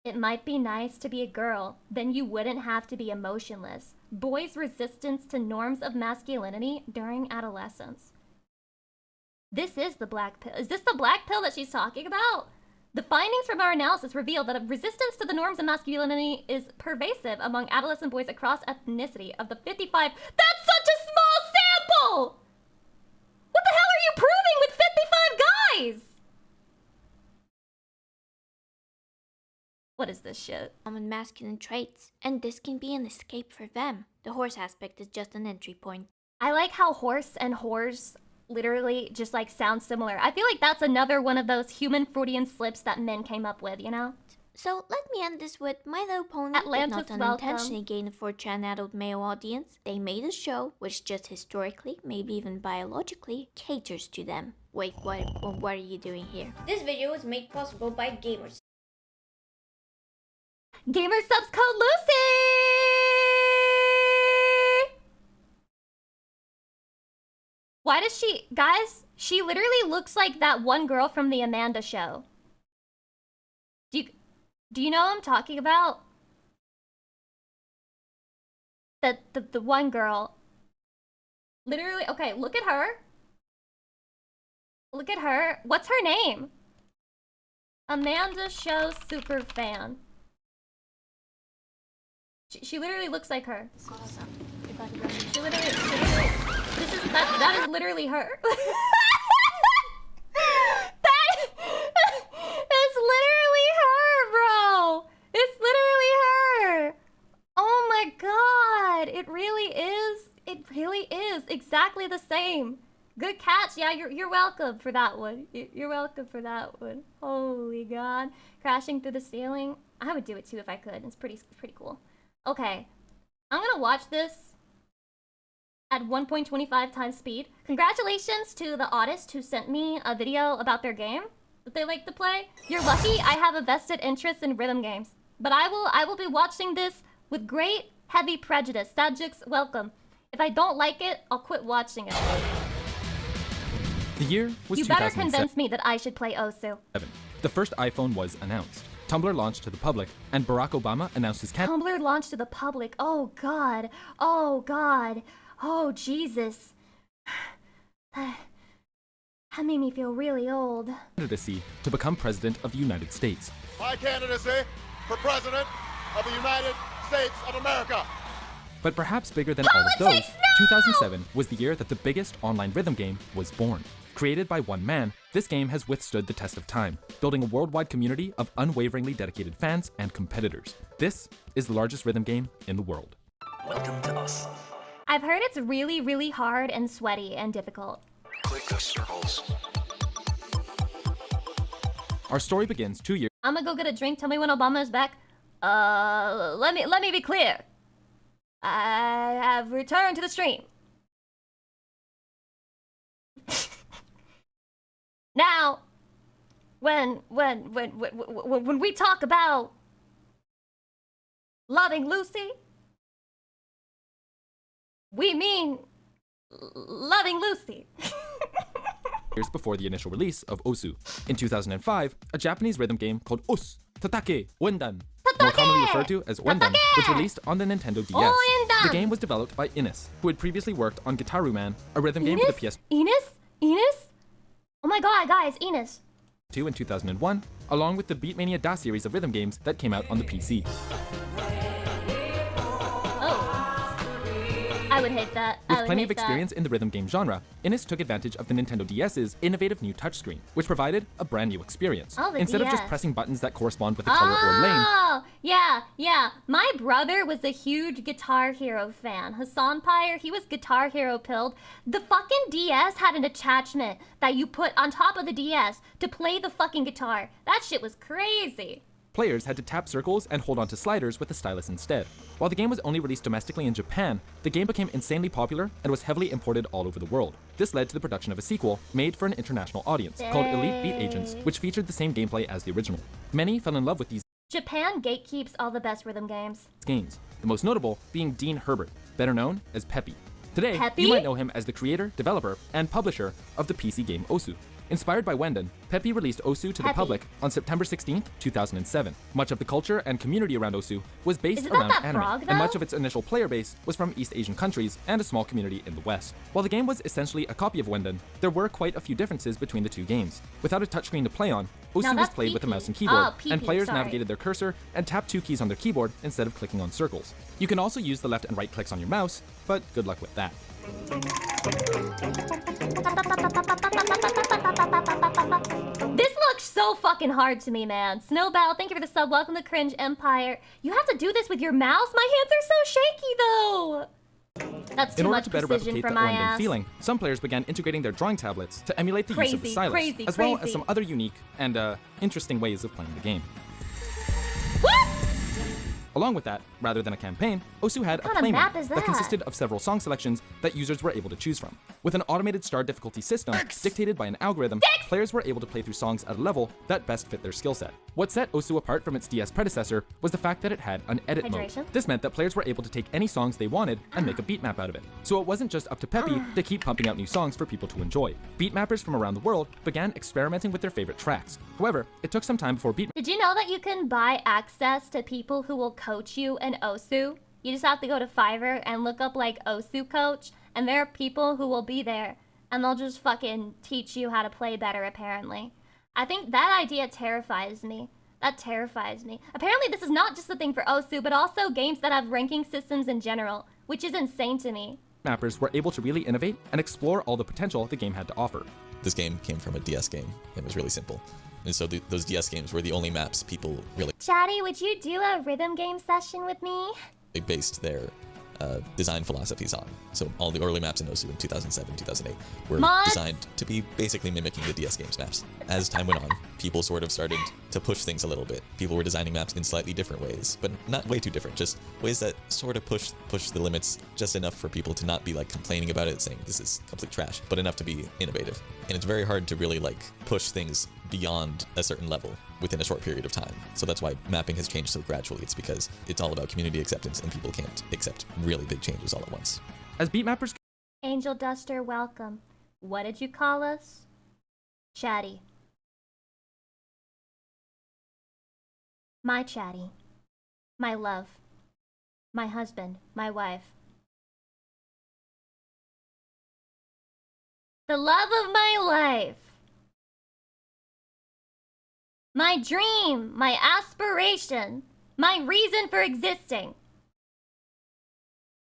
Speaker 2: It might be nice to be a girl, then you wouldn't have to be emotionless. Boys' resistance to norms of masculinity during adolescence. This is the black pill. Is this the black pill that she's talking about? The findings from our analysis reveal that a resistance to the norms of masculinity is pervasive among adolescent boys across ethnicity. Of the 55, that's such a small sample! What the hell are you proving with 55 guys? What is this shit?
Speaker 3: common masculine traits, and this can be an escape for them. The horse aspect is just an entry point.
Speaker 2: I like how horse and whores literally just like sound similar. I feel like that's another one of those human Freudian slips that men came up with, you know?
Speaker 3: So let me end this with My Little Pony
Speaker 2: Atlantis,
Speaker 3: did not unintentionally gain a 4chan adult male audience. They made a show which just historically, maybe even biologically, caters to them. Wait, what are you doing here? This video was made possible by gamers.
Speaker 2: Gamer subs code Lucy! Why does she... Guys, she literally looks like that one girl from the Amanda show. Do you know what I'm talking about? The one girl. Literally, okay, look at her. Look at her. What's her name? Amanda Show super fan. She literally looks like her. She literally that is literally her. That is literally her, bro. It really is exactly the same. Good catch. Yeah, you're welcome for that one. You're welcome for that one. Holy God. Crashing through the ceiling. I would do it too if I could. It's pretty cool. Okay. I'm gonna watch this at 1.25 times speed. Congratulations to the artist who sent me a video about their game that they like to play. You're lucky I have a vested interest in rhythm games. But I will be watching this with great heavy prejudice. Sajix, welcome. If I don't like it, I'll quit watching it.
Speaker 4: The year was 2007.
Speaker 2: You better convince me that I should play Osu.
Speaker 4: The first iPhone was announced. Tumblr launched to the public, and Barack Obama announced his
Speaker 2: Tumblr launched to the public. Oh God. Oh God. Oh Jesus. That made me feel really old.
Speaker 4: candidacy to become president of the United States.
Speaker 5: My candidacy for president of the United States of America.
Speaker 4: But perhaps bigger than all of those, 2007 was the year that the biggest online rhythm game was born. Created by one man, this game has withstood the test of time, building a worldwide community of unwaveringly dedicated fans and competitors. This is the largest rhythm game in the world.
Speaker 6: Welcome to us.
Speaker 2: I've heard it's really, really hard and sweaty and difficult.
Speaker 6: Click the circles.
Speaker 4: Our story begins 2 years
Speaker 2: I'm gonna go get a drink. Tell me when Obama is back. Let me be clear. I have returned to the stream. Now, when we talk about loving Lucy, we mean loving Lucy.
Speaker 4: years before the initial release of Osu. In 2005, a Japanese rhythm game called Us Tatake Wendan, more commonly referred to as Wendan, was released on the Nintendo DS.
Speaker 2: Wendan!
Speaker 4: The game was developed by Ines, who had previously worked on Gitaru Man, a rhythm game for the PS2
Speaker 2: Enos? Oh my god, guys, Enos.
Speaker 4: in 2001, along with the Beatmania Da series of rhythm games that came out on the PC.
Speaker 2: I would hate that.
Speaker 4: With plenty of experience in the rhythm game genre, Ines took advantage of the Nintendo DS's innovative new touchscreen, which provided a brand new experience.
Speaker 2: Oh, the
Speaker 4: Instead of just
Speaker 2: DS.
Speaker 4: pressing buttons that correspond with a color or lane,
Speaker 2: Oh, yeah. My brother was a huge Guitar Hero fan. Hassan Pyre, he was Guitar Hero pilled. The fucking DS had an attachment that you put on top of the DS to play the fucking guitar. That shit was crazy.
Speaker 4: players had to tap circles and hold onto sliders with the stylus instead. While the game was only released domestically in Japan, the game became insanely popular and was heavily imported all over the world. This led to the production of a sequel made for an international audience called Elite Beat Agents, which featured the same gameplay as the original. Many fell in love with these
Speaker 2: Japan gatekeeps all the best rhythm games.
Speaker 4: games, the most notable being Dean Herbert, better known as Peppy. Today,
Speaker 2: Peppy?
Speaker 4: you might know him as the creator, developer, and publisher of the PC game Osu. Inspired by Wendan, Peppy released Osu to the
Speaker 2: Peppy.
Speaker 4: public on September 16, 2007. Much of the culture and community around Osu was based
Speaker 2: Isn't that
Speaker 4: around
Speaker 2: that
Speaker 4: anime,
Speaker 2: frog,
Speaker 4: and much
Speaker 2: though?
Speaker 4: of its initial player base was from East Asian countries and a small community in the West. While the game was essentially a copy of Wendan, there were quite a few differences between the two games. Without a touchscreen to play on, Osu was
Speaker 2: that's
Speaker 4: played with a
Speaker 2: PP.
Speaker 4: mouse and keyboard,
Speaker 2: Oh, PP,
Speaker 4: and players
Speaker 2: sorry.
Speaker 4: navigated their cursor and tapped two keys on their keyboard instead of clicking on circles. You can also use the left and right clicks on your mouse, but good luck with that.
Speaker 2: This looks so fucking hard to me, man. Snowbell, thank you for the sub. Welcome to Cringe Empire. You have to do this with your mouse? My hands are so shaky, though. That's too
Speaker 4: In order
Speaker 2: much
Speaker 4: to better
Speaker 2: precision
Speaker 4: replicate
Speaker 2: for
Speaker 4: the
Speaker 2: my
Speaker 4: Wendan
Speaker 2: ass.
Speaker 4: feeling, some players began integrating their drawing tablets to emulate the use of the
Speaker 2: Crazy,
Speaker 4: stylus,
Speaker 2: crazy,
Speaker 4: as well as
Speaker 2: crazy.
Speaker 4: some other unique and interesting ways of playing the game.
Speaker 2: What?
Speaker 4: Along with that, rather than a campaign, Osu had a
Speaker 2: What kind of
Speaker 4: play
Speaker 2: map
Speaker 4: mode
Speaker 2: is
Speaker 4: that
Speaker 2: that?
Speaker 4: consisted of several song selections that users were able to choose from. With an automated star difficulty system dictated by an algorithm, players were able to play through songs at a level that best fit their skill set. What set Osu apart from its DS predecessor was the fact that it had an edit
Speaker 2: Hydration?
Speaker 4: mode. This meant that players were able to take any songs they wanted and make a beat map out of it. So it wasn't just up to Peppy to keep pumping out new songs for people to enjoy. Beat mappers from around the world began experimenting with their favorite tracks. However, it took some time before beat
Speaker 2: Did you know that you can buy access to people who will coach you in Osu? You just have to go to Fiverr and look up like Osu coach, and there are people who will be there, and they'll just fucking teach you how to play better, apparently. I think that idea terrifies me. That terrifies me. Apparently this is not just a thing for Osu, but also games that have ranking systems in general, which is insane to me.
Speaker 4: mappers were able to really innovate and explore all the potential the game had to offer.
Speaker 7: This game came from a DS game. It was really simple. And so those DS games were the only maps people really
Speaker 2: Chatty, would you do a rhythm game session with me?
Speaker 7: based their design philosophies on. So all the early maps in Osu in 2007, 2008 were
Speaker 2: Mods?
Speaker 7: designed to be basically mimicking the DS games maps. As time went on, people sort of started to push things a little bit. People were designing maps in slightly different ways, but not way too different, just ways that sort of push the limits just enough for people to not be like complaining about it, saying this is complete trash, but enough to be innovative. And it's very hard to really like push things beyond a certain level within a short period of time. So that's why mapping has changed so gradually. It's because it's all about community acceptance and people can't accept really big changes all at once.
Speaker 4: As beatmappers
Speaker 2: Angel Duster, welcome. What did you call us? Chatty. My chatty. My love. My husband. My wife. The love of my life. My dream. My aspiration. My reason for existing.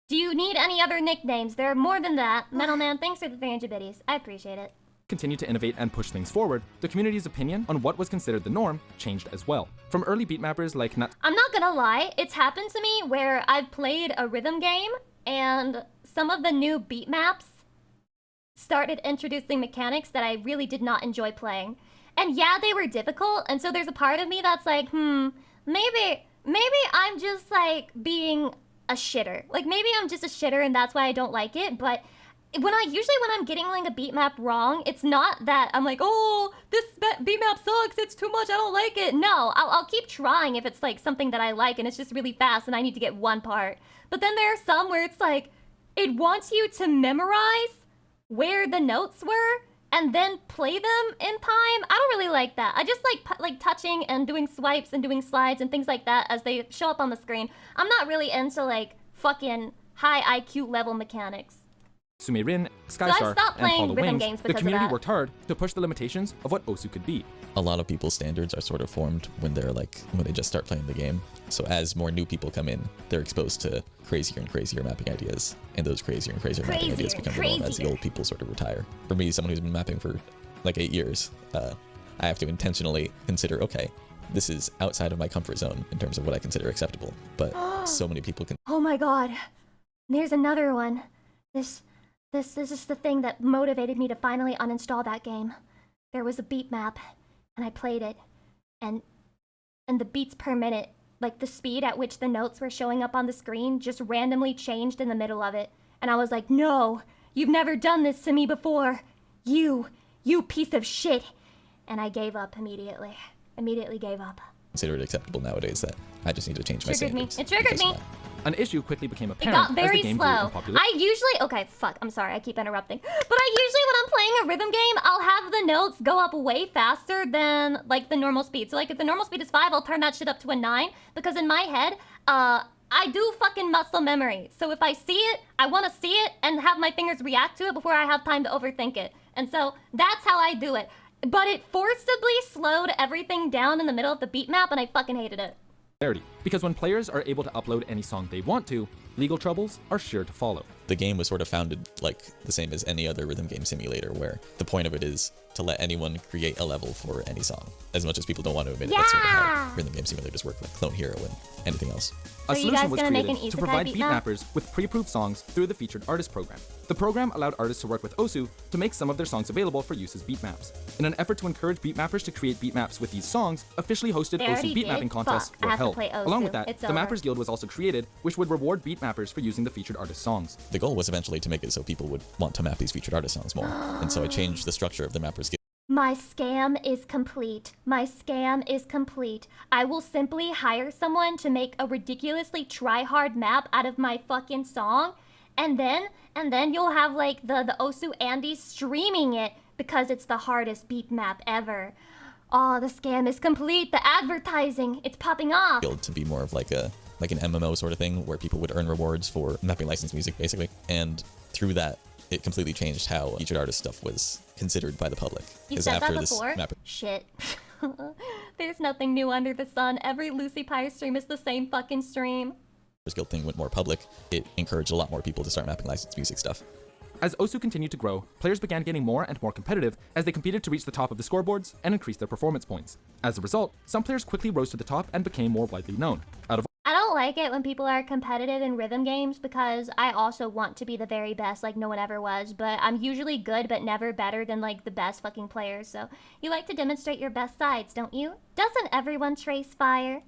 Speaker 2: Do you need any other nicknames? There are more than that. Metal Man, thanks for the 300 biddies. I appreciate it.
Speaker 4: continued to innovate and push things forward, the community's opinion on what was considered the norm changed as well. From early beatmappers like
Speaker 2: I'm not gonna lie, it's happened to me where I've played a rhythm game and some of the new beat maps started introducing mechanics that I really did not enjoy playing. And yeah, they were difficult, and so there's a part of me that's like, maybe I'm just like being a shitter. Like maybe I'm just a shitter and that's why I don't like it, but when I'm getting like a beat map wrong, it's not that I'm like, oh, this beat map sucks, it's too much, I don't like it. No, I'll keep trying if it's like something that I like and it's just really fast and I need to get one part. But then there are some where it's like, it wants you to memorize where the notes were and then play them in time. I don't really like that. I just like touching and doing swipes and doing slides and things like that as they show up on the screen. I'm not really into like fucking high IQ level mechanics.
Speaker 4: Sumerin,
Speaker 2: So I
Speaker 4: Skystar,
Speaker 2: stopped
Speaker 4: and
Speaker 2: playing
Speaker 4: Hollow
Speaker 2: rhythm
Speaker 4: Wings,
Speaker 2: games
Speaker 4: the
Speaker 2: because of
Speaker 4: community
Speaker 2: that.
Speaker 4: worked hard to push the limitations of what Osu could be.
Speaker 7: A lot of people's standards are sort of formed when they just start playing the game. So as more new people come in, they're exposed to crazier and crazier mapping ideas, and those crazier and crazier mapping ideas become the norm as the old people sort of retire. For me, someone who's been mapping for like 8 years, I have to intentionally consider, okay, this is outside of my comfort zone in terms of what I consider acceptable, but so many people can.
Speaker 2: Oh my god. There's another one. This is the thing that motivated me to finally uninstall that game. There was a beat map, and I played it, and the beats per minute, like the speed at which the notes were showing up on the screen, just randomly changed in the middle of it. And I was like, no, you've never done this to me before. You piece of shit. And I gave up immediately. Immediately gave up.
Speaker 7: Consider it acceptable nowadays that I just need to change my
Speaker 2: Triggered me.
Speaker 7: standards.
Speaker 2: It triggered
Speaker 7: because of
Speaker 2: me.
Speaker 7: that.
Speaker 4: An issue quickly became
Speaker 2: It
Speaker 4: apparent
Speaker 2: got
Speaker 4: as
Speaker 2: very
Speaker 4: the game grew
Speaker 2: slow.
Speaker 4: in popularity.
Speaker 2: Okay, fuck, I'm sorry, I keep interrupting. But I usually, when I'm playing a rhythm game, I'll have the notes go up way faster than, like, the normal speed. So, like, if the normal speed is 5, I'll turn that shit up to a 9, because in my head, I do fucking muscle memory. So if I see it, I want to see it and have my fingers react to it before I have time to overthink it. And so, that's how I do it. But it forcibly slowed everything down in the middle of the beat map, and I fucking hated it.
Speaker 4: Because when players are able to upload any song they want to, legal troubles are sure to follow.
Speaker 7: The game was sort of founded like the same as any other rhythm game simulator, where the point of it is to let anyone create a level for any song. As much as people don't want to admit it, that's sort of how rhythm game simulators work, like Clone Hero and anything else.
Speaker 4: A
Speaker 2: So you
Speaker 4: solution
Speaker 2: guys
Speaker 4: was
Speaker 2: gonna make
Speaker 4: created
Speaker 2: an
Speaker 4: to
Speaker 2: isekai
Speaker 4: provide
Speaker 2: beat
Speaker 4: beat
Speaker 2: map?
Speaker 4: mappers with pre-approved songs through the Featured Artist program. The program allowed artists to work with Osu to make some of their songs available for use as beat maps. In an effort to encourage beat mappers to create beat maps with these songs, officially hosted
Speaker 2: They already
Speaker 4: Osu beat
Speaker 2: did?
Speaker 4: mapping contests
Speaker 2: Fuck, I
Speaker 4: were
Speaker 2: have to
Speaker 4: held.
Speaker 2: play Osu.
Speaker 4: Along with that,
Speaker 2: It's
Speaker 4: the
Speaker 2: over.
Speaker 4: Mappers Guild was also created, which would reward beat mappers for using the Featured Artist songs.
Speaker 7: The goal was eventually to make it so people would want to map these featured artist songs more, and so I changed the structure of the Mappers Guild.
Speaker 2: My scam is complete. My scam is complete. I will simply hire someone to make a ridiculously try-hard map out of my fucking song, and then you'll have like the Osu Andy streaming it because it's the hardest beat map ever. Oh, the scam is complete. The advertising, it's popping off.
Speaker 7: To be more of like an MMO sort of thing, where people would earn rewards for mapping licensed music, basically. And through that, it completely changed how featured artist stuff was considered by the public.
Speaker 2: You
Speaker 7: 'Cause
Speaker 2: said that
Speaker 7: after this
Speaker 2: before?
Speaker 7: Mapper
Speaker 2: Shit. There's nothing new under the sun. Every Lucy Pie stream is the same fucking stream.
Speaker 7: Guild thing went more public, it encouraged a lot more people to start mapping licensed music stuff.
Speaker 4: As Osu continued to grow, players began getting more and more competitive as they competed to reach the top of the scoreboards and increase their performance points. As a result, some players quickly rose to the top and became more widely known. Out of
Speaker 2: I don't like it when people are competitive in rhythm games because I also want to be the very best like no one ever was, but I'm usually good but never better than like the best fucking players, so you like to demonstrate your best sides, don't you? Doesn't everyone trace fire?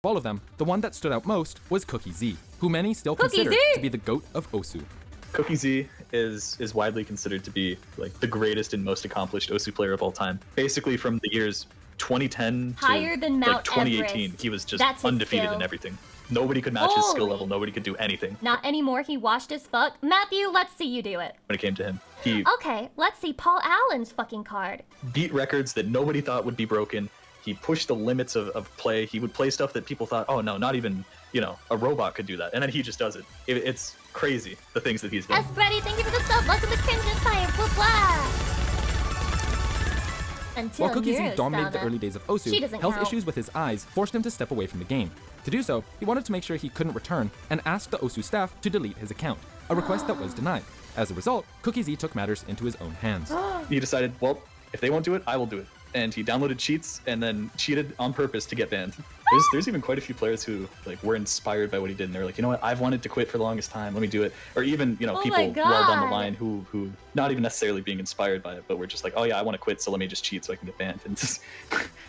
Speaker 4: All of them, the one that stood out most was Cookie Z, who many still
Speaker 2: Cookie
Speaker 4: consider
Speaker 2: Z!
Speaker 4: to be the GOAT of Osu.
Speaker 8: Cookie Z is widely considered to be like the greatest and most accomplished Osu player of all time. Basically from the years 2010
Speaker 2: Higher
Speaker 8: to
Speaker 2: than Mount
Speaker 8: like 2018,
Speaker 2: Everest.
Speaker 8: he was just
Speaker 2: That's his
Speaker 8: undefeated
Speaker 2: skill.
Speaker 8: in everything. Nobody could match his skill
Speaker 2: Holy.
Speaker 8: level. Nobody could do anything
Speaker 2: Not anymore, he washed as fuck. Matthew, let's see you do it.
Speaker 8: when it came to him. He
Speaker 2: Okay, let's see Paul Allen's fucking card.
Speaker 8: beat records that nobody thought would be broken. He pushed the limits of play. He would play stuff that people thought, oh no, not even, a robot could do that. And then he just does it. It's crazy, the things that he's done.
Speaker 2: Espretti, thank you for the sub. Welcome to Crimson Fire. Blah blah. Until
Speaker 4: While Cookie Z
Speaker 2: Miru's
Speaker 4: dominated
Speaker 2: found
Speaker 4: the
Speaker 2: out.
Speaker 4: early days of
Speaker 2: She
Speaker 4: Osu,
Speaker 2: doesn't
Speaker 4: health
Speaker 2: count.
Speaker 4: issues with his eyes forced him to step away from the game. To do so, he wanted to make sure he couldn't return and asked the Osu staff to delete his account, a request that was denied. As a result, Cookie Z took matters into his own hands.
Speaker 8: He decided, well, if they won't do it, I will do it. And he downloaded cheats and then cheated on purpose to get banned. There's even quite a few players who were inspired by what he did, and they're like, you know what, I've wanted to quit for the longest time. Let me do it. Or even
Speaker 2: Oh
Speaker 8: people
Speaker 2: my
Speaker 8: well down the
Speaker 2: God.
Speaker 8: line who not even necessarily being inspired by it, but were just like, oh yeah, I want to quit, so let me just cheat so I can get banned. And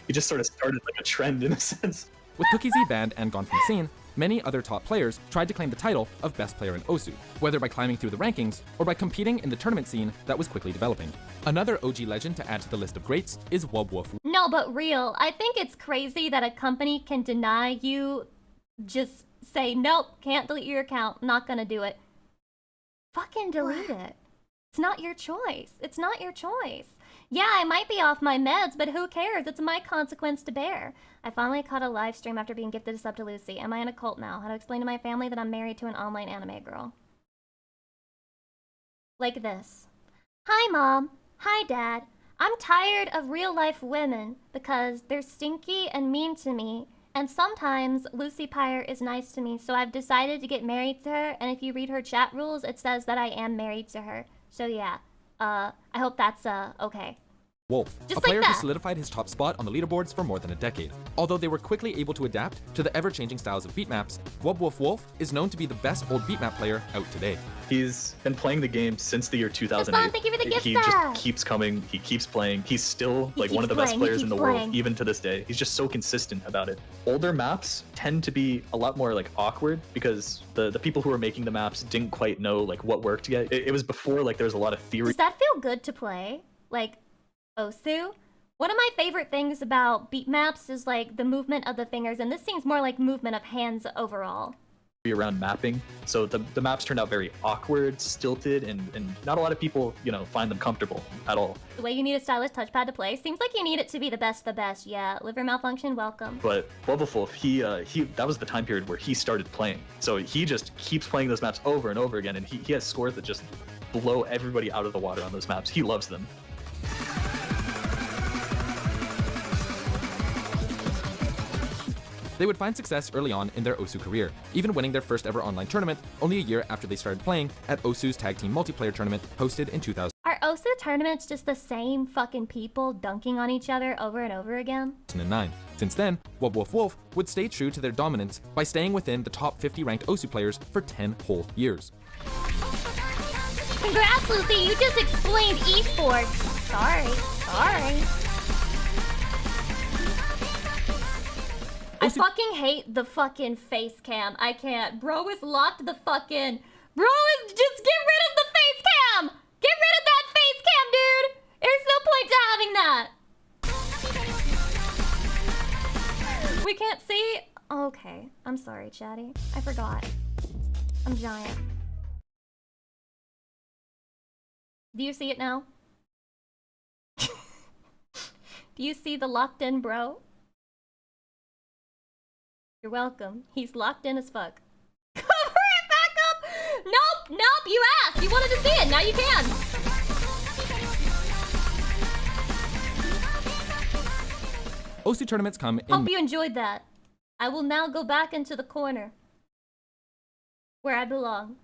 Speaker 8: he just sort of started like a trend in a sense.
Speaker 4: With Cookie Z banned and gone from the scene, many other top players tried to claim the title of best player in Osu, whether by climbing through the rankings or by competing in the tournament scene that was quickly developing. Another OG legend to add to the list of greats is Wubwoof.
Speaker 2: No, but real. I think it's crazy that a company can deny you, just say, nope, can't delete your account, not gonna do it. Fucking delete it. It's not your choice. It's not your choice. Yeah, I might be off my meds, but who cares? It's my consequence to bear. I finally caught a live stream after being gifted a sub to Lucy. Am I in a cult now? How to explain to my family that I'm married to an online anime girl? Like this. Hi, Mom. Hi, Dad. I'm tired of real-life women because they're stinky and mean to me, and sometimes Lucy Pyre is nice to me, so I've decided to get married to her, and if you read her chat rules, it says that I am married to her. So yeah, I hope that's, okay.
Speaker 4: Wolf,
Speaker 2: Just
Speaker 4: a
Speaker 2: like
Speaker 4: player who
Speaker 2: that.
Speaker 4: solidified his top spot on the leaderboards for more than a decade. Although they were quickly able to adapt to the ever-changing styles of beat maps, Wubwoof Wolf is known to be the best old beat map player out today.
Speaker 8: He's been playing the game since the year 2008.
Speaker 2: Hassan, thank you for the gift
Speaker 8: He
Speaker 2: sub.
Speaker 8: just keeps coming. He keeps playing. He's still
Speaker 2: He
Speaker 8: like one of the
Speaker 2: keeps
Speaker 8: best
Speaker 2: playing, he
Speaker 8: players in the
Speaker 2: keeps
Speaker 8: world,
Speaker 2: playing.
Speaker 8: even to this day. He's just so consistent about it. Older maps tend to be a lot more like awkward because the people who were making the maps didn't quite know like what worked yet. It was before like there was a lot of theory.
Speaker 2: Does that feel good to play? Like, Osu? One of my favorite things about beat maps is like the movement of the fingers, and this seems more like movement of hands overall.
Speaker 8: Around mapping, so the maps turned out very awkward, stilted, and not a lot of people find them comfortable at all.
Speaker 2: The way you need a stylish touchpad to play seems like you need it to be the best. Yeah, liver malfunction, welcome.
Speaker 8: But Wubwoof, he that was the time period where he started playing, so he just keeps playing those maps over and over again, and he has scores that just blow everybody out of the water on those maps. He loves them.
Speaker 4: They would find success early on in their Osu career, even winning their first ever online tournament only a year after they started playing at Osu's tag team multiplayer tournament hosted in 2009.
Speaker 2: Are Osu tournaments just the same fucking people dunking on each other over and over again?
Speaker 4: Since then, Wubwoof Wolf would stay true to their dominance by staying within the top 50 ranked Osu players for 10 whole years.
Speaker 2: Congrats, Lucy, you just explained esports. Sorry. I fucking hate the fucking face cam. I can't. Bro is locked the fucking... Bro is... Just get rid of the face cam! Get rid of that face cam, dude! There's no point to having that. We can't see... Okay. I'm sorry, Chatty. I forgot. I'm giant. Do you see it now? Do you see the locked in bro? You're welcome. He's locked in as fuck. Cover it back up! Nope, you asked! You wanted to see it, now you can!
Speaker 4: Osu tournaments come in
Speaker 2: Hope you enjoyed that. I will now go back into the corner. Where I belong.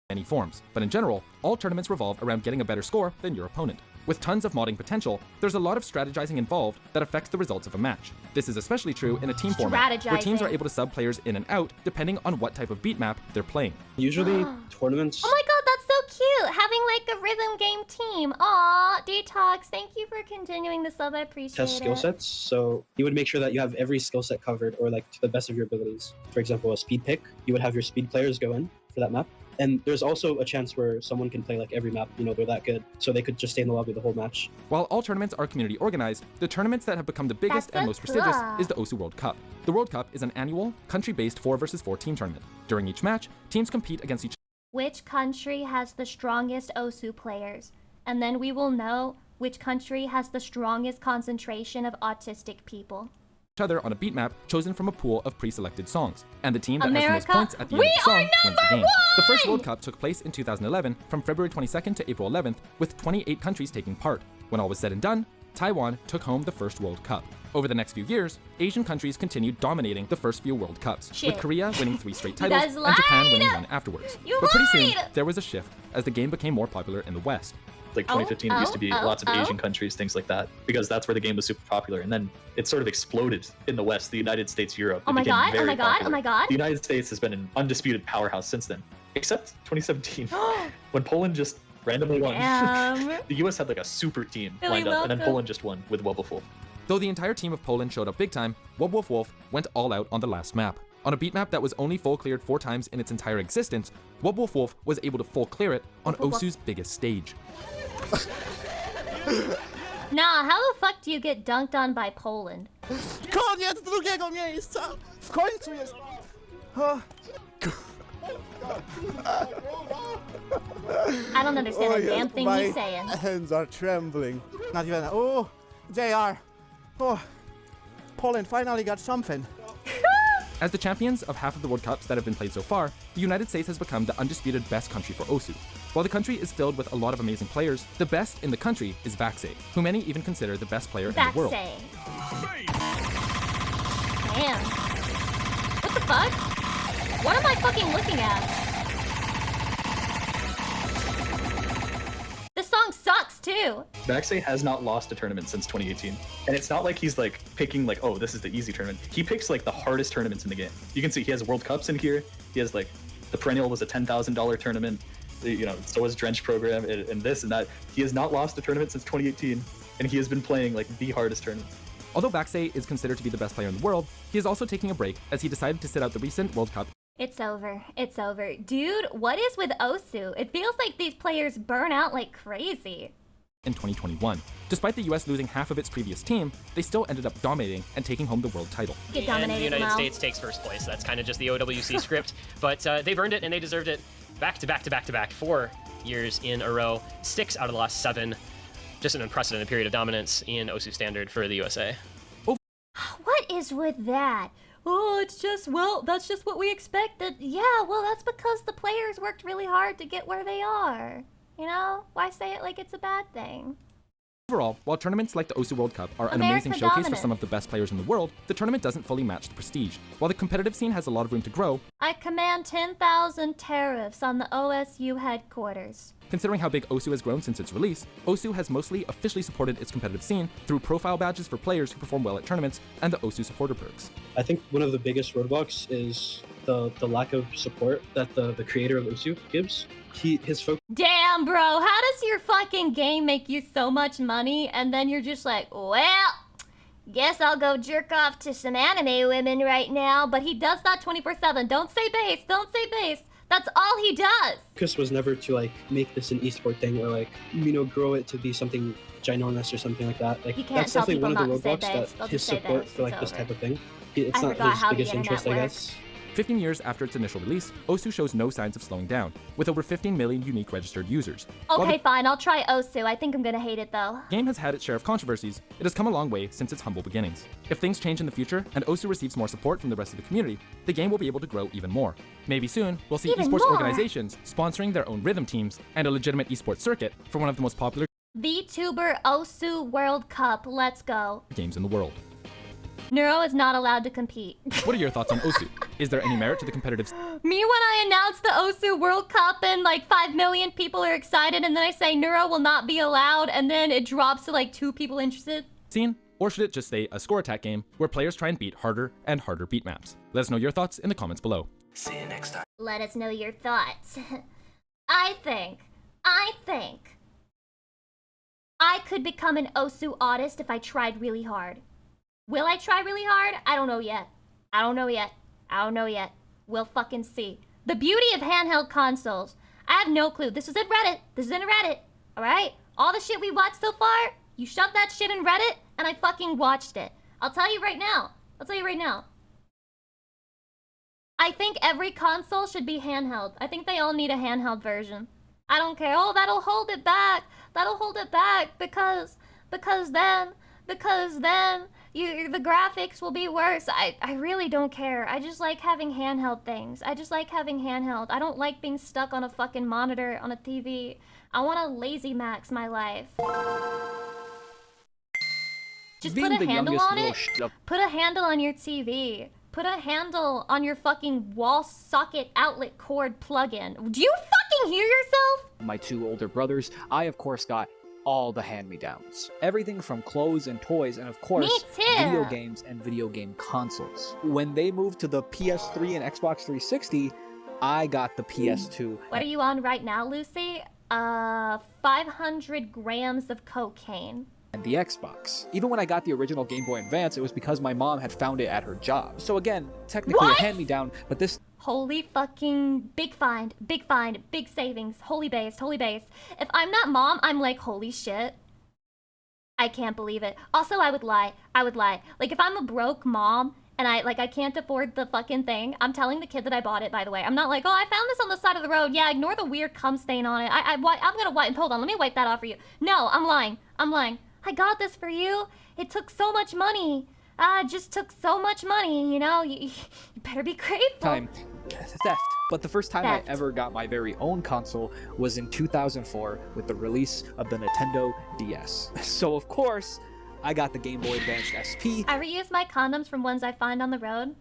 Speaker 4: many forms, but in general, all tournaments revolve around getting a better score than your opponent. With tons of modding potential, there's a lot of strategizing involved that affects the results of a match. This is especially true in a team format, where teams are able to sub players in and out depending on what type of beat map they're playing.
Speaker 9: Usually, tournaments...
Speaker 2: Oh my god, that's so cute! Having like a rhythm game team. Aw, Detox, thank you for continuing the sub, I appreciate
Speaker 9: test skill
Speaker 2: it.
Speaker 9: sets, so you would make sure that you have every skill set covered, or like to the best of your abilities. For example, a speed pick, you would have your speed players go in for that map. And there's also a chance where someone can play like every map, you know, they're that good, so they could just stay in the lobby the whole match.
Speaker 4: While all tournaments are community organized, the tournaments that have become the biggest and most prestigious is the OSU World Cup. The World Cup is an annual, country-based 4 versus 4 team tournament. During each match, teams compete against each
Speaker 2: Which country has the strongest OSU players? And then we will know which country has the strongest concentration of autistic people.
Speaker 4: other on a beat map chosen from a pool of pre-selected songs, and the team that
Speaker 2: America,
Speaker 4: has the most points at the end of the song wins the game. The first World Cup took place in 2011 from February 22nd to April 11th, with 28 countries taking part. When all was said and done, Taiwan took home the first World Cup. Over the next few years, Asian countries continued dominating the first few World Cups, with Korea winning 3 straight titles and Japan winning 1 afterwards. But pretty soon, there was a shift as the game became more popular in the West.
Speaker 8: Like 2015, it used to be lots of Asian countries, things like that, because that's where the game was super popular. And then it sort of exploded in the West, the United States, Europe.
Speaker 2: Oh my god, oh my god, oh my god.
Speaker 8: The United States has been an undisputed powerhouse since then, except 2017, when Poland just randomly won. The US had like a super team lined up, and then Poland just won with Wobbleful.
Speaker 4: Though the entire team of Poland showed up big time, Wolf went all out on the last map. On a beat map that was only full cleared 4 times in its entire existence, Wolf was able to full clear it on OSU's biggest stage.
Speaker 2: Nah, how the fuck do you get dunked on by Poland?
Speaker 10: Koniec drugiego miejsca! W końcu jest...
Speaker 2: I don't understand a damn thing he's saying.
Speaker 10: My hands are trembling. Not even... Oh, JR. Oh, Poland finally got something.
Speaker 4: As the champions of half of the World Cups that have been played so far, the United States has become the undisputed best country for OSU. While the country is filled with a lot of amazing players, the best in the country is Vaxei, who many even consider the best player in the world.
Speaker 2: Damn. What the fuck? What am I fucking looking at? This song sucks too.
Speaker 8: Vaxei has not lost a tournament since 2018. And it's not like he's like picking like, oh, this is the easy tournament. He picks like the hardest tournaments in the game. You can see he has World Cups in here. He has like, the perennial was a $10,000 tournament. You know, so was Drench program and this and that. He has not lost a tournament since 2018, and he has been playing like the hardest tournaments.
Speaker 4: Although Vaxei is considered to be the best player in the world, he is also taking a break as he decided to sit out the recent World Cup.
Speaker 2: It's over. It's over. Dude, what is with OSU? It feels like these players burn out like crazy.
Speaker 4: In 2021. Despite the US losing half of its previous team, they still ended up dominating and taking home the world title.
Speaker 11: And the United States takes first place. That's kind of just the OWC script, but they've earned it and they deserved it. Back to back 4 years in a row. 6 out of the last 7. Just an unprecedented period of dominance in OSU standard for the USA.
Speaker 2: What is with that? Oh, it's just, well, that's just what we expected. Yeah, well, that's because the players worked really hard to get where they are. You know? Why say it like it's a bad thing?
Speaker 4: Overall, while tournaments like the OSU World Cup are an amazing showcase for some of the best players in the world, the tournament doesn't fully match the prestige. While the competitive scene has a lot of room to grow,
Speaker 2: I command 10,000 tariffs on the OSU headquarters.
Speaker 4: Considering how big OSU has grown since its release, OSU has mostly officially supported its competitive scene through profile badges for players who perform well at tournaments and the OSU supporter perks.
Speaker 9: I think one of the biggest roadblocks is the lack of support that the creator of OSU gives. His focus.
Speaker 2: Damn, bro, how does your fucking game make you so much money and then you're just like, well, guess I'll go jerk off to some anime women right now, but he does that 24/7. Don't say base, don't say base. That's all he does.
Speaker 9: Focus was never to like make this an esport thing or like, you know, grow it to be something ginormous or something like that. Like that's definitely one of the roadblocks that his support for like this type of thing. It's not his biggest interest, I guess.
Speaker 4: 15 years after its initial release, OSU shows no signs of slowing down, with over 15 million unique registered users.
Speaker 2: Okay, fine, I'll try OSU. I think I'm gonna hate it though.
Speaker 4: The game has had its share of controversies. It has come a long way since its humble beginnings. If things change in the future and OSU receives more support from the rest of the community, the game will be able to grow even more. Maybe soon, we'll see esports organizations sponsoring their own rhythm teams and a legitimate esports circuit for one of the most popular
Speaker 2: VTuber OSU World Cup, let's go.
Speaker 4: games in the world.
Speaker 2: Neuro is not allowed to compete.
Speaker 4: What are your thoughts on OSU? Is there any merit to the competitive
Speaker 2: Me when I announce the Osu World Cup and like 5 million people are excited, and then I say Neuro will not be allowed, and then it drops to like 2 people interested?
Speaker 4: scene? Or should it just say a score attack game where players try and beat harder and harder beat maps? Let us know your thoughts in the comments below.
Speaker 6: See you next time.
Speaker 2: Let us know your thoughts. I think I could become an Osu artist if I tried really hard. Will I try really hard? I don't know yet. I don't know yet. We'll fucking see. The beauty of handheld consoles. I have no clue. This is in Reddit. Alright? All the shit we watched so far, you shoved that shit in Reddit, and I fucking watched it. I'll tell you right now. I think every console should be handheld. I think they all need a handheld version. I don't care. Oh, that'll hold it back. Because then the graphics will be worse. I really don't care. I just like having handheld things. I don't like being stuck on a fucking monitor on a TV. I want to lazy max my life. Just put a handle on it. Put a handle on your TV. Put a handle on your fucking wall socket outlet cord plug-in. Do you fucking hear yourself?
Speaker 12: My 2 older brothers, I of course got all the hand-me-downs. Everything from clothes and toys, and of course, video games and video game consoles. When they moved to the PS3 and Xbox 360, I got the PS2.
Speaker 2: What are you on right now, Lucy? 500 grams of cocaine.
Speaker 12: And the Xbox. Even when I got the original Game Boy Advance, it was because my mom had found it at her job. So again, technically a hand-me-down, but this...
Speaker 2: Holy fucking big find, big savings, holy base. If I'm not mom, I'm like, holy shit. I can't believe it. Also, I would lie. Like, if I'm a broke mom and I can't afford the fucking thing, I'm telling the kid that I bought it, by the way. I'm not like, oh, I found this on the side of the road. Yeah, ignore the weird cum stain on it. I'm gonna wipe, hold on, let me wipe that off for you. No, I'm lying. I got this for you. It took so much money. It just took so much money, you know? You better be grateful.
Speaker 12: Theft. But the first time I ever got my very own console was in 2004 with the release of the Nintendo DS. So of course, I got the Game Boy Advance SP.
Speaker 2: I reuse my condoms from ones I find on the road.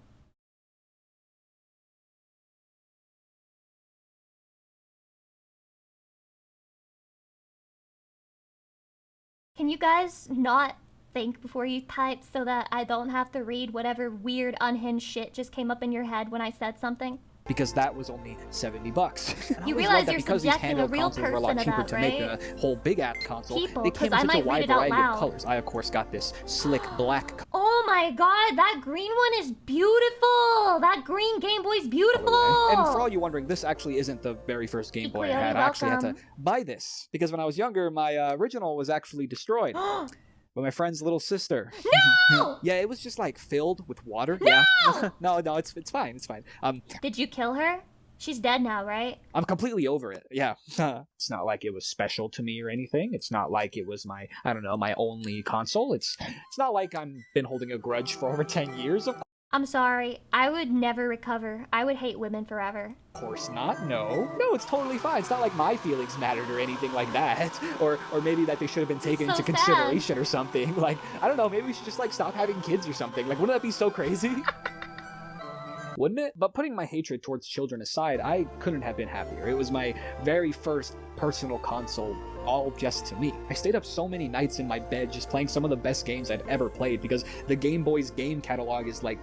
Speaker 2: Can you guys not think before you type so that I don't have to read whatever weird unhinged shit just came up in your head when I said something?
Speaker 12: Because that was only $70.
Speaker 2: You realize you're subjecting a real person
Speaker 12: were a lot
Speaker 2: to
Speaker 12: cheaper
Speaker 2: that,
Speaker 12: to
Speaker 2: right?
Speaker 12: make a whole big ass console. They came in
Speaker 2: I
Speaker 12: such a
Speaker 2: might
Speaker 12: wide
Speaker 2: read it out
Speaker 12: variety
Speaker 2: loud.
Speaker 12: of colors. I of course got this slick black
Speaker 2: Oh my god, that green one is beautiful! That green Game Boy's beautiful!
Speaker 12: And for all you wondering, this actually isn't the very first Game Boy I had. I actually had to buy this because when I was younger, my original was actually destroyed. By my friend's little sister.
Speaker 2: No!
Speaker 12: Yeah, it was just like filled with water.
Speaker 2: No!
Speaker 12: Yeah. no, it's fine.
Speaker 2: Did you kill her? She's dead now, right?
Speaker 12: I'm completely over it. Yeah. It's not like it was special to me or anything. It's not like it was my, I don't know, my only console. It's not like I've been holding a grudge for over 10 years.
Speaker 2: I'm sorry. I would never recover. I would hate women forever.
Speaker 12: Of course not. No, it's totally fine. It's not like my feelings mattered or anything like that. Or maybe that they should have been taken into consideration or something. Like, I don't know, maybe we should just like stop having kids or something. Like, wouldn't that be so crazy? Wouldn't it? But putting my hatred towards children aside, I couldn't have been happier. It was my very first personal console, all just to me. I stayed up so many nights in my bed just playing some of the best games I'd ever played because the Game Boy's game catalog is like,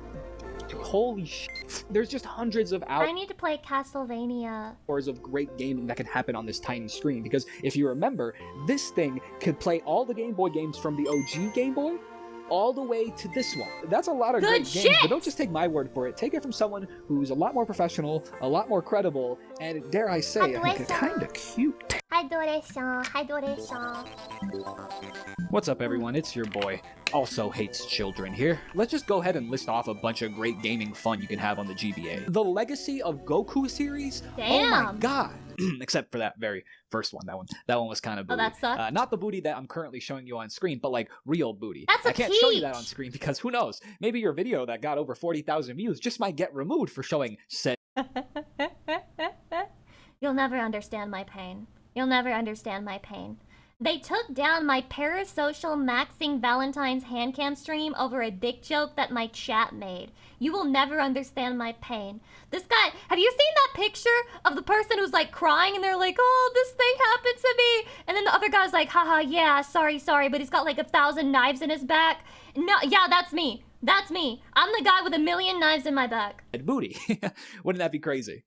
Speaker 12: holy shit. There's just hundreds of hours.
Speaker 2: I need to play Castlevania.
Speaker 12: Of great gaming that can happen on this tiny screen because if you remember, this thing could play all the Game Boy games from the OG Game Boy all the way to this one. That's a lot of great games, but don't just take my word for it. Take it from someone who's a lot more professional, a lot more credible, and dare I say, kind of cute. What's up, everyone? It's your boy, also hates children here. Let's just go ahead and list off a bunch of great gaming fun you can have on the GBA. The Legacy of Goku series?
Speaker 2: Damn.
Speaker 12: Oh my god. Except for that very first one. That one was kind of booty.
Speaker 2: Oh, that sucked?
Speaker 12: Not the booty that I'm currently showing you on screen, but like real booty.
Speaker 2: That's a
Speaker 12: I can't show you that on screen because who knows? Maybe your video that got over 40,000 views just might get removed for showing said.
Speaker 2: You'll never understand my pain. You'll never understand my pain. They took down my parasocial maxing Valentine's handcam stream over a dick joke that my chat made. You will never understand my pain. This guy, have you seen that picture of the person who's like crying and they're like, oh, this thing happened to me? And then the other guy's like, haha, yeah, sorry, but he's got like 1,000 knives in his back. No, yeah, that's me. That's me. I'm the guy with 1,000,000 knives in my back.
Speaker 12: Booty. Wouldn't that be crazy?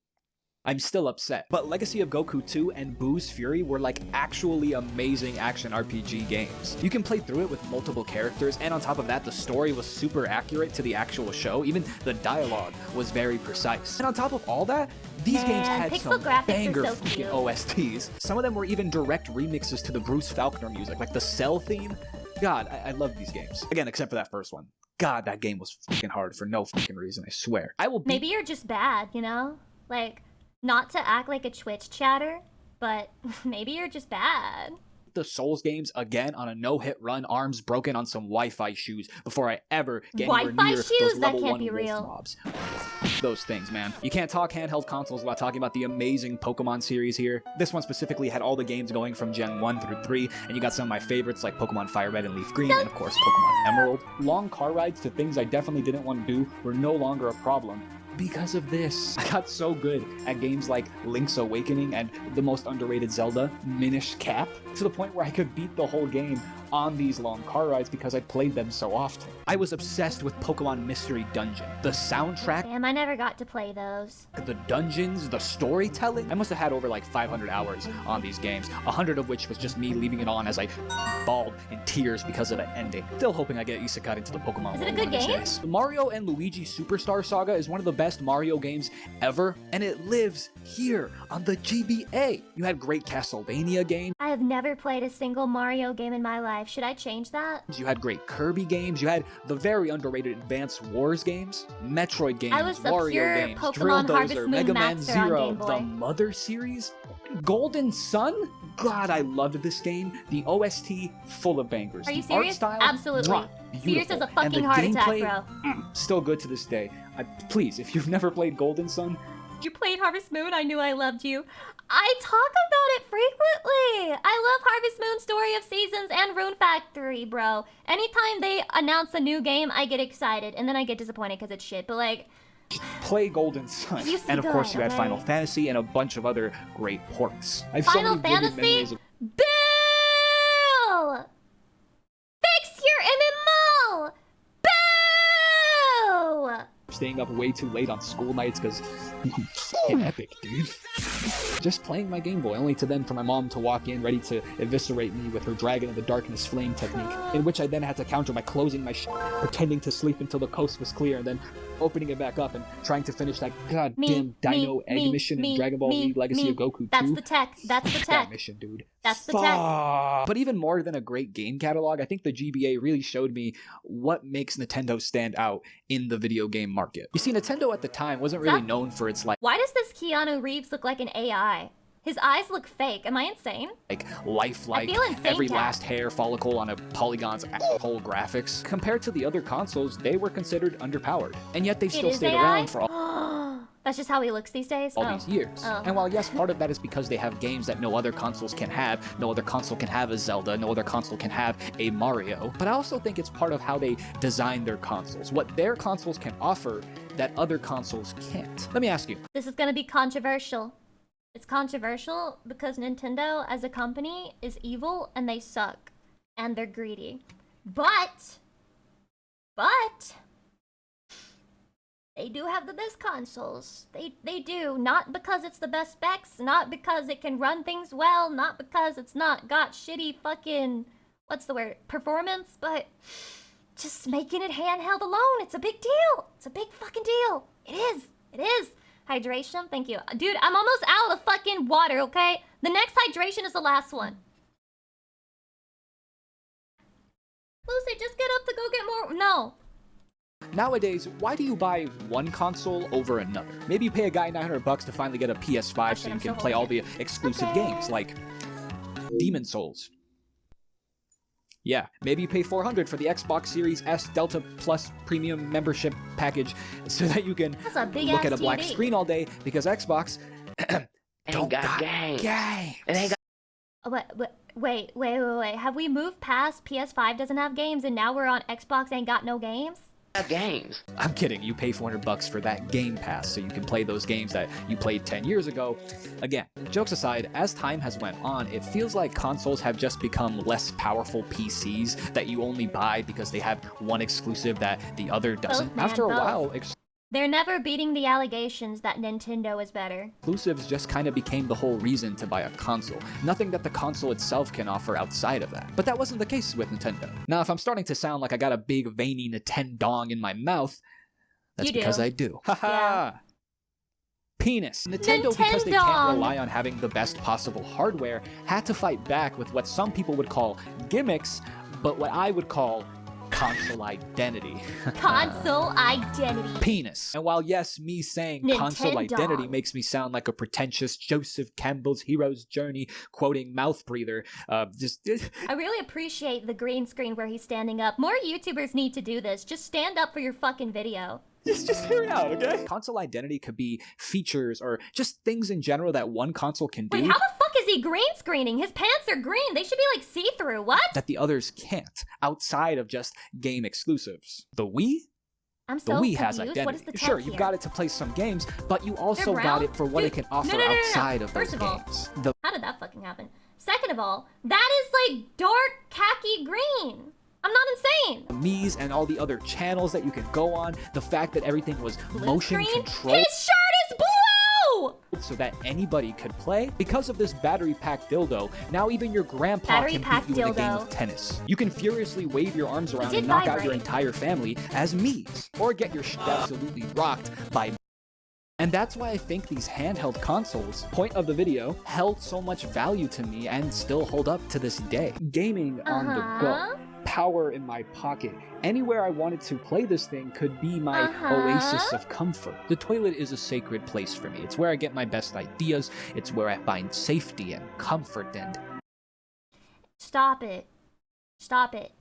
Speaker 12: I'm still upset. But Legacy of Goku 2 and Boo's Fury were like actually amazing action RPG games. You can play through it with multiple characters, and on top of that, the story was super accurate to the actual show. Even the dialogue was very precise. And on top of all that, these games had some banger fucking OSTs. Some of them were even direct remixes to the Bruce Faulkner music, like the Cell theme. God, I love these games. Again, except for that first one. God, that game was fucking hard for no fucking reason, I swear.
Speaker 2: Maybe you're just bad, you know? Like, not to act like a Twitch chatter, but maybe you're just bad.
Speaker 12: The Souls games again on a no-hit run, arms broken on some Wi-Fi shoes before I ever get anywhere near those level 1 wolf mobs. Those things, man. You can't talk handheld consoles without talking about the amazing Pokemon series here. This one specifically had all the games going from Gen 1 through 3, and you got some of my favorites like Pokemon Fire Red and Leaf Green, and of course Pokemon Emerald. Long car rides to things I definitely didn't want to do were no longer a problem because of this. I got so good at games like Link's Awakening and the most underrated Zelda, Minish Cap, to the point where I could beat the whole game on these long car rides because I played them so often. I was obsessed with Pokemon Mystery Dungeon. The soundtrack,
Speaker 2: damn, I never got to play those.
Speaker 12: The dungeons, the storytelling. I must have had over like 500 hours on these games, 100 of which was just me leaving it on as I bawled in tears because of the ending. Still hoping I get isekai into the Pokemon
Speaker 2: Is it a good game?
Speaker 12: The Mario and Luigi Superstar Saga is one of the best Mario games ever, and it lives here on the GBA. You had great Castlevania games.
Speaker 2: I have never played a single Mario game in my life. Should I change that?
Speaker 12: You had great Kirby games. You had the very underrated Advance Wars games, Metroid games,
Speaker 2: I was a
Speaker 12: Wario
Speaker 2: pure
Speaker 12: games,
Speaker 2: Pokemon
Speaker 12: Drill
Speaker 2: Harvest
Speaker 12: Dozer,
Speaker 2: Moon
Speaker 12: Mega Man
Speaker 2: Master on
Speaker 12: Zero,
Speaker 2: Game Boy.
Speaker 12: the Mother series, Golden Sun. God, I loved this game. The OST full of bangers.
Speaker 2: Are you
Speaker 12: The art
Speaker 2: serious?
Speaker 12: style,
Speaker 2: Absolutely.
Speaker 12: mwah,
Speaker 2: Serious as a
Speaker 12: beautiful. And the
Speaker 2: fucking heart attack,
Speaker 12: gameplay,
Speaker 2: bro.
Speaker 12: Still good to this day. Please, if you've never played Golden Sun,
Speaker 2: You played Harvest Moon, I knew I loved you. I talk about it frequently. I love Harvest Moon, Story of Seasons, and Rune Factory, bro. Anytime they announce a new game, I get excited, and then I get disappointed because it's shit, but like...
Speaker 12: play Golden Sun. And of course you had Final Fantasy and a bunch of other great ports. I have
Speaker 2: Final
Speaker 12: so many vivid
Speaker 2: Fantasy?
Speaker 12: memories of
Speaker 2: Bill! Fix your MMO! Boo!
Speaker 12: staying up way too late on school nights because I'm fucking epic, dude. Just playing my Game Boy, only to then for my mom to walk in ready to eviscerate me with her Dragon of the Darkness flame technique, in which I then had to counter by closing my pretending to sleep until the coast was clear, and then opening it back up and trying to finish that goddamn Dino Egg mission in Dragon Ball Z Legacy of Goku 2.
Speaker 2: That's the tech. That's the tech.
Speaker 12: That mission, dude.
Speaker 2: That's the tech.
Speaker 12: But even more than a great game catalog, I think the GBA really showed me what makes Nintendo stand out in the video game market. You see, Nintendo at the time wasn't really known for its
Speaker 2: Why does this Keanu Reeves look like an AI? His eyes look fake. Am I insane?
Speaker 12: Lifelike,
Speaker 2: I feel insane,
Speaker 12: every
Speaker 2: Cat.
Speaker 12: last hair follicle on a polygon's whole graphics. Compared to the other consoles, they were considered underpowered. And yet they've still stayed around for all
Speaker 2: That's just how he looks these days?
Speaker 12: these years.
Speaker 2: Oh.
Speaker 12: And while yes, part of that is because they have games that no other consoles can have, no other console can have a Zelda, no other console can have a Mario, but I also think it's part of how they design their consoles, what their consoles can offer that other consoles can't. Let me ask you.
Speaker 2: This is gonna be controversial. It's controversial because Nintendo as a company is evil and they suck. And they're greedy. But they do have the best consoles. They do. Not because it's the best specs, not because it can run things well, not because it's not got shitty fucking, what's the word, performance, but just making it handheld alone. It's a big deal. It's a big fucking deal. It is. It is. Hydration, thank you. Dude, I'm almost out of fucking water, okay? The next hydration is the last one. Lucy, just get up to go get more. No.
Speaker 12: Nowadays, why do you buy one console over another? Maybe you pay a guy $900 to finally get a PS5 so you can play all the exclusive games like Demon Souls. Yeah, maybe you pay $400 for the Xbox Series S Delta Plus Premium Membership Package so that you can look at a black screen all day because Xbox don't got games.
Speaker 2: Wait. Have we moved past PS5 doesn't have games and now we're on Xbox ain't got no games?
Speaker 12: Games. I'm kidding. You pay $400 for that Game Pass so you can play those games that you played 10 years ago. Again, jokes aside, as time has went on, it feels like consoles have just become less powerful PCs that you only buy because they have one exclusive that the other doesn't. After a while,
Speaker 2: they're never beating the allegations that Nintendo is better.
Speaker 12: exclusives just kind of became the whole reason to buy a console. Nothing that the console itself can offer outside of that. But that wasn't the case with Nintendo. Now, if I'm starting to sound like I got a big veiny Nintendong in my mouth, that's because I do. Haha! Penis. Nintendo, because they can't rely on having the best possible hardware, had to fight back with what some people would call gimmicks, but what I would call console identity.
Speaker 2: Console identity.
Speaker 12: Penis. And while yes, me saying console identity makes me sound like a pretentious Joseph Campbell's hero's journey quoting mouth breather,
Speaker 2: I really appreciate the green screen where he's standing up. More YouTubers need to do this. Just stand up for your fucking video.
Speaker 12: Just hear it out, okay? Console identity could be features or just things in general that one console can do.
Speaker 2: Wait, how the fuck is he green screening? His pants are green. They should be like see-through. What?
Speaker 12: That the others can't, outside of just game exclusives. The Wii?
Speaker 2: I'm so
Speaker 12: The Wii
Speaker 2: confused.
Speaker 12: has identity.
Speaker 2: What is the
Speaker 12: Sure,
Speaker 2: tech
Speaker 12: you've
Speaker 2: here?
Speaker 12: got it to play some games, but you also got it for what it can offer outside of those games.
Speaker 2: How did that fucking happen? Second of all, that is like dark khaki green. I'm not insane.
Speaker 12: Mii's and all the other channels that you can go on, the fact that everything was motion controlled.
Speaker 2: His shirt is blue!
Speaker 12: So that anybody could play. Because of this battery-packed dildo, now even your grandpa can beat you in a game of tennis. You can furiously wave your arms around and knock out your entire family as Mii's, or get your shit absolutely rocked by. And that's why I think these handheld consoles, point of the video, held so much value to me and still hold up to this day. Gaming on the go. Power in my pocket. Anywhere I wanted to play this thing could be my oasis of comfort. The toilet is a sacred place for me. It's where I get my best ideas. It's where I find safety and comfort and...
Speaker 2: Stop it. Stop it.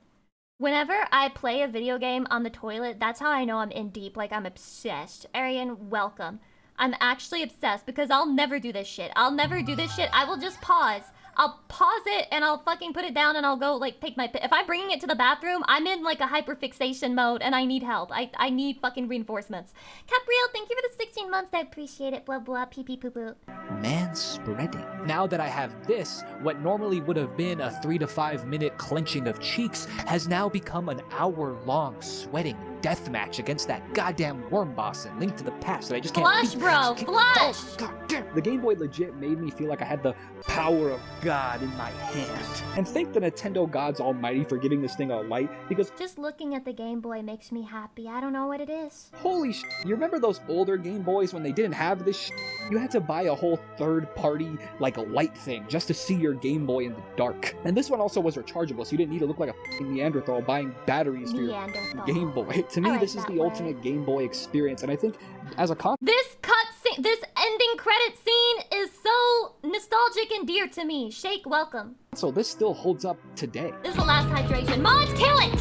Speaker 2: Whenever I play a video game on the toilet, that's how I know I'm in deep, like I'm obsessed. Arian, welcome. I'm actually obsessed because I'll never do this shit. I'll never do this shit. I will just pause. I'll pause it and I'll fucking put it down and I'll go like take my... If I'm bringing it to the bathroom, I'm in like a hyperfixation mode and I need help. I need fucking reinforcements. Capriel, thank you for the 16 months. I appreciate it. Blah blah pee pee poo poo.
Speaker 12: Man spreading. Now that I have this, what normally would have been a 3 to 5 minute clenching of cheeks has now become an hour-long sweating deathmatch against that goddamn worm boss in Link to the Past that I just can't...
Speaker 2: Flush, bro! Flush!
Speaker 12: Oh, God damn. The Game Boy legit made me feel like I had the power of God in my hand. And thank the Nintendo gods almighty for giving this thing a light, because...
Speaker 2: Just looking at the Game Boy makes me happy. I don't know what it is.
Speaker 12: Holy sh**. You remember those older Game Boys when they didn't have this sh**? You had to buy a whole third-party, like, a light thing just to see your Game Boy in the dark. And this one also was rechargeable, so you didn't need to look like a f***ing Neanderthal buying batteries for your Game Boy. To me, this is the ultimate Game Boy experience, and I think as a
Speaker 2: this cutscene, this ending credit scene is so nostalgic and dear to me. Shake, welcome.
Speaker 12: So this still holds up today.
Speaker 2: This is the last hydration. Mods, kill it!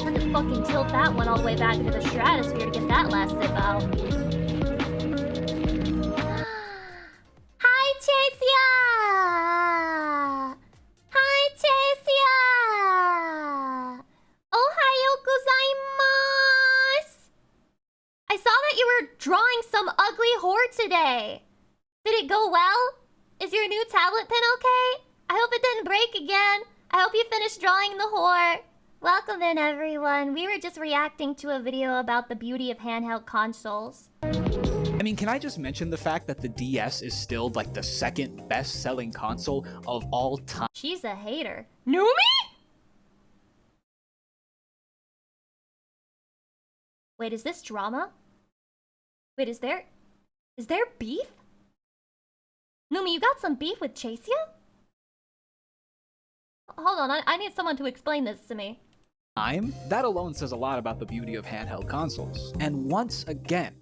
Speaker 2: Had to fucking tilt that one all the way back into the stratosphere to get that last sip out. Hi, Chasia! Hi, Chasia! Ohayo gozaimasu! I saw that you were drawing some ugly whore today. Did it go well? Is your new tablet pen okay? I hope it didn't break again. I hope you finished drawing the whore. Welcome in, everyone. We were just reacting to a video about the beauty of handheld consoles.
Speaker 12: I mean, can I just mention the fact that the DS is still like the second best-selling console of all time?
Speaker 2: She's a hater. Numi? Wait, is this drama? Wait, is there beef? Numi, you got some beef with Chasia? Hold on, I need someone to explain this to me.
Speaker 12: That alone says a lot about the beauty of handheld consoles. And once again,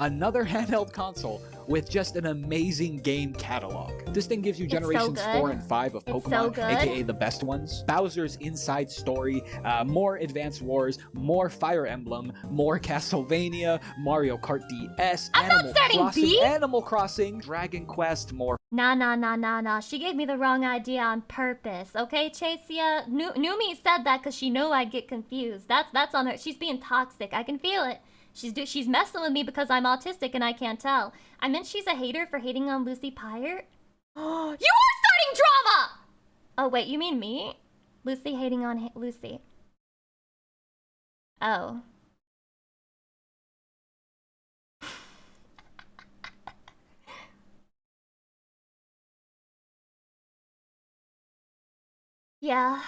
Speaker 12: another handheld console with just an amazing game catalog. This thing gives you generations 4 and 5 of Pokemon, aka the best ones, Bowser's Inside Story, more Advance Wars, more Fire Emblem, more Castlevania, Mario Kart DS, Animal Crossing, Dragon Quest, more.
Speaker 2: Nah. She gave me the wrong idea on purpose. Okay, Chasia? Numi said that because she knew I'd get confused. That's on her. She's being toxic. I can feel it. She's messing with me because I'm autistic and I can't tell. I meant she's a hater for hating on Lucy Pyre. You are starting drama! Oh, wait, you mean me? Lucy hating on Lucy. Oh. Yeah.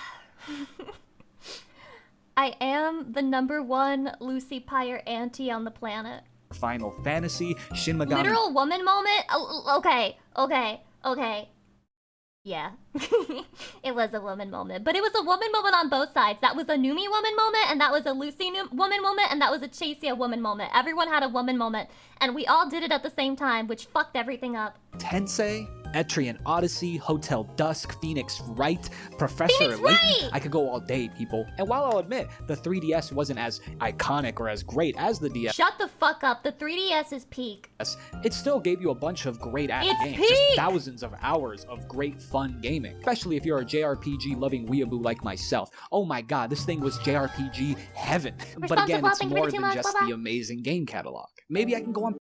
Speaker 2: I am the #1 Lucy Pyre auntie on the planet.
Speaker 12: Final Fantasy, Shin Megami.
Speaker 2: Literal woman moment? Okay. Yeah. It was a woman moment. But it was a woman moment on both sides. That was a Numi woman moment, and that was a Lucy woman moment, and that was a Chasia woman moment. Everyone had a woman moment, and we all did it at the same time, which fucked everything up.
Speaker 12: Tensei, Etrian Odyssey, Hotel Dusk, Phoenix Wright, Professor Layton. I could go all day, people. And while I'll admit the 3DS wasn't as iconic or as great as the DS,
Speaker 2: shut the fuck up. The 3DS is peak.
Speaker 12: It still gave you a bunch of great ass games.
Speaker 2: Peak.
Speaker 12: Just thousands of hours of great fun gaming. Especially if you're a JRPG loving weeaboo like myself. Oh my god, this thing was JRPG heaven. But again, it's more than just the amazing game catalog. Maybe I can go on.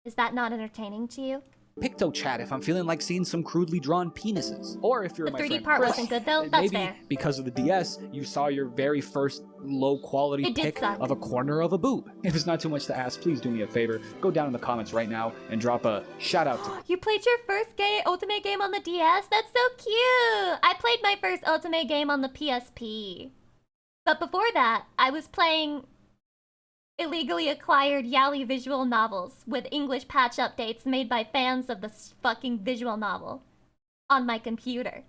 Speaker 2: Is that not entertaining to you?
Speaker 12: Picto chat if I'm feeling like seeing some crudely drawn penises. Or if you're
Speaker 2: the
Speaker 12: my
Speaker 2: 3D
Speaker 12: friend
Speaker 2: part
Speaker 12: Chris,
Speaker 2: wasn't good though. That's
Speaker 12: maybe
Speaker 2: fair.
Speaker 12: Because of the DS, you saw your very first low quality pic of a corner of a boob. If it's not too much to ask, please do me a favor. Go down in the comments right now and drop a shout out to
Speaker 2: You played your first Ultimate game on the DS? That's so cute! I played my first Ultimate game on the PSP. But before that, I was playing illegally acquired Yaoi visual novels with English patch updates made by fans of the fucking visual novel on my computer.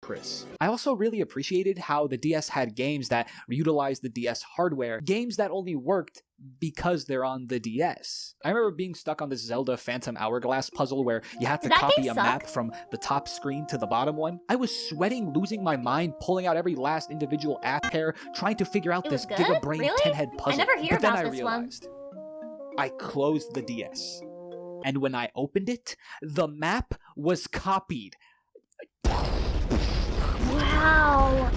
Speaker 12: Chris. I also really appreciated how the DS had games that utilized the DS hardware, games that only worked because they're on the DS. I remember being stuck on this Zelda Phantom Hourglass puzzle where you had to copy a map from the top screen to the bottom one. I was sweating, losing my mind, pulling out every last individual app pair, trying to figure out this Giga Brain 10-head puzzle.
Speaker 2: I never hear
Speaker 12: but then
Speaker 2: about
Speaker 12: I
Speaker 2: this
Speaker 12: realized I closed the DS. And when I opened it, the map was copied.
Speaker 2: Wow.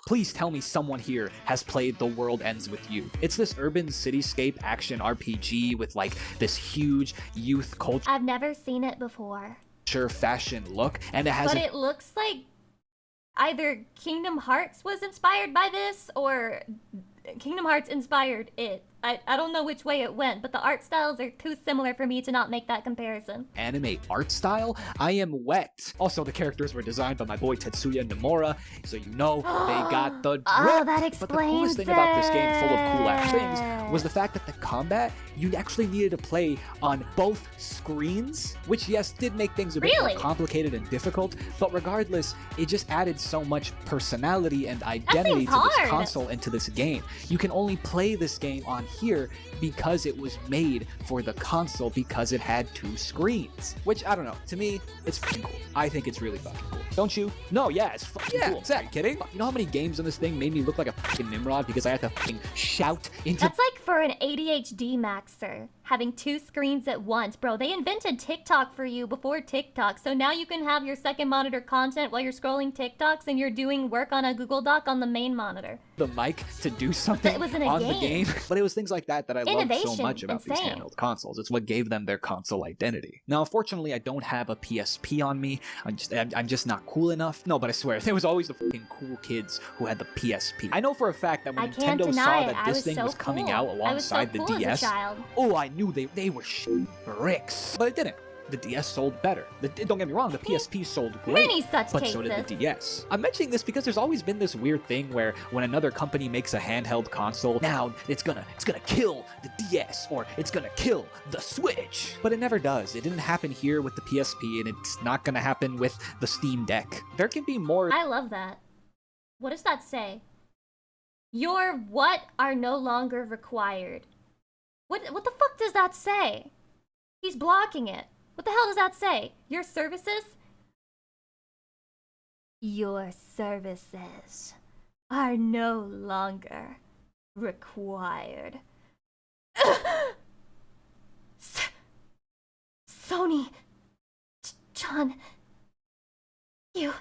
Speaker 12: Please tell me someone here has played The World Ends With You. It's this urban cityscape action RPG with like this huge youth culture.
Speaker 2: I've never seen it before.
Speaker 12: Fashion look, and it has.
Speaker 2: But it looks like either Kingdom Hearts was inspired by this or Kingdom Hearts inspired it. I don't know which way it went, but the art styles are too similar for me to not make that comparison.
Speaker 12: Anime art style? I am wet. Also, the characters were designed by my boy Tetsuya Nomura, so you know they got the drip.
Speaker 2: Oh, that explains
Speaker 12: But the coolest thing about this game, full of cool ass things, was the fact that the combat, you actually needed to play on both screens, which yes, did make things a bit more complicated and difficult, but regardless, it just added so much personality and identity to this console and to this game. You can only play this game on here because it was made for the console because it had 2 screens. Which, I don't know, to me, it's fucking cool. I think it's really fucking cool. Don't you? No, yeah, it's fucking cool. Exactly. Kidding? You know how many games on this thing made me look like a fucking Nimrod because I had to fucking shout into—
Speaker 2: That's like for an ADHD maxer, having 2 screens at once. Bro, they invented TikTok for you before TikTok, so now you can have your second monitor content while you're scrolling TikToks and you're doing work on a Google Doc on the main monitor.
Speaker 12: The mic to do something on the game. But it was things like that I loved so much about these handheld consoles. It's what gave them their console identity. Now, unfortunately, I don't have a PSP on me. I'm just not cool enough. No, but I swear, there was always the fucking cool kids who had the PSP. I know for a fact that when Nintendo saw that this thing was coming out alongside the DS, oh, I knew they were bricks. But it didn't. The DS sold better. Don't get me wrong, the PSP sold great,
Speaker 2: Many such
Speaker 12: but
Speaker 2: cases.
Speaker 12: so did the DS. I'm mentioning this because there's always been this weird thing where when another company makes a handheld console, now it's gonna kill the DS or it's gonna kill the Switch. But it never does. It didn't happen here with the PSP, and it's not gonna happen with the Steam Deck. There can be more.
Speaker 2: I love that. What does that say? Your what are no longer required. What the fuck does that say? He's blocking it. What the hell does that say? Your services? Your services are no longer required. Sony, John, you.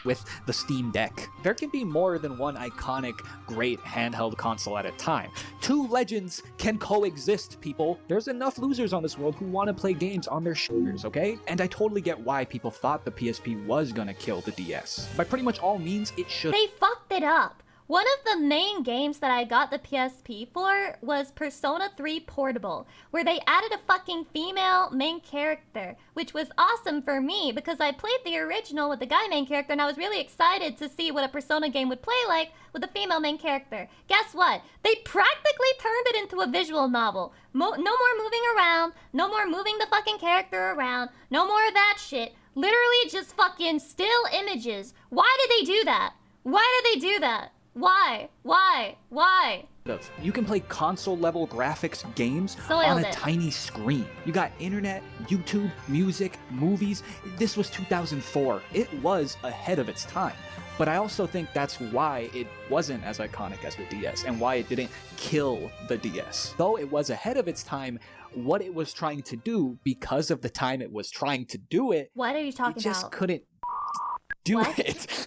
Speaker 12: With the Steam Deck, there can be more than one iconic, great handheld console at a time. Two legends can coexist, people. There's enough losers on this world who want to play games on their shooters, okay? And I totally get why people thought the PSP was gonna kill the DS. By pretty much all means, it should.
Speaker 2: They fucked it up. One of the main games that I got the PSP for was Persona 3 Portable, where they added a fucking female main character, which was awesome for me because I played the original with the guy main character and I was really excited to see what a Persona game would play like with a female main character. Guess what? They practically turned it into a visual novel. No more moving around, no more moving the fucking character around, no more of that shit. Literally just fucking still images. Why did they do that? Why did they do that? Why?
Speaker 12: You can play console-level graphics games
Speaker 2: Soiled
Speaker 12: on a
Speaker 2: it.
Speaker 12: tiny screen. You got internet, YouTube, music, movies. This was 2004. It was ahead of its time. But I also think that's why it wasn't as iconic as the DS and why it didn't kill the DS. Though it was ahead of its time, what it was trying to do, because of the time it was trying to do it,
Speaker 2: What are you talking
Speaker 12: it just
Speaker 2: about?
Speaker 12: couldn't do
Speaker 2: What?
Speaker 12: it.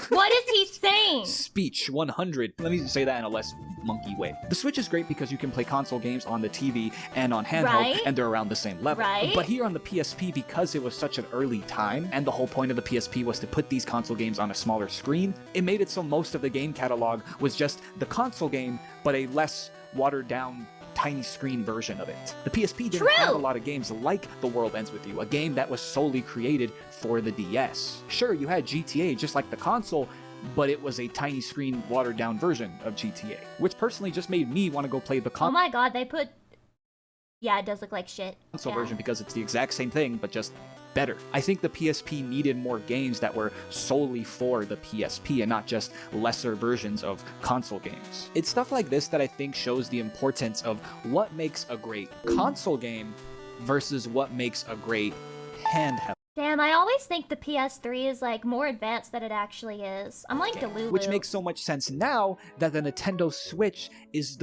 Speaker 2: What is he saying?
Speaker 12: Speech 100. Let me say that in a less monkey way. The Switch is great because you can play console games on the TV and on handheld,
Speaker 2: Right.
Speaker 12: and they're around the same level.
Speaker 2: Right.
Speaker 12: But here on the PSP, because it was such an early time, and the whole point of the PSP was to put these console games on a smaller screen, it made it so most of the game catalog was just the console game, but a less watered down tiny screen version of it. The PSP didn't have a lot of games like The World Ends With You, a game that was solely created for the DS. Sure, you had GTA just like the console, but it was a tiny screen watered down version of GTA, which personally just made me want to go play the
Speaker 2: Oh my god, they put... Yeah, it does look like shit.
Speaker 12: console
Speaker 2: Yeah.
Speaker 12: version because it's the exact same thing, but just better. I think the PSP needed more games that were solely for the PSP and not just lesser versions of console games. It's stuff like this that I think shows the importance of what makes a great console game versus what makes a great handheld.
Speaker 2: Damn, I always think the PS3 is like more advanced than it actually is. I'm like Delulu.
Speaker 12: Which makes so much sense now that the Nintendo Switch is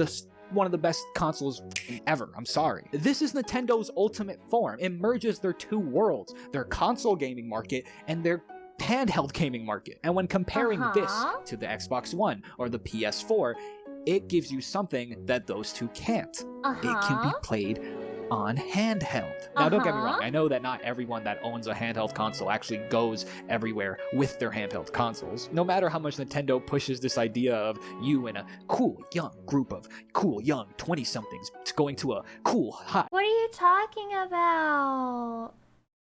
Speaker 12: one of the best consoles ever. I'm sorry. This is Nintendo's ultimate form. It merges their two worlds, their console gaming market and their handheld gaming market. And when comparing this to the Xbox One or the PS4, it gives you something that those two can't. It can be played on handheld. Now, don't get me wrong. I know that not everyone that owns a handheld console actually goes everywhere with their handheld consoles. No matter how much Nintendo pushes this idea of you and a cool, young group of cool, young 20-somethings going to a cool, hot...
Speaker 2: What are you talking about?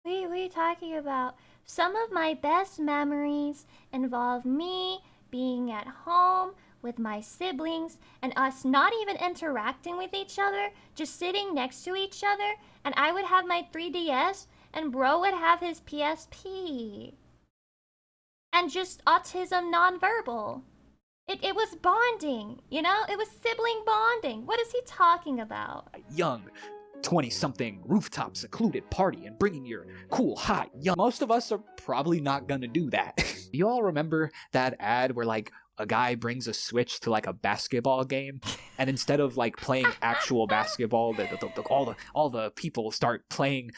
Speaker 2: What are you talking about? Some of my best memories involve me being at home with my siblings and us not even interacting with each other, just sitting next to each other, and I would have my 3DS and bro would have his PSP. And just autism nonverbal. It was bonding, you know? It was sibling bonding. What is he talking about?
Speaker 12: Young 20-something rooftop secluded party and bringing your cool, hot, young... Most of us are probably not gonna do that. You all remember that ad where like a guy brings a Switch to like a basketball game, and instead of like playing actual basketball, all the people start playing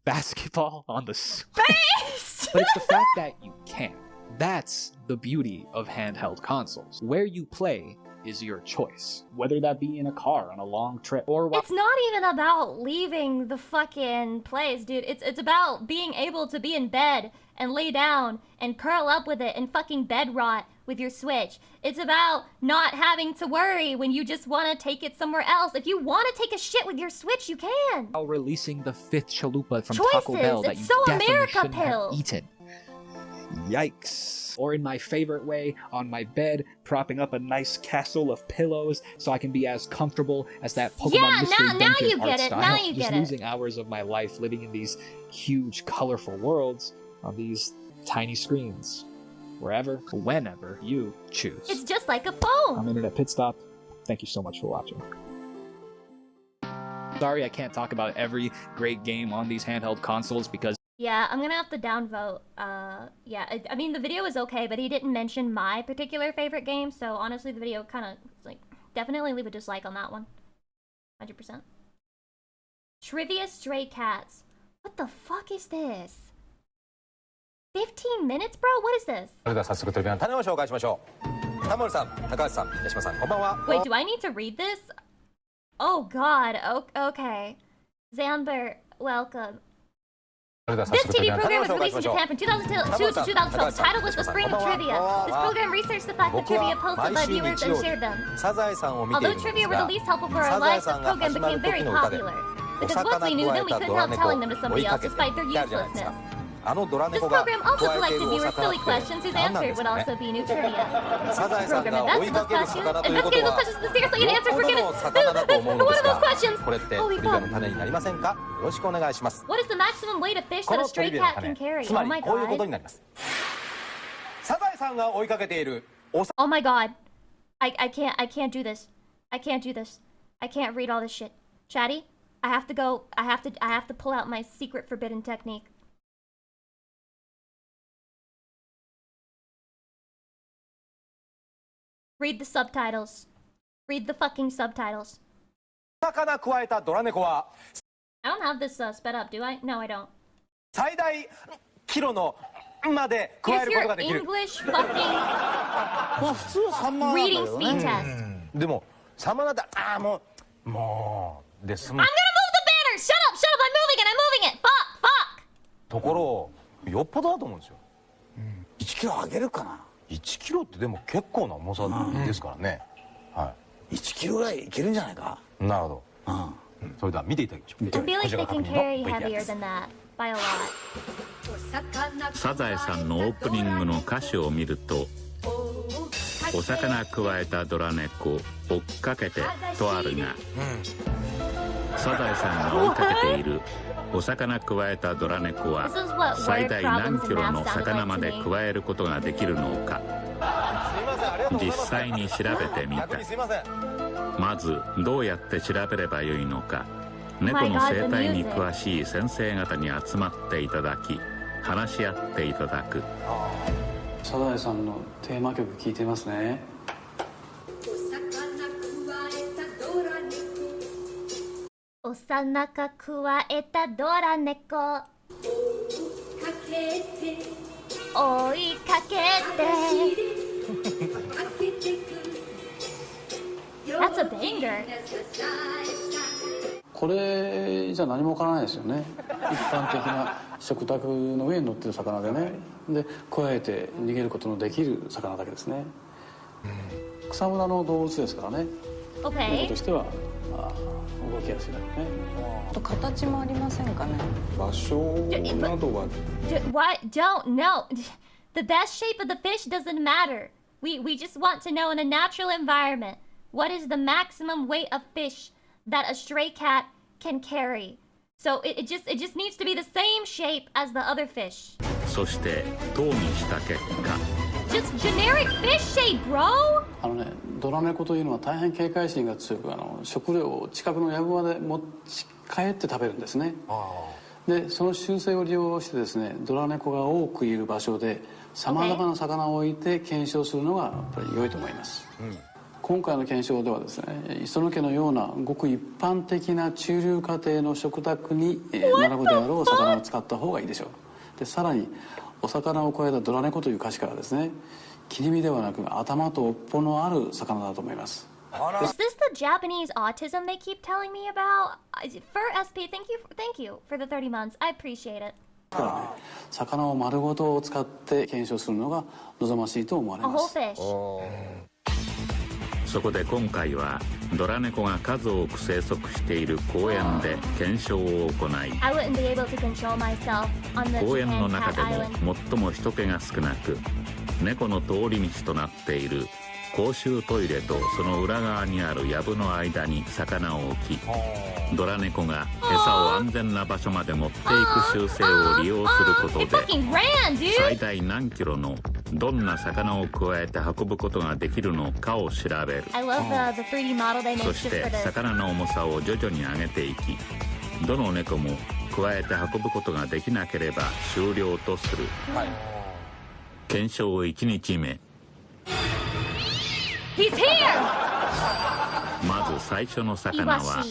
Speaker 12: basketball on the Switch. But it's the fact that you can't. That's the beauty of handheld consoles. Where you play is your choice, whether that be in a car on a long trip or
Speaker 2: It's not even about leaving the fucking place, dude. It's about being able to be in bed and lay down and curl up with it and fucking bed rot with your Switch. It's about not having to worry when you just want to take it somewhere else. If you want to take a shit with your Switch, you can.
Speaker 12: while releasing the 5th chalupa from
Speaker 2: Choices.
Speaker 12: Taco Bell that
Speaker 2: It's
Speaker 12: you
Speaker 2: so
Speaker 12: definitely
Speaker 2: America
Speaker 12: shouldn't
Speaker 2: pill.
Speaker 12: have eaten. Yikes. Or in my favorite way, on my bed, propping up a nice castle of pillows so I can be as comfortable as that Pokemon
Speaker 2: Yeah,
Speaker 12: Mystery
Speaker 2: now
Speaker 12: Dungeon
Speaker 2: you
Speaker 12: art
Speaker 2: get it.
Speaker 12: style.
Speaker 2: Now you
Speaker 12: Just
Speaker 2: get it.
Speaker 12: losing hours of my life living in these huge, colorful worlds. on these tiny screens, wherever, whenever you choose.
Speaker 2: It's just like a phone.
Speaker 12: I'm Internet Pit Stop. Thank you so much for watching. Sorry I can't talk about every great game on these handheld consoles because...
Speaker 2: Yeah, I'm gonna have to downvote. Yeah, I mean, the video was okay, but he didn't mention my particular favorite game, so honestly, the video kind of, like, definitely leave a dislike on that one. 100%. Trivia Stray Cats. What the fuck is this? 15 minutes, bro? What is this?
Speaker 13: それでは早速トリビアの種を紹介しましょう。タモリさん、高橋さん、八島さん、こんばんは。
Speaker 2: Wait, do I need to read this? Oh god, okay. Xamber, welcome. This TV program was released in Japan from 2002 to 2012. The title was The Spring of Trivia. This program researched the fact that trivia posted by viewers and shared them. Although trivia were the least helpful for our lives, this program became very popular. Because once we knew them, we couldn't help telling them to somebody else despite their uselessness. This program also collected viewers' silly questions whose answer would also be new trivia. The program investigated those questions seriously and answered were given. What are those questions? Holy fuck. What is the maximum weight of fish that a stray cat can carry? Oh my god. Oh my god. I can't do this. I can't do this. I can't read all this shit. Chatty, I have to go. I have to pull out my secret forbidden technique. Read the subtitles. Read the fucking subtitles. I don't have this sped up, do I? No, I don't. Here's your English fucking reading speed test. I'm gonna move the banner! Shut up! I'm moving it! Fuck!
Speaker 13: ところよっぽどだと思うんですよ。1キロ上げるかな。1キロってでも結構な重さですからね。はい。1キロぐらいいけるんじゃないか。なるほど。それでは見ていただきましょう。
Speaker 2: I feel like they can carry heavier than that by a lot.
Speaker 14: サザエさんのオープニングの歌詞を見ると「お魚くわえたドラ猫追っかけて」とあるが、サザエさんが追いかけているお魚くわえたドラ猫は最大何キロの魚までくわえることができるのか実際に調べてみた。まずどうやって調べればよいのか、猫の生態に詳しい先生方に集まっていただき話し合っていただく。
Speaker 15: サザエさんのテーマ曲聴いてますね。
Speaker 2: お魚くわえたドラ猫追いかけて That's a banger.
Speaker 15: これじゃ何もわからないですよね。一般的な食卓の上に乗ってる魚でね、でくわえて逃げることのできる魚だけですね。草むらの動物ですからね。猫としては動きやすいだろうね。
Speaker 16: 形もありませんかね。
Speaker 15: 場所などは。
Speaker 2: What? Don't know. The best shape of the fish doesn't matter. We just want to know in a natural environment what is the maximum weight of fish that a stray cat can carry. So it just needs to be the same shape as the other fish.
Speaker 14: そして討議した結果。
Speaker 2: Just generic fish shape, bro.
Speaker 15: ドラ猫というのは大変警戒心が強く、食料を近くの藪場で持ち帰って食べるんですね。でその習性を利用してですね、ドラ猫が多くいる場所でさまざまな魚を置いて検証するのがやっぱり良いと思います。今回の検証ではですね、磯野家のようなごく一般的な中流家庭の食卓に並ぶであろう魚を使った方がいいでしょう。でさらにお魚を加えたドラ猫という歌詞からですね、切り身ではなく頭と尾っぽのある魚だと思います。
Speaker 2: Is this the Japanese autism they keep telling me about? For SP, thank you for the 30 months. I appreciate it.
Speaker 15: からね、魚を丸ごとを使って検証するのが望ましいと思われます。
Speaker 14: そこで今回はドラ猫が数多く生息している公園で検証を行い、公園の中でも最も人気が少なく猫の通り道となっている公衆トイレとその裏側にある藪の間に魚を置き、ドラ猫が餌を安全な場所まで持っていく習性を利用することで、最大何キロのどんな魚を加えて運ぶことができるのかを調べる。そして魚の重さを徐々に上げていき、どの猫も加えて運ぶことができなければ終了とする。検証1日目。まず最初の魚は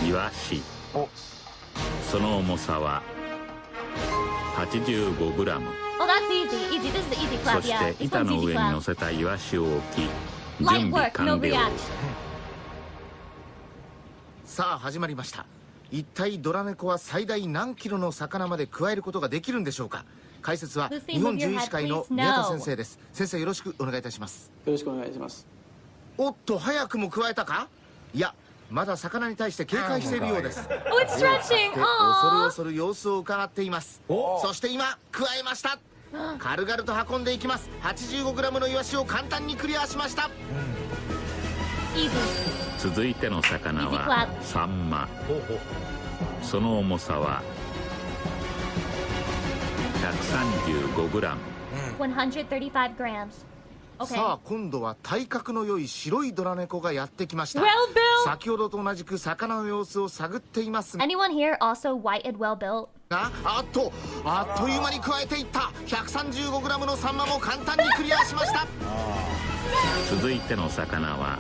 Speaker 14: イワシ。その重さは 85g。そして板の上に乗せたイワシを置き、準備完了。
Speaker 17: さあ始まりました。一体ドラ猫は最大何キロの魚まで加えることができるんでしょうか。解説は日本獣医師会の宮田先生です。先生、よろしくお願いいたします。
Speaker 15: よろしくお願いします。
Speaker 17: おっと、早くも加えたか。いや、まだ魚に対して警戒しているようです。恐る恐る様子を伺っています。そして今加えました。軽々と運んでいきます。 85g のイワシを簡単にクリアしました。
Speaker 14: 続いての魚はサンマ。その重さは 135g。
Speaker 17: さあ今度は体格の良い白いドラ猫がやってきました。先ほどと同じく魚の様子を探っていますが、あっという間に加えていった。 135g のサンマも簡単にクリアしました。
Speaker 14: 続いての魚は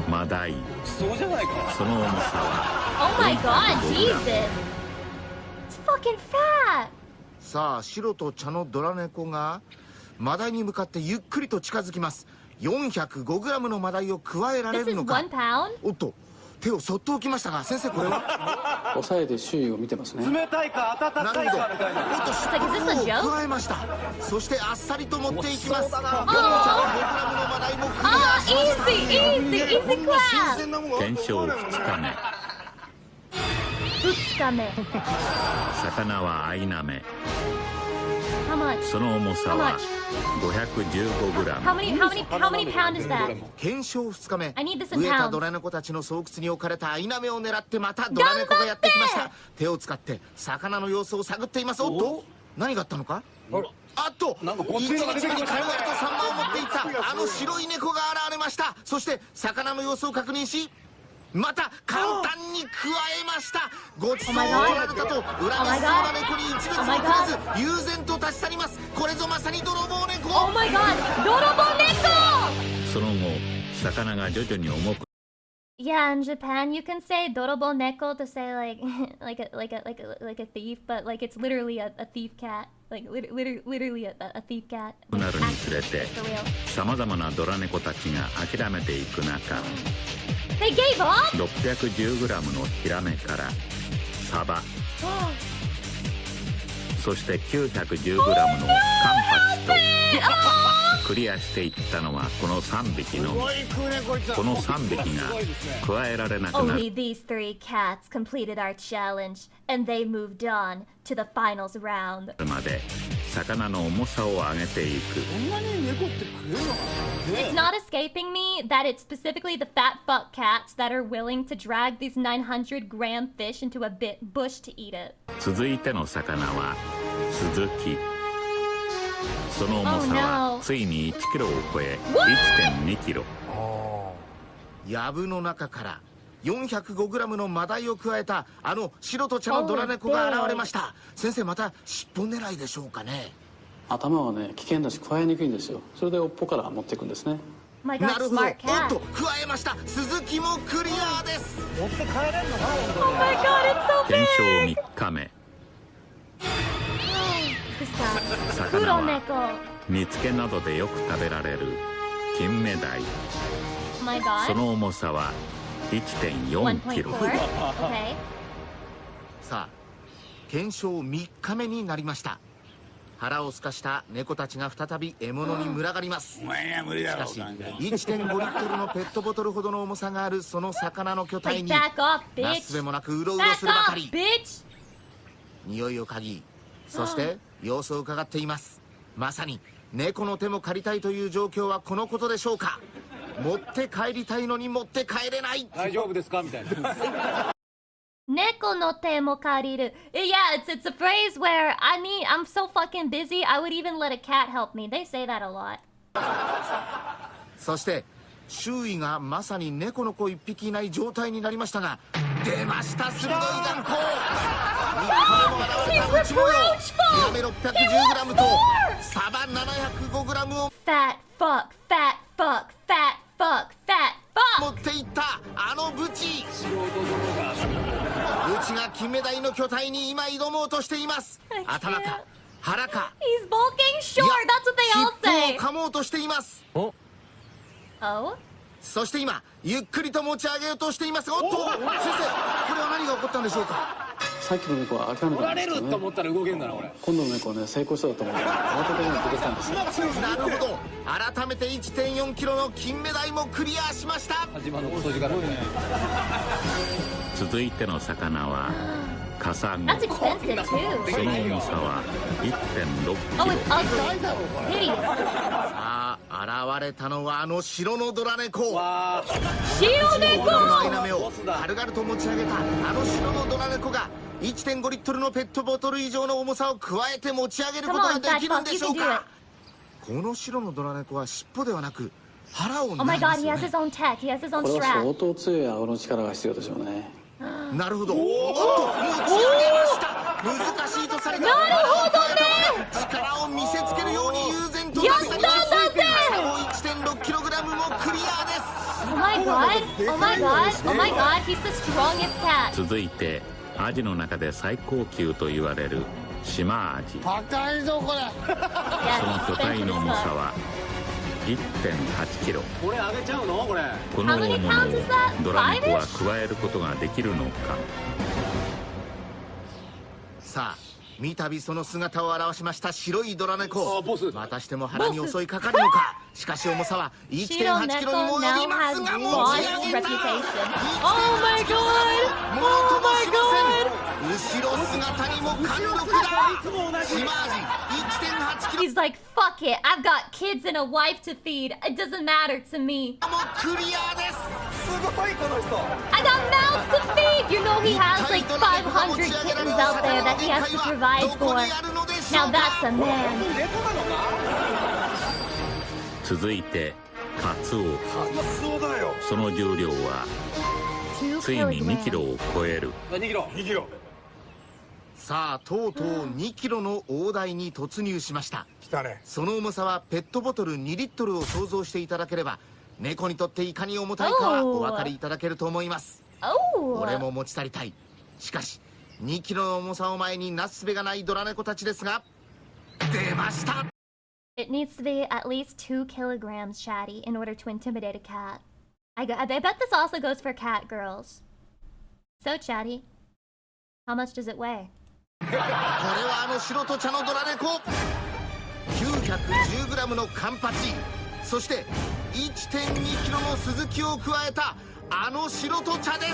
Speaker 14: マダイ。
Speaker 15: そうじゃないか。
Speaker 14: その重さは
Speaker 2: Oh my god, Jesus! It's fucking fat!
Speaker 17: さあ白と茶のドラ猫がマダイに向かってゆっくりと近づきます。 405g のマダイを加えられるのか。おっと、手をそっと置きましたが、先生これは
Speaker 15: 押さえて周囲を見てますね。
Speaker 17: 冷たいか温かいかみたいな。おっと、尻尾を加えました。そしてあっさりと持っていきます。 405g のマダイもクリアしました。
Speaker 14: 検証2日目。魚はアイナメ。その重さは 515g。
Speaker 17: 検証2日目。飢えたドラ猫たちの巣窟に置かれたアイナメを狙ってまたドラ猫がやってきました。手を使って魚の様子を探っています。おっと、何があったのか。あっと、一日目に軽々とサンマを持っていったあの白い猫が現れました。そして魚の様子を確認し、また簡単に加えました。ごちそうを取られたと恨めしそうな猫に一別も取らず悠然と立ち去ります。これぞまさに泥棒猫。
Speaker 2: Oh my god! 泥棒猫!
Speaker 14: その後、魚が徐々に重く。
Speaker 2: Yeah, in Japan you can say dorobo neko to say like like a thief, but like it's literally a thief cat. Like literally a thief cat.
Speaker 14: なるにつれて、さまざまなドラ猫たちが諦めていく中、
Speaker 2: They gave up?
Speaker 14: 610g のヒラメからサバ、そして 910g のカンパチとクリアしていったのはこの3匹の、この3匹が加えられなくなる。
Speaker 2: Only these 3 cats completed our challenge, and they moved on to the finals round.
Speaker 14: まで魚の重さを上げていく。
Speaker 2: It's not escaping me that it's specifically the fat fuck cats that are willing to drag these 900-gram fish into a bush to eat it.
Speaker 14: 続いての魚はスズキ。その重さはついに 1kg を超え 1.2kg。
Speaker 17: 藪の中から405g のマダイを加えたあの白と茶のドラ猫が現れました。先生、また尻尾狙いでしょうかね。
Speaker 15: 頭はね、危険だし加えにくいんですよ。それで尾っぽから持っていくんですね。
Speaker 17: なるほど。おっと、加えました。鈴木もクリアです。持って帰れるのかな。
Speaker 2: Oh my god, it's so big!
Speaker 14: 検証3日目。魚は煮付けなどでよく食べられる金目鯛。その重さは 1.4kg。
Speaker 17: さあ、検証3日目になりました。腹をすかした猫たちが再び獲物に群がります。しかし 1.5 リットルのペットボトルほどの重さがあるその魚の巨体になすべもなくうろうろするばかり。匂いを嗅ぎ、そして様子を伺っています。まさに猫の手も借りたいという状況はこのことでしょうか。持って帰りたいのに持って帰れない。
Speaker 13: 大丈夫ですかみたいな。
Speaker 2: 猫の手も借りる。Yeah, it's a phrase where I'm so fucking busy, I would even let a cat help me. They say that a lot.
Speaker 17: そして周囲がまさに猫の子一匹いない状態になりましたが、出ました鋭い眼光。2回も現れた内模様。ヒラメ 610g とサバ 705g を
Speaker 2: Fat fuck, fat fuck, fat fuck, fat fuck
Speaker 17: 持っていったあのブチ。ブチが金目鯛の巨体に今挑もうとしています。頭か腹か。
Speaker 2: He's bulking short, that's what they all
Speaker 17: 尻
Speaker 2: say.
Speaker 17: 尾を噛もうとしています。
Speaker 2: Oh?
Speaker 17: そして今ゆっくりと持ち上げようとしています。おっと先生、これは何が起こったんでしょうか。
Speaker 15: さっきの猫は諦めたんですけどね。
Speaker 13: 思ったら動けるんだなこれ。
Speaker 15: 今度の猫はね成功しただと思うから慌ててね出てきたんですよ。
Speaker 17: なるほど、改めて 1.4 キロの金目鯛もクリアしました。
Speaker 14: 続いての魚はカサゴ。
Speaker 2: That's expensive
Speaker 14: そ
Speaker 2: too.
Speaker 14: の重さは 1.6
Speaker 2: Oh,
Speaker 14: キ
Speaker 2: it's
Speaker 14: ロ。
Speaker 2: ugly. Hideous.
Speaker 17: さあ現れたのはあの白のドラ猫。
Speaker 2: 白猫
Speaker 17: のアイナメを軽々と持ち上げたあの白のドラ猫が 1.5 リットルのペットボトル以上の重さを加えて持ち上げることができるんでしょうか。この白のドラ猫は尻尾ではなく腹を
Speaker 2: Oh my
Speaker 17: 狙いま
Speaker 2: god,
Speaker 17: す
Speaker 2: he
Speaker 17: よ
Speaker 2: has
Speaker 17: ね。
Speaker 2: his own tech. He has his own
Speaker 15: これは
Speaker 2: strap.
Speaker 15: 相当強い顎の力が必要でしょうね。
Speaker 17: なるほど。おっと持ち上げました。難しいとされた
Speaker 2: なるほどね。
Speaker 17: 力を見せつけるように悠然と
Speaker 2: やったんだぜ。
Speaker 17: 1.6 キログラムもクリアです。
Speaker 2: Oh my god, oh my god, oh my god, he's the strongest cat.
Speaker 14: 続いてアジの中で最高級と言われるシマアジ。
Speaker 13: 高いぞこれ。
Speaker 14: その巨体の重さは 1.8 キロ。
Speaker 13: これあげちゃうのこれ。
Speaker 14: この大物をドラ猫は加えることができるのか。
Speaker 17: さあ三度その姿を現しました白いドラ猫。またしても腹に襲いかかるのか。しかし重さは 1.8 キロにも及びますが持ち上げた。
Speaker 2: Oh my god,
Speaker 17: ものともしません。後ろ姿にも貫禄が。シマアジ 1.8 キロ
Speaker 2: He's like, fuck it, I've got kids and a wife to feed. It doesn't matter to me.
Speaker 17: もクリアです。すごいこの人。
Speaker 2: I got mouths to feed. You know he has like 500 kittens out there that he has to provide for. Now that's a man.
Speaker 14: 続いてカツオ。その重量はついに2キロを超える。
Speaker 13: 2キロ。
Speaker 17: さあとうとう2キロの大台に突入しました。その重さはペットボトル2リットルを想像していただければ猫にとっていかに重たいかはお分かりいただけると思います。俺も持ち去りたい。しかし2キロの重さを前になすすべがないドラ猫たちですが、出ました。
Speaker 2: It needs to be at least 2 kilograms, Chatty, in order to intimidate a cat. I bet this also goes for cat girls. So, Chatty, how much does it weigh?
Speaker 17: これはあの白と茶のドラ猫。 910g のカンパチ、そして 1.2 キロのスズキを加えたあの白と茶です。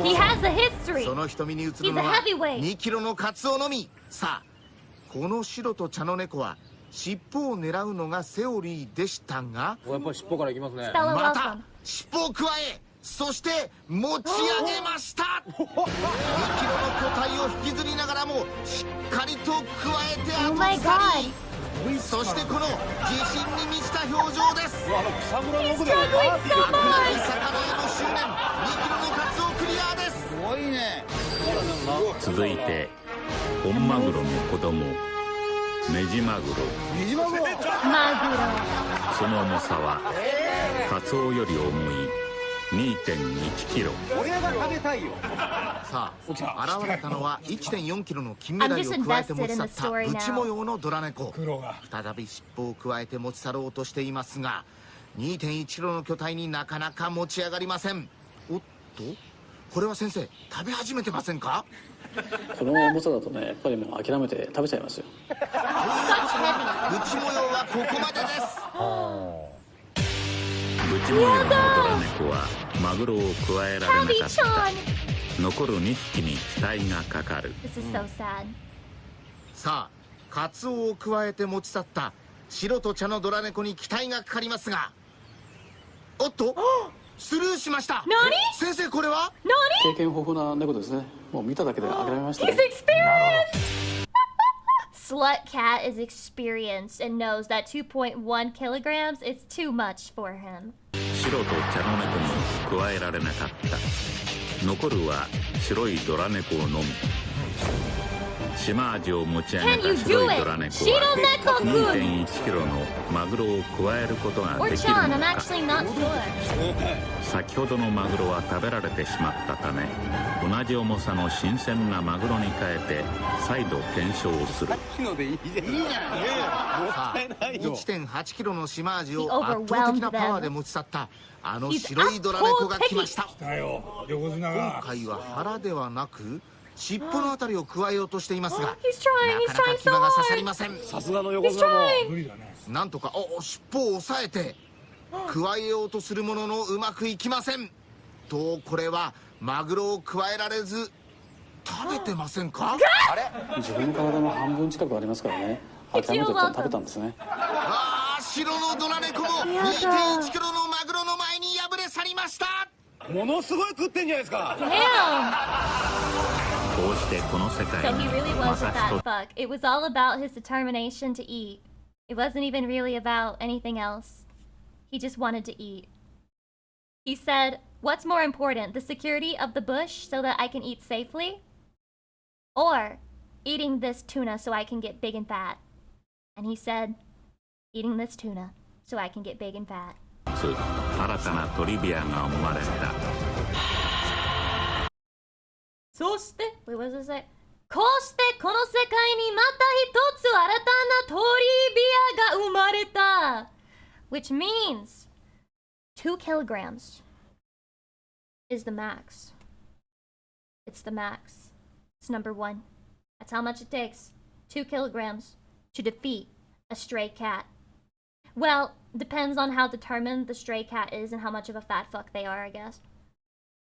Speaker 2: He has a history.
Speaker 17: その瞳に映るのは
Speaker 2: He's a heavyweight.
Speaker 17: 2キロのカツオのみ。さあこの白と茶の猫は尻尾を狙うのがセオリーでしたが、
Speaker 13: やっぱり尻尾からいきますね。
Speaker 17: また尻尾を加え、そして持ち上げました。2キロの巨体を引きずりながらもしっかりと加えて後去り。そしてこの自信に満ちた表情です。
Speaker 13: 草むらの奥で。
Speaker 17: 魚への執念、2キロのカツオクリアです。
Speaker 13: すごいね。
Speaker 14: 続いて本マグロの子供メジマグロ。その重さはカツオより重い 2.1 キロ。
Speaker 13: 俺が食べたいよ。
Speaker 17: さあ現れたのは 1.4 キロの金目鯛を加えて持ち去った内模様のドラ猫。再び尻尾を加えて持ち去ろうとしていますが 2.1 キロの巨体になかなか持ち上がりません。おっとこれは先生食べ始めてませんか。
Speaker 15: この重さだとねやっぱりもう諦めて食べちゃいますよ。
Speaker 17: 内模様はここまでです。
Speaker 14: 内模様のドラ猫はマグロを加えられなかった。残る2匹に期待がかかる。
Speaker 17: さあカツオを加えて持ち去った白と茶のドラ猫に期待がかかりますが、おっとスルーしました。
Speaker 2: 何？
Speaker 17: 先生これは？
Speaker 15: 経験豊富な猫ですね。もう見ただけで諦めましたね。
Speaker 2: He's experienced! Slut cat is experienced and knows that 2.1 kilograms is too much for him.
Speaker 14: 白と茶の猫も加えられなかった。残るは白いドラ猫のみ。島味を持ち上げた白いドラ猫は 2.1 キロのマグロを加えることができるのか。先ほどのマグロは食べられてしまったため、同じ重さの新鮮なマグロに変えて再度検証する。
Speaker 17: さあ 1.8 キロの島味を圧倒的なパワーで持ち去ったあの白いドラ猫が来ました。今回は腹ではなく尻尾のあたりを加えようとしていますが、なかなか牙が刺さりません。
Speaker 13: さすがの横綱も無理だね。
Speaker 17: なんとか尻尾を押さえて加えようとするもののうまくいきません。とこれはマグロを加えられず食べてませんか？
Speaker 15: あれ？自分の体の半分近くありますからね。諦めて食べたんですね。
Speaker 17: 白のドラ猫も 2.1 キロのマグロの前に敗れ去りました。
Speaker 13: ものすごい食ってんじゃないですか。
Speaker 14: こうしてこの世界
Speaker 2: So he
Speaker 14: に
Speaker 2: really
Speaker 14: ま
Speaker 2: was
Speaker 14: た
Speaker 2: a
Speaker 14: 一
Speaker 2: fat
Speaker 14: つ
Speaker 2: fuck. It was all about his determination to eat. It wasn't even really about anything else. He just wanted to eat. He said, what's more important, the security of the bush so that I can eat safely? Or eating this tuna so I can get big and fat? And he said, eating this tuna so I can get big and fat.
Speaker 14: 新たなトリビアが生まれた。
Speaker 2: そして、wait, what does it say? こうしてこの世界にまた一つ新たなトリビアが生まれた which means 2 kilograms is the max. It's the max. It's number 1. That's how much it takes. 2 kilograms to defeat a stray cat. Well, depends on how determined the stray cat is and how much of a fat fuck they are, I guess.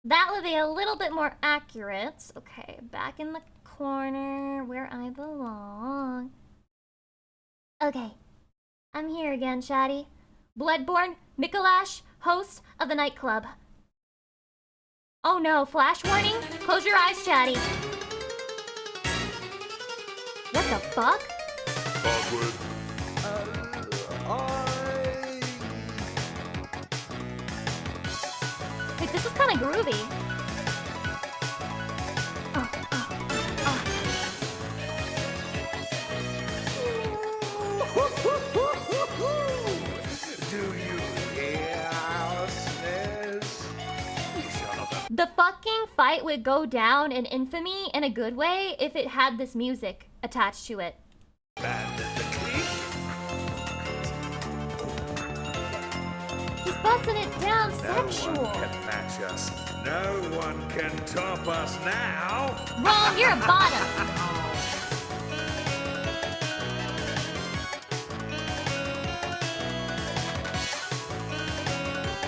Speaker 2: That would be a little bit more accurate. Okay, back in the corner where I belong. Okay, I'm here again, Chatty. Bloodborne Mikolash, host of the nightclub. Oh no, flash warning? Close your eyes, Chatty. What the fuck?
Speaker 18: Awkward.
Speaker 2: Wait, this is kind of groovy.
Speaker 18: Do you hear our snares?
Speaker 2: The fucking fight would go down in infamy in a good way if it had this music attached to it. He's busting it down sexual.
Speaker 18: No one can match us. No one can top us now.
Speaker 2: Wrong, you're a bottom.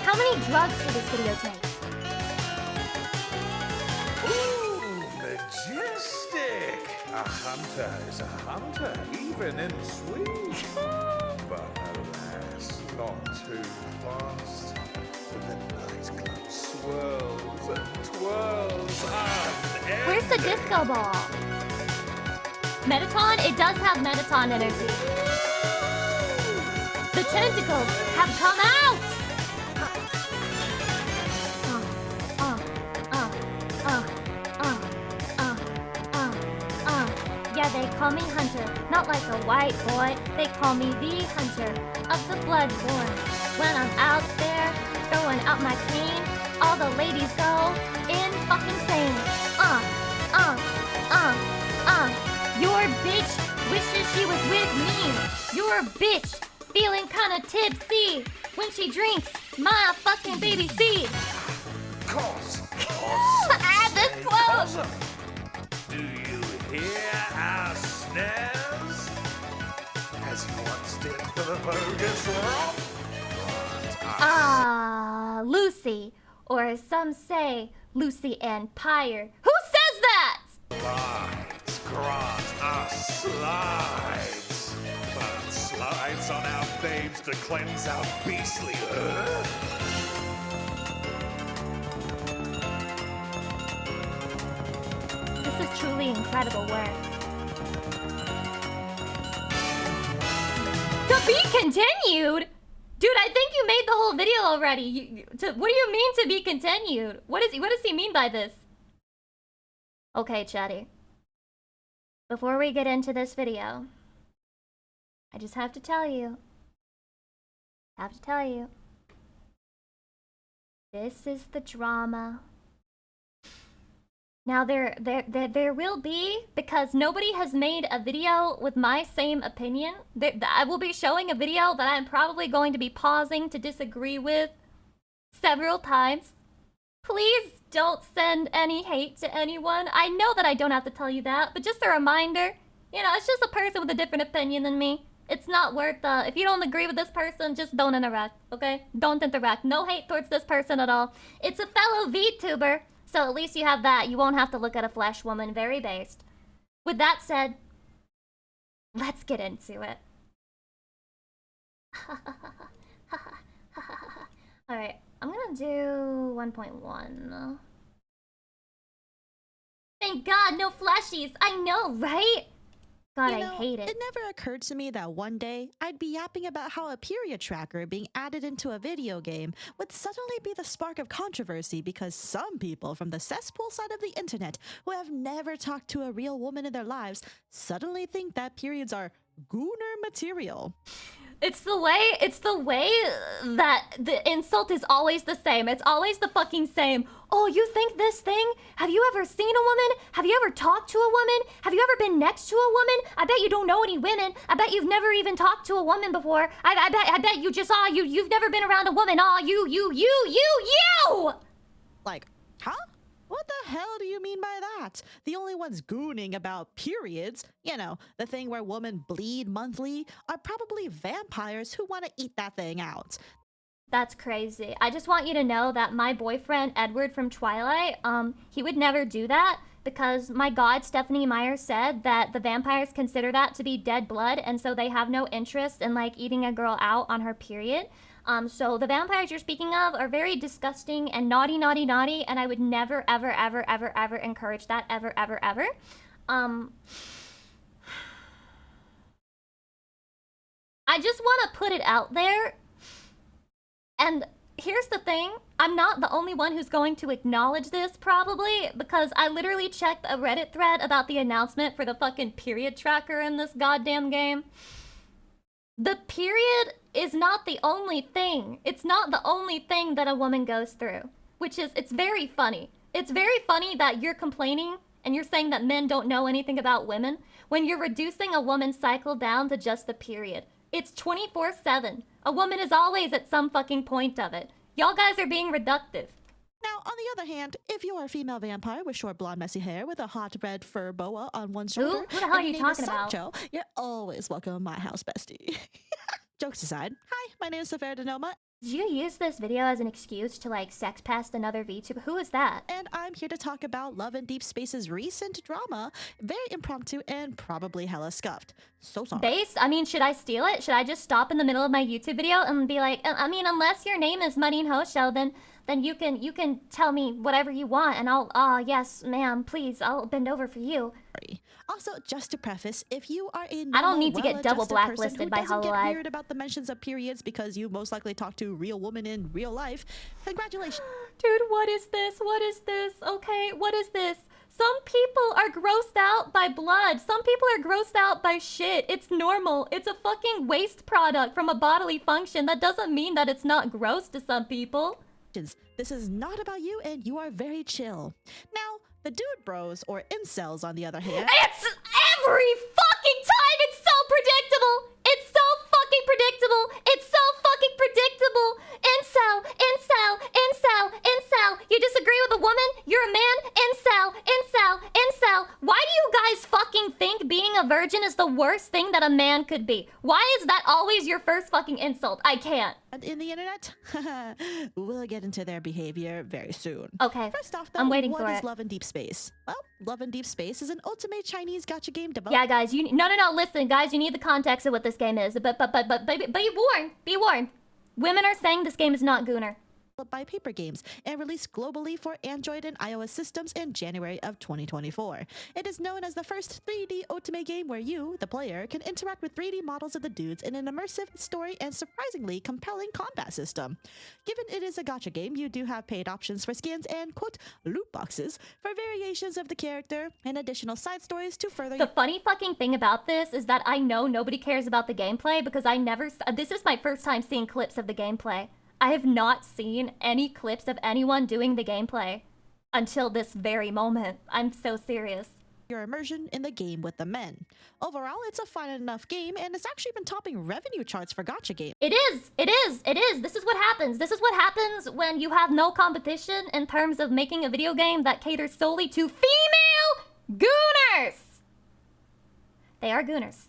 Speaker 2: How many drugs did this video take?
Speaker 18: Ooh, majestic. A hunter is a hunter, even in Sweden. But alas, not too fast. The nightclub swirls and twirls unending.
Speaker 2: Where's the disco ball? Metaton? It does have Metaton energy. The tentacles have come out! Yeah, they call me Hunter, not like a white boy. They call me the Hunter of the Bloodborne. When I'm out there, throwing out my cane, all the ladies go in fucking sane. Your bitch wishes she was with me. Your bitch feeling kinda tipsy when she drinks my fucking baby seed. This close.
Speaker 18: Do you hear our snares? As you once did for the bogus rock?
Speaker 2: Lucy, or as some say, Lucy and Pyre. Who says that?
Speaker 18: Slides grant us slides, but slides on our babes to cleanse our beastly urge.
Speaker 2: This is truly incredible work. To be continued? Dude, I think you made the whole video already. What do you mean to be continued? What does he mean by this? Okay, Chatty. Before we get into this video, I just have to tell you. This is the drama. Now there will be, because nobody has made a video with my same opinion. I will be showing a video that I'm probably going to be pausing to disagree with several times. Please don't send any hate to anyone. I know that I don't have to tell you that, but just a reminder, you know, it's just a person with a different opinion than me. It's not worth, if you don't agree with this person, just don't interact, okay? Don't interact. No hate towards this person at all. It's a fellow VTuber, so at least you have that. You won't have to look at a flesh woman. Very based. With that said, let's get into it. Alright, I'm gonna do 1.1. Thank God, no flashies. I know, right? God, I hate it.
Speaker 19: It never occurred to me that one day I'd be yapping about how a period tracker being added into a video game would suddenly be the spark of controversy because some people from the cesspool side of the internet who have never talked to a real woman in their lives suddenly think that periods are gooner material.
Speaker 2: It's the way that the insult is always the same. It's always the fucking same. Oh, you think this thing? Have you ever seen a woman? Have you ever talked to a woman? Have you ever been next to a woman? I bet you don't know any women. I bet you've never even talked to a woman before. I bet you just, you've never been around a woman. You!
Speaker 19: Like, huh? What the hell do you mean by that? The only ones gooning about periods, you know, the thing where women bleed monthly, are probably vampires who want to eat that thing out.
Speaker 2: That's crazy. I just want you to know that my boyfriend, Edward from Twilight, he would never do that because my god, Stephanie Meyer said that the vampires consider that to be dead blood and so they have no interest in like eating a girl out on her period. So the vampires you're speaking of are very disgusting and naughty, and I would never, ever encourage that, ever. I just want to put it out there, and here's the thing, I'm not the only one who's going to acknowledge this, probably, because I literally checked a Reddit thread about the announcement for the fucking period tracker in this goddamn game. The period is not the only thing. It's not the only thing that a woman goes through, which is, it's very funny. It's very funny that you're complaining and you're saying that men don't know anything about women when you're reducing a woman's cycle down to just the period. It's 24/7. A woman is always at some fucking point of it. Y'all guys are being reductive.
Speaker 19: Now, on the other hand, if you're a female vampire with short blonde messy hair with a hot red fur boa on one shoulder,
Speaker 2: who the hell are you talking about?
Speaker 19: Sancho, you're always welcome in my house, bestie. Jokes aside, hi, my name is Safar Denoma.
Speaker 2: Did you use this video as an excuse to like sex past another VTuber? Who is that?
Speaker 19: And I'm here to talk about Love and Deep Space's recent drama. Very impromptu and probably hella scuffed. So sorry.
Speaker 2: Based? I mean, should I steal it? Should I just stop in the middle of my YouTube video and be like, I mean, unless your name is Muddy Hoshel, then you can tell me whatever you want and I'll, yes, ma'am, please, I'll bend over for you.
Speaker 19: Also, just to preface, if you are a
Speaker 2: I don't need to get double blacklisted by
Speaker 19: Hololive,
Speaker 2: Hololive.
Speaker 19: Get weird about the mentions of periods because you most likely talk to real women in real life, congratulations.
Speaker 2: Dude, what is this? What is this? Okay, what is this? Some people are grossed out by blood. Some people are grossed out by shit. It's normal. It's a fucking waste product from a bodily function. That doesn't mean that it's not gross to some people.
Speaker 19: This is not about you and you are very chill. Now, the dude bros, or incels on the other hand...
Speaker 2: It's every fucking time! It's so predictable! It's so fucking predictable! It's so fucking predictable! Incel! Incel! Incel! Incel! You disagree with a woman? You're a man? Incel! Incel! Incel! Why do you guys fucking think being a virgin virgin is the worst thing that a man could be. Why is that always your first fucking insult? I can't.
Speaker 19: In the internet? We'll get into their behavior very soon.
Speaker 2: Okay,
Speaker 19: First off, though,
Speaker 2: I'm waiting
Speaker 19: what
Speaker 2: for
Speaker 19: is
Speaker 2: it.
Speaker 19: Love in Deep Space? Well, Love in Deep Space is an ultimate Chinese gacha game developed.
Speaker 2: Yeah, guys, no, listen, guys, you need the context of what this game is. But be warned. Women are saying this game is not Gooner.
Speaker 19: By Paper Games and released globally for Android and iOS systems in January of 2024. It is known as the first 3D otome game where you, the player, can interact with 3D models of the dudes in an immersive story and surprisingly compelling combat system. Given it is a gacha game, you do have paid options for skins and, quote, loot boxes for variations of the character and additional side stories to further...
Speaker 2: The funny fucking thing about this is that I know nobody cares about the gameplay because this is my first time seeing clips of the gameplay. I have not seen any clips of anyone doing the gameplay until this very moment. I'm so serious.
Speaker 19: Your immersion in the game with the men. Overall, it's a fun enough game, and it's actually been topping revenue charts for gacha games.
Speaker 2: It is. This is what happens. This is what happens when you have no competition in terms of making a video game that caters solely to female gooners. They are gooners.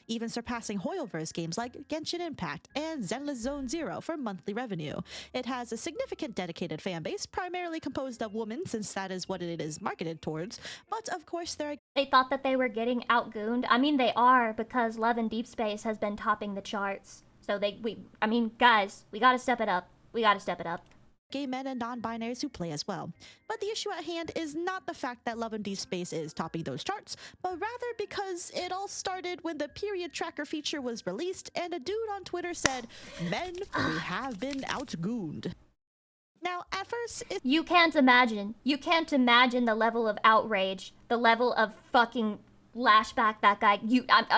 Speaker 19: Even surpassing Hoyoverse games like Genshin Impact and Zenless Zone Zero for monthly revenue. It has a significant dedicated fan base, primarily composed of women since that is what it is marketed towards, but of course
Speaker 2: They thought that they were getting outgooned. I mean, they are, because Love in Deep Space has been topping the charts. So guys, we gotta step it up.
Speaker 19: Gay men and non-binaries who play as well. But the issue at hand is not the fact that Love in Deep Space is topping those charts, but rather because it all started when the period tracker feature was released and a dude on Twitter said, "Men, we have been outgooned." Now, at first,
Speaker 2: You can't imagine the level of outrage, the level of fucking lashback that guy,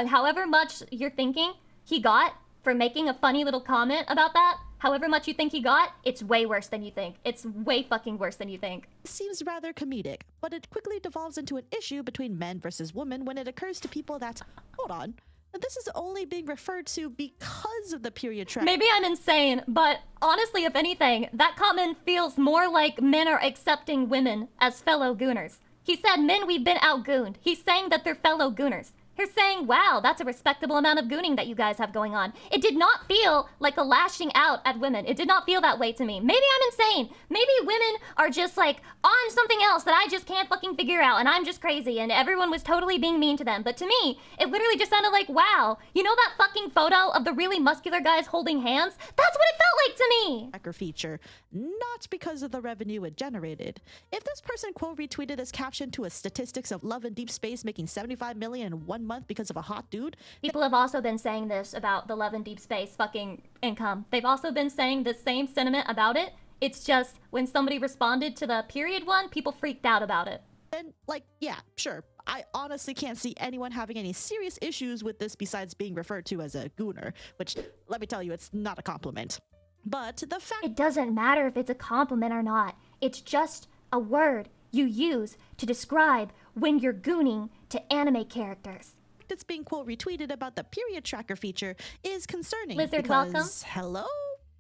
Speaker 2: however much you're thinking he got for making a funny little comment about that, however much you think he got, it's way worse than you think. It's way fucking worse than you think.
Speaker 19: It seems rather comedic, but it quickly devolves into an issue between men versus women when it occurs to people that, hold on, this is only being referred to because of the period track.
Speaker 2: Maybe I'm insane, but honestly, if anything, that comment feels more like men are accepting women as fellow gooners. He said, men, we've been outgooned. He's saying that they're fellow gooners. You're saying, wow, that's a respectable amount of gooning that you guys have going on. It did not feel like a lashing out at women. It did not feel that way to me. Maybe I'm insane. Maybe women are just like on something else that I just can't fucking figure out and I'm just crazy and everyone was totally being mean to them. But to me, it literally just sounded like, wow, you know that fucking photo of the really muscular guys holding hands? That's what it felt like to me.
Speaker 19: Tracker feature, not because of the revenue it generated. If this person quote retweeted this caption to a statistics of Love in Deep Space making 75 million in 1 month because of a hot dude.
Speaker 2: People have also been saying this about the Love in Deep Space fucking income. They've also been saying the same sentiment about it. It's just when somebody responded to the period one, people freaked out about it.
Speaker 19: And yeah, sure. I honestly can't see anyone having any serious issues with this besides being referred to as a gooner, which, let me tell you, it's not a compliment. But the fact—
Speaker 2: It doesn't matter if it's a compliment or not. It's just a word you use to describe when you're gooning to anime characters.
Speaker 19: It's being quote retweeted about the period tracker feature is concerning.
Speaker 2: Lizard,
Speaker 19: because,
Speaker 2: welcome.
Speaker 19: Hello?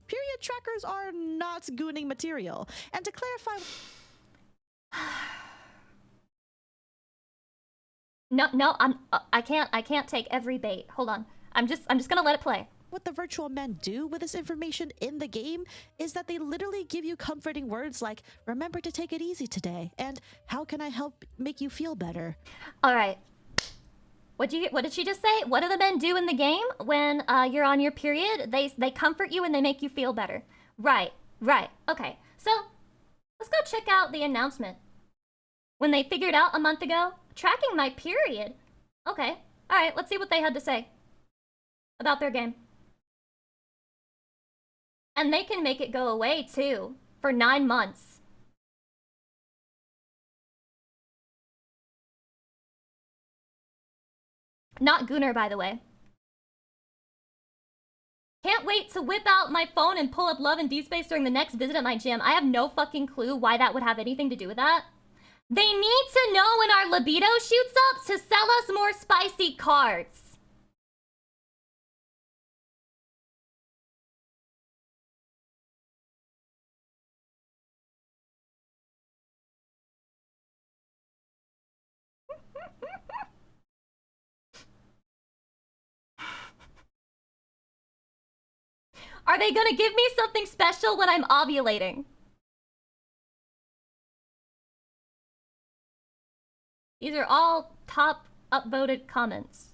Speaker 19: Period trackers are not gooning material. And to clarify—
Speaker 2: No, I can't take every bait. Hold on. I'm just gonna let it play.
Speaker 19: What the virtual men do with this information in the game is that they literally give you comforting words like, remember to take it easy today, and how can I help make you feel better?
Speaker 2: All right. What did she just say? What do the men do in the game when you're on your period? They comfort you and they make you feel better. Right. Okay. So let's go check out the announcement. When they figured out a month ago, tracking my period. Okay. All right. Let's see what they had to say about their game. And they can make it go away too for 9 months. Not Gooner, by the way. Can't wait to whip out my phone and pull up Love in Deep Space during the next visit at my gym. I have no fucking clue why that would have anything to do with that. They need to know when our libido shoots up to sell us more spicy cards. Are they gonna give me something special when I'm ovulating? These are all top upvoted comments.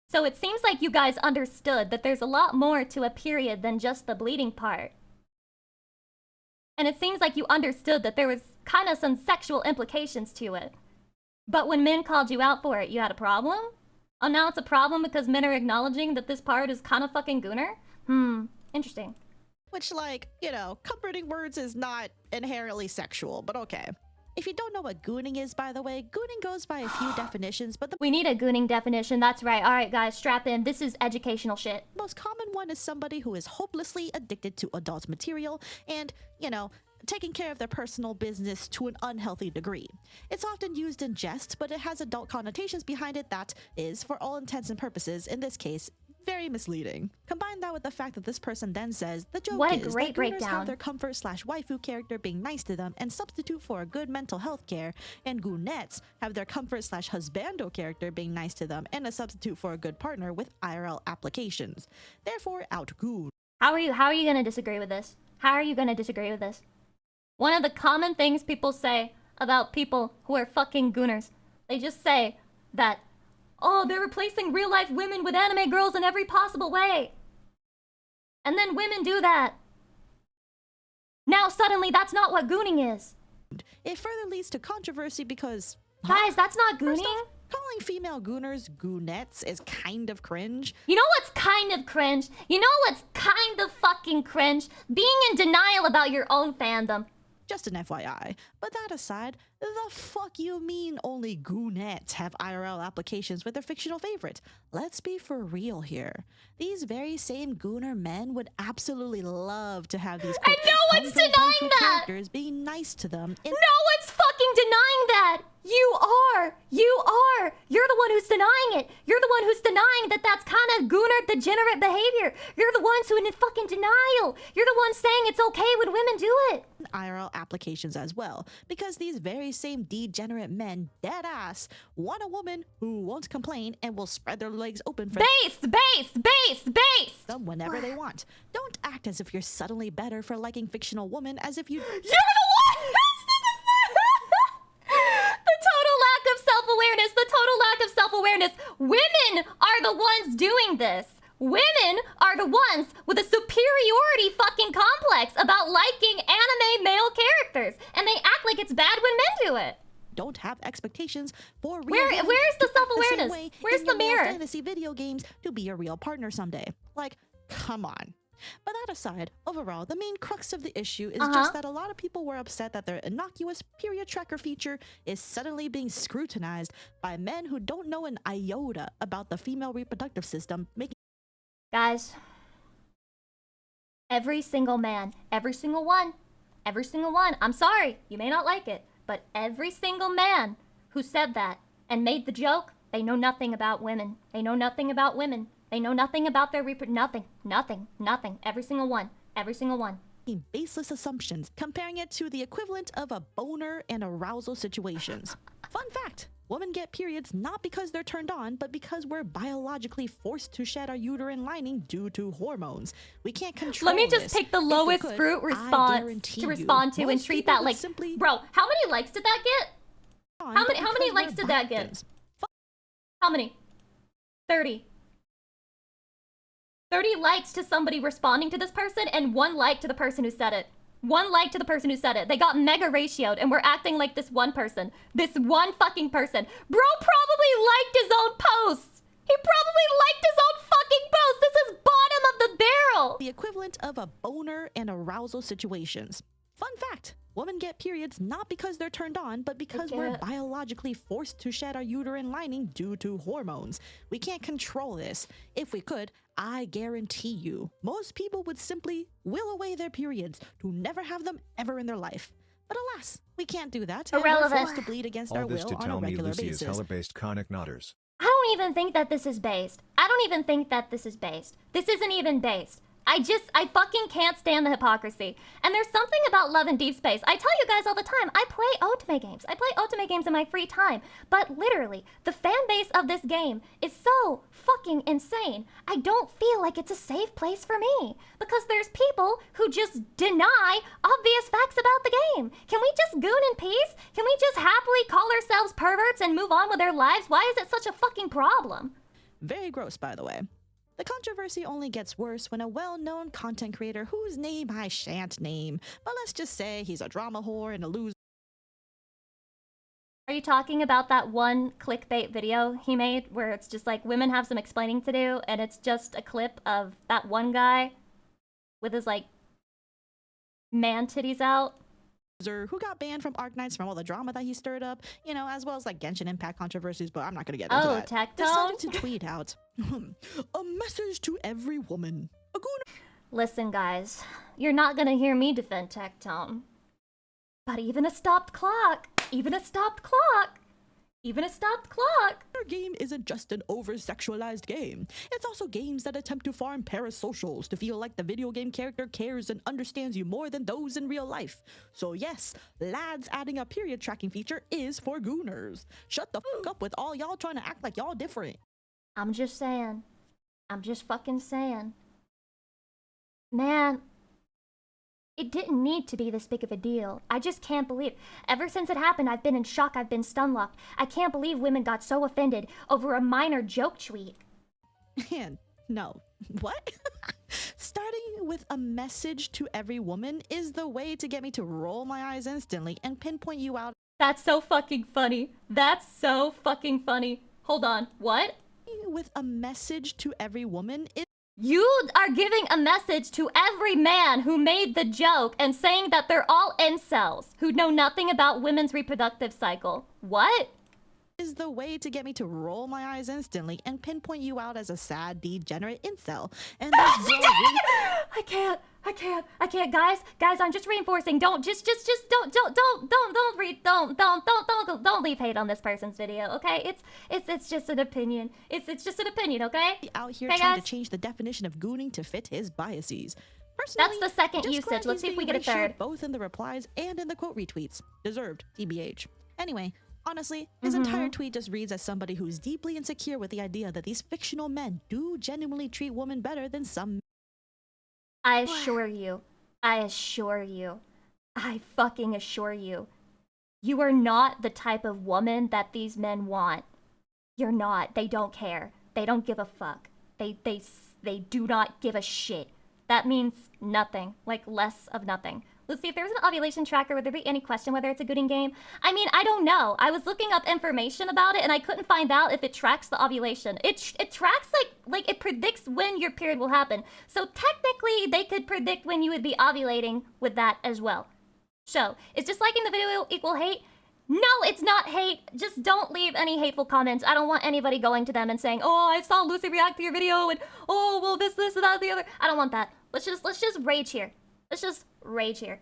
Speaker 2: So it seems like you guys understood that there's a lot more to a period than just the bleeding part. And it seems like you understood that there was kind of some sexual implications to it. But when men called you out for it, you had a problem? Oh, now it's a problem because men are acknowledging that this part is kind of fucking gooner? Interesting.
Speaker 19: Which, like, you know, comforting words is not inherently sexual, but okay. If you don't know what gooning is, by the way, gooning goes by a few definitions, but the
Speaker 2: We need a gooning definition, that's right. Alright guys, strap in. This is educational shit.
Speaker 19: most common one is somebody who is hopelessly addicted to adult material and, you know, taking care of their personal business to an unhealthy degree. It's often used in jest, but it has adult connotations behind it that is, for all intents and purposes, in this case, very misleading. Combine that with the fact that this person then says the joke
Speaker 2: What a
Speaker 19: is
Speaker 2: great
Speaker 19: that gooners
Speaker 2: breakdown.
Speaker 19: have their comfort/waifu character being nice to them and substitute for a good mental health care, and goonettes have their comfort/husbando character being nice to them and a substitute for a good partner with IRL applications. Therefore, outgoon.
Speaker 2: How are you gonna disagree with this? How are you gonna disagree with this? One of the common things people say about people who are fucking gooners, they just say that, oh, they're replacing real life women with anime girls in every possible way. And then women do that. Now suddenly that's not what gooning is.
Speaker 19: It further leads to controversy because...
Speaker 2: Guys, that's not gooning.
Speaker 19: Calling female gooners goonettes is kind of cringe.
Speaker 2: You know what's kind of cringe? You know what's kind of fucking cringe? Being in denial about your own fandom.
Speaker 19: Just an FYI. But that aside, the fuck you mean only goonettes have IRL applications with their fictional favorite? Let's be for real here. These very same gooner men would absolutely love to have these
Speaker 2: And no one's denying that!
Speaker 19: characters being nice to them.
Speaker 2: No one's fucking denying that! You are! You're the one who's denying it! You're the one who's denying that that's kind of gooner degenerate behavior! You're the ones who are in fucking denial! You're the ones saying it's okay when women do it!
Speaker 19: IRL applications as well, because these very same degenerate men, dead ass, want a woman who won't complain and will spread their legs open for
Speaker 2: Based!
Speaker 19: them whenever they want. Don't act as if you're suddenly better for liking fictional woman as if you...
Speaker 2: You're the one! The total lack of self-awareness! The total lack of self-awareness! Women are the ones doing this! Women are the ones with a superiority fucking complex about liking anime male characters, and they act like it's bad when men do it.
Speaker 19: Don't have expectations for real.
Speaker 2: Where's the self-awareness? Where's the mirror?
Speaker 19: Fantasy video games to be a real partner someday. Like, come on. But that aside, overall, the main crux of the issue is just that a lot of people were upset that their innocuous period tracker feature is suddenly being scrutinized by men who don't know an iota about the female reproductive system, making...
Speaker 2: Guys, every single man, every single one, I'm sorry, you may not like it, but every single man who said that and made the joke, they know nothing about women. They know nothing about women. They know nothing about their nothing. Every single one.
Speaker 19: baseless assumptions, comparing it to the equivalent of a boner and arousal situations. Fun fact. Women get periods not because they're turned on, but because we're biologically forced to shed our uterine lining due to hormones. We can't control
Speaker 2: Let me just
Speaker 19: this.
Speaker 2: pick the lowest fruit response to respond to and treat that like... Bro, how many likes did that get? How many likes did that get? How many? 30. 30 likes to somebody responding to this person and 1 like to the person who said it. 1 like to the person who said it. They got mega ratioed and we're acting like this one person. This one fucking person. Bro probably liked his own posts. He probably liked his own fucking posts. This is bottom of the barrel.
Speaker 19: The equivalent of a boner and arousal situations. Fun fact. Women get periods not because they're turned on, but because we're biologically forced to shed our uterine lining due to hormones. We can't control this. If we could, I guarantee you, most people would simply will away their periods to never have them ever in their life. But alas, we can't do that. And we're forced to bleed against our
Speaker 1: All this
Speaker 19: will
Speaker 1: to
Speaker 19: on a
Speaker 1: tell me
Speaker 19: regular
Speaker 1: Lucy is
Speaker 19: basis.
Speaker 1: hella based conic nodders.
Speaker 2: I don't even think that this is based. I don't even think that this is based. This isn't even based. I fucking can't stand the hypocrisy. And there's something about love in deep space. I tell you guys all the time, I play otome games. I play otome games in my free time. But literally, the fan base of this game is so fucking insane. I don't feel like it's a safe place for me. Because there's people who just deny obvious facts about the game. Can we just goon in peace? Can we just happily call ourselves perverts and move on with our lives? Why is it such a fucking problem?
Speaker 19: Very gross, by the way. The controversy only gets worse when a well-known content creator whose name I shan't name, but let's just say he's a drama whore and a loser.
Speaker 2: Are you talking about that one clickbait video he made where it's just like women have some explaining to do and it's just a clip of that one guy with his like man titties out?
Speaker 19: Who got banned from Arknights from all the drama that he stirred up, you know, as well as like Genshin Impact controversies, but I'm not gonna get into that.
Speaker 2: Tectone?
Speaker 19: Decided to tweet out a message to every woman.
Speaker 2: Listen, guys, you're not gonna hear me defend Tectone. But even a stopped clock,
Speaker 19: Our game isn't just an over-sexualized game. It's also games that attempt to farm parasocials to feel like the video game character cares and understands you more than those in real life. So yes, lads adding a period tracking feature is for gooners. Shut the fuck up with all y'all trying to act like y'all different.
Speaker 2: I'm just saying. I'm just fucking saying. Man, it didn't need to be this big of a deal. I just can't believe. Ever since it happened, I've been in shock. I've been stun-locked. I can't believe women got so offended over a minor joke tweet.
Speaker 19: Man, no. What? Starting with a message to every woman is the way to get me to roll my eyes instantly and pinpoint you out.
Speaker 2: That's so fucking funny. That's so fucking funny. Hold on. What?
Speaker 19: With a message to every woman is...
Speaker 2: You are giving a message to every man who made the joke and saying that they're all incels who know nothing about women's reproductive cycle. What?
Speaker 19: Is the way to get me to roll my eyes instantly and pinpoint you out as a sad, degenerate incel. And this girl really...
Speaker 2: I can't, guys, I'm just reinforcing. Don't leave hate on this person's video, okay? It's just an opinion. It's just an opinion, okay?
Speaker 19: Out here
Speaker 2: okay,
Speaker 19: trying
Speaker 2: guys?
Speaker 19: to change the definition of gooning to fit his biases. Personally,
Speaker 2: that's the second
Speaker 19: just
Speaker 2: usage.
Speaker 19: glad
Speaker 2: Let's see
Speaker 19: he's
Speaker 2: if we
Speaker 19: being
Speaker 2: get a third.
Speaker 19: Both in the replies and in the quote retweets. Deserved, TBH. Anyway, honestly, his entire tweet just reads as somebody who's deeply insecure with the idea that these fictional men do genuinely treat women better than some.
Speaker 2: I assure you, I fucking assure you, you are not the type of woman that these men want. You're not. They don't care. They don't give a fuck. They do not give a shit. That means nothing, like less of nothing. Let's see, if there was an ovulation tracker, would there be any question whether it's a gooning game? I mean, I don't know. I was looking up information about it and I couldn't find out if it tracks the ovulation. It tracks like it predicts when your period will happen. So technically they could predict when you would be ovulating with that as well. So, is disliking the video equal hate? No, it's not hate. Just don't leave any hateful comments. I don't want anybody going to them and saying, oh, I saw Lucy react to your video and oh, well, this, and that, the other. I don't want that. Let's just rage here. Let's just rage here.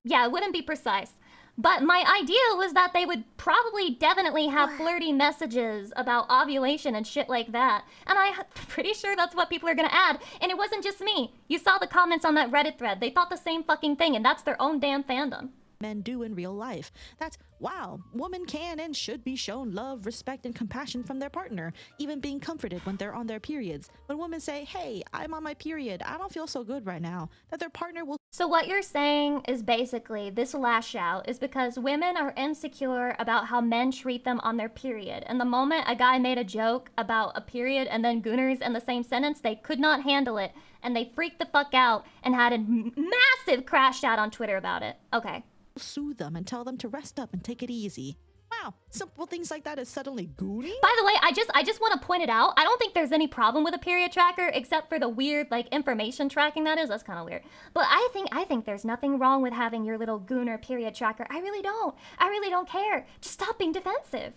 Speaker 2: Yeah, it wouldn't be precise. But my idea was that they would probably definitely have flirty messages about ovulation and shit like that. And I'm pretty sure that's what people are gonna add. And it wasn't just me. You saw the comments on that Reddit thread. They thought the same fucking thing, and that's their own damn fandom.
Speaker 19: Men do in real life. That's, wow, women can and should be shown love, respect, and compassion from their partner, even being comforted when they're on their periods. When women say, hey, I'm on my period, I don't feel so good right now, that their partner will...
Speaker 2: So what you're saying is basically this lash out is because women are insecure about how men treat them on their period. And the moment a guy made a joke about a period and then gooners in the same sentence, they could not handle it. And they freaked the fuck out and had a massive crash out on Twitter about it. Okay.
Speaker 19: Soothe them and tell them to rest up and take it easy. Wow, simple things like that is suddenly gooning?
Speaker 2: By the way, I just want to point it out. I don't think there's any problem with a period tracker except for the weird like information tracking that is. That's kind of weird. But I think there's nothing wrong with having your little gooner period tracker. I really don't care. Just stop being defensive.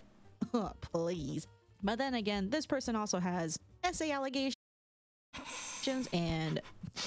Speaker 19: Please. But then again, this person also has essay allegations. questions, and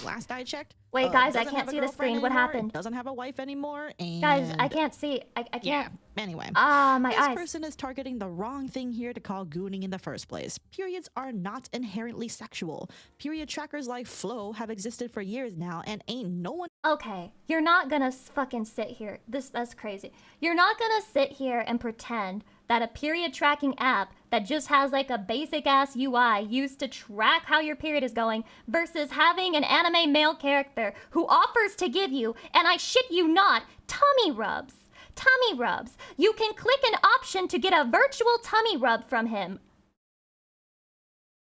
Speaker 19: last I checked,
Speaker 2: Wait, guys, I
Speaker 19: doesn't
Speaker 2: can't
Speaker 19: have a
Speaker 2: see the screen.
Speaker 19: girlfriend
Speaker 2: What
Speaker 19: anymore,
Speaker 2: happened?
Speaker 19: Doesn't have a wife anymore, and
Speaker 2: Guys, I can't see. I can't.
Speaker 19: Yeah, anyway.
Speaker 2: Ah, my
Speaker 19: this
Speaker 2: eyes.
Speaker 19: person is targeting the wrong thing here to call gooning in the first place. Periods are not inherently sexual. Period trackers like Flow have existed for years now, and ain't no one.
Speaker 2: Okay, you're not gonna fucking sit here. That's crazy. You're not gonna sit here and pretend that a period tracking app that just has like a basic ass UI used to track how your period is going versus having an anime male character who offers to give you, and I shit you not, tummy rubs. Tummy rubs. You can click an option to get a virtual tummy rub from him.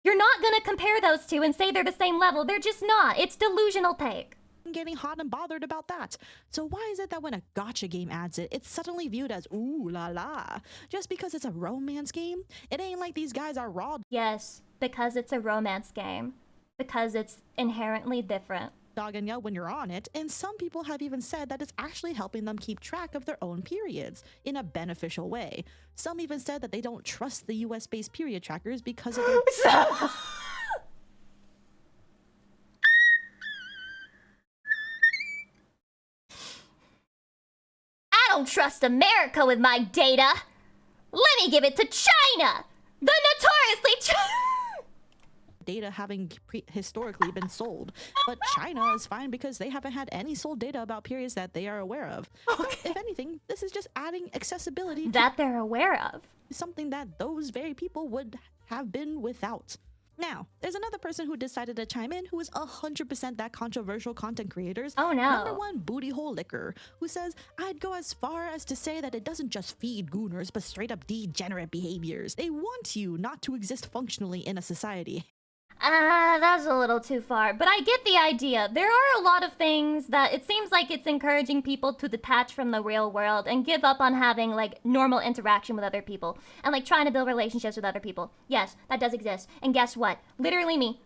Speaker 2: You're not gonna compare those two and say they're the same level. They're just not. It's delusional take.
Speaker 19: Getting hot and bothered about that. So why is it that when a gotcha game adds it, it's suddenly viewed as ooh la la? Just because it's a romance game? It ain't like these guys are raw.
Speaker 2: Yes, because it's a romance game. Because it's inherently different.
Speaker 19: Dogging you when you're on it, and some people have even said that it's actually helping them keep track of their own periods in a beneficial way. Some even said that they don't trust the US-based period trackers because of their...
Speaker 2: I don't trust America with my data. Let me give it to China, the notoriously
Speaker 19: data having historically been sold, but China is fine because they haven't had any sold data about periods that they are aware of. Okay. If anything, this is just adding accessibility
Speaker 2: that they're aware of,
Speaker 19: something that those very people would have been without. Now, there's another person who decided to chime in who is 100% that controversial content creators.
Speaker 2: Oh no.
Speaker 19: Number one, Booty Hole Liquor, who says, I'd go as far as to say that it doesn't just feed gooners, but straight up degenerate behaviors. They want you not to exist functionally in a society.
Speaker 2: That's a little too far, but I get the idea. There are a lot of things that it seems like it's encouraging people to detach from the real world and give up on having like normal interaction with other people and like trying to build relationships with other people. Yes, that does exist. And guess what? Literally me.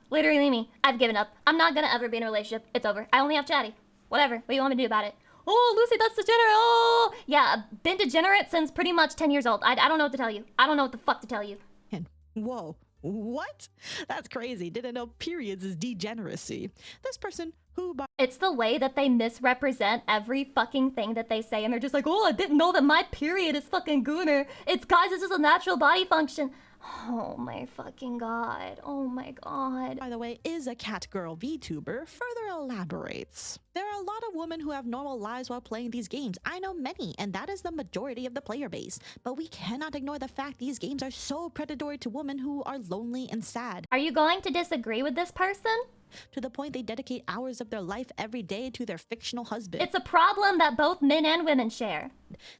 Speaker 2: I've given up. I'm not gonna ever be in a relationship. It's over. I only have chatty. Whatever. What do you want me to do about it? Oh, Lucy, that's degenerate. Oh, yeah, I've been degenerate since pretty much 10 years old. I don't know what to tell you. I don't know what the fuck to tell you.
Speaker 19: And whoa. What? That's crazy. Didn't know periods is degeneracy. This person who...
Speaker 2: It's the way that they misrepresent every fucking thing that they say, and they're just like, oh, I didn't know that my period is fucking gooner. It's, guys, this is a natural body function. Oh my fucking god. Oh my god.
Speaker 19: By the way, is a cat girl VTuber further elaborates. There are a lot of women who have normal lives while playing these games. I know many, and that is the majority of the player base. But we cannot ignore the fact these games are so predatory to women who are lonely and sad.
Speaker 2: Are you going to disagree with this person?
Speaker 19: To the point they dedicate hours of their life every day to their fictional husband.
Speaker 2: It's a problem that both men and women share.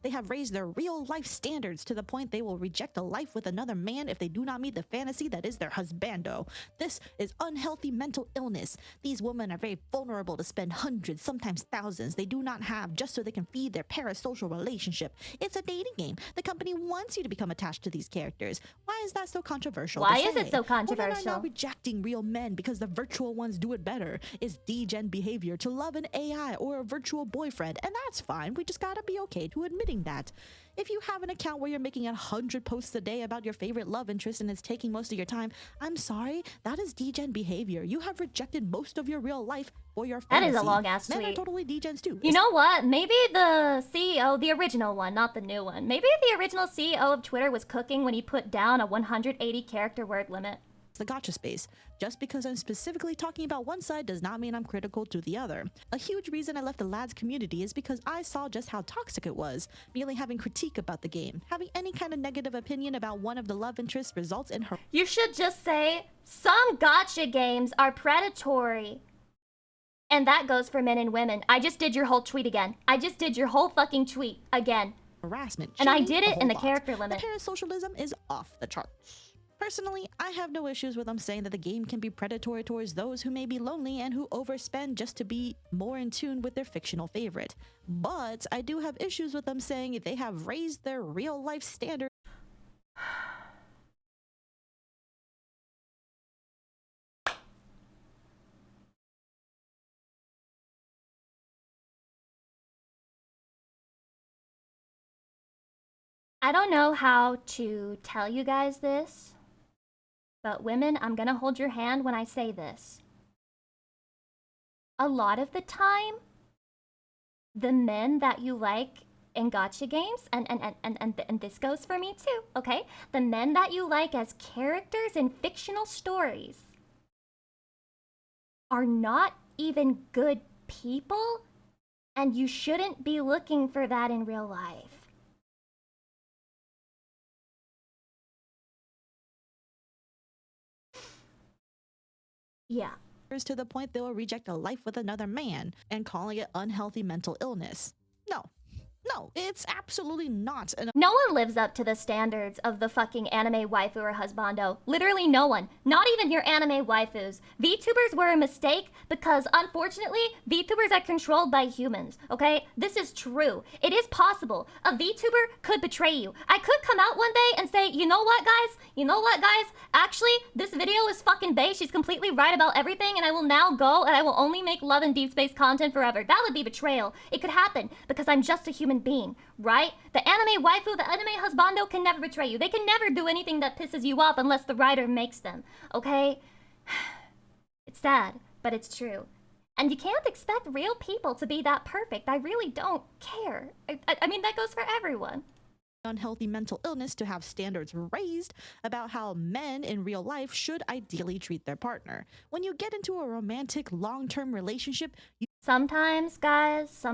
Speaker 19: They have raised their real life standards to the point they will reject a life with another man if they do not meet the fantasy that is their husbando. This is unhealthy mental illness. These women are very vulnerable to spend hundreds, sometimes thousands they do not have just so they can feed their parasocial relationship. It's a dating game. The company wants you to become attached to these characters. Why is that so controversial?
Speaker 2: Why is it so controversial?
Speaker 19: Women are now rejecting real men because the virtual ones do it better. It's degen behavior to love an AI or a virtual boyfriend, and that's fine. We just gotta be okay to admitting that. If you have an account where you're making 100 posts a day about your favorite love interest and it's taking most of your time, I'm sorry, that is degen behavior. You have rejected most of your real life for your fantasy.
Speaker 2: That is a long ass tweet.
Speaker 19: Men are totally degens too.
Speaker 2: You know what? Maybe the CEO, the original one, not the new one. Maybe the original CEO of Twitter was cooking when he put down a 180 character word limit.
Speaker 19: The gotcha space. Just because I'm specifically talking about one side does not mean I'm critical to the other. A huge reason I left the lads community is because I saw just how toxic it was. Merely having critique about the game, having any kind of negative opinion about one of the love interests results in her.
Speaker 2: You should just say, some gotcha games are predatory. And that goes for men and women. I just did your whole tweet again. I just did your whole fucking tweet again.
Speaker 19: Harassment.
Speaker 2: And I did it in the character limit.
Speaker 19: The parasocialism is off the charts. Personally, I have no issues with them saying that the game can be predatory towards those who may be lonely and who overspend just to be more in tune with their fictional favorite. But I do have issues with them saying they have raised their real life standards.
Speaker 2: I don't know how to tell you guys this, but women, I'm gonna hold your hand when I say this. a lot of the time, the men that you like in gacha games, and this goes for me too, okay? The men that you like as characters in fictional stories are not even good people, and you shouldn't be looking for that in real life. Yeah.
Speaker 19: To the point they will reject a life with another man and calling it unhealthy mental illness. No, it's absolutely not an—
Speaker 2: No one lives up to the standards of the fucking anime waifu or husbando. Literally no one. Not even your anime waifus. VTubers were a mistake because, unfortunately, VTubers are controlled by humans, okay? This is true. It is possible. A VTuber could betray you. I could come out one day and say, you know what, guys? You know what, guys? Actually, this video is fucking bae. She's completely right about everything, and I will now go and I will only make love and deep space content forever. That would be betrayal. It could happen because I'm just a human being, right? The anime waifu, the anime husbando can never betray you. They can never do anything that pisses you off unless the writer makes them, okay? It's sad, but it's true. And you can't expect real people to be that perfect. I really don't care. I mean, that goes for everyone.
Speaker 19: Unhealthy mental illness to have standards raised about how men in real life should ideally treat their partner. When you get into a romantic long-term relationship,
Speaker 2: Sometimes, guys,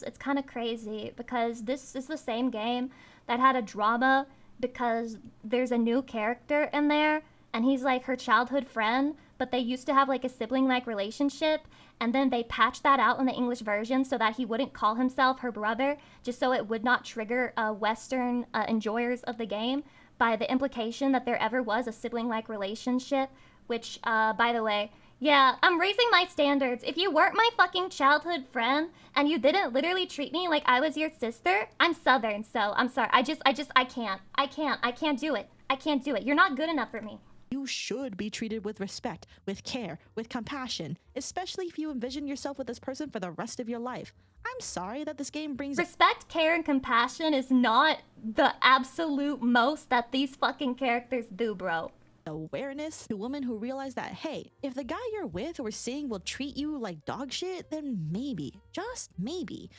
Speaker 2: it's kind of crazy because this is the same game that had a drama because there's a new character in there and he's like her childhood friend, but they used to have like a sibling-like relationship, and then they patched that out in the English version so that he wouldn't call himself her brother, just so it would not trigger Western enjoyers of the game by the implication that there ever was a sibling-like relationship, which, by the way, yeah, I'm raising my standards. If you weren't my fucking childhood friend and you didn't literally treat me like I was your sister, I'm Southern, so I'm sorry. I can't do it. I can't do it. You're not good enough for me.
Speaker 19: You should be treated with respect, with care, with compassion, especially if you envision yourself with this person for the rest of your life. I'm sorry that this game brings—
Speaker 2: Respect, care, and compassion is not the absolute most that these fucking characters do, bro.
Speaker 19: Awareness to women who realize that, hey, if the guy you're with or seeing will treat you like dog shit, then maybe, just maybe,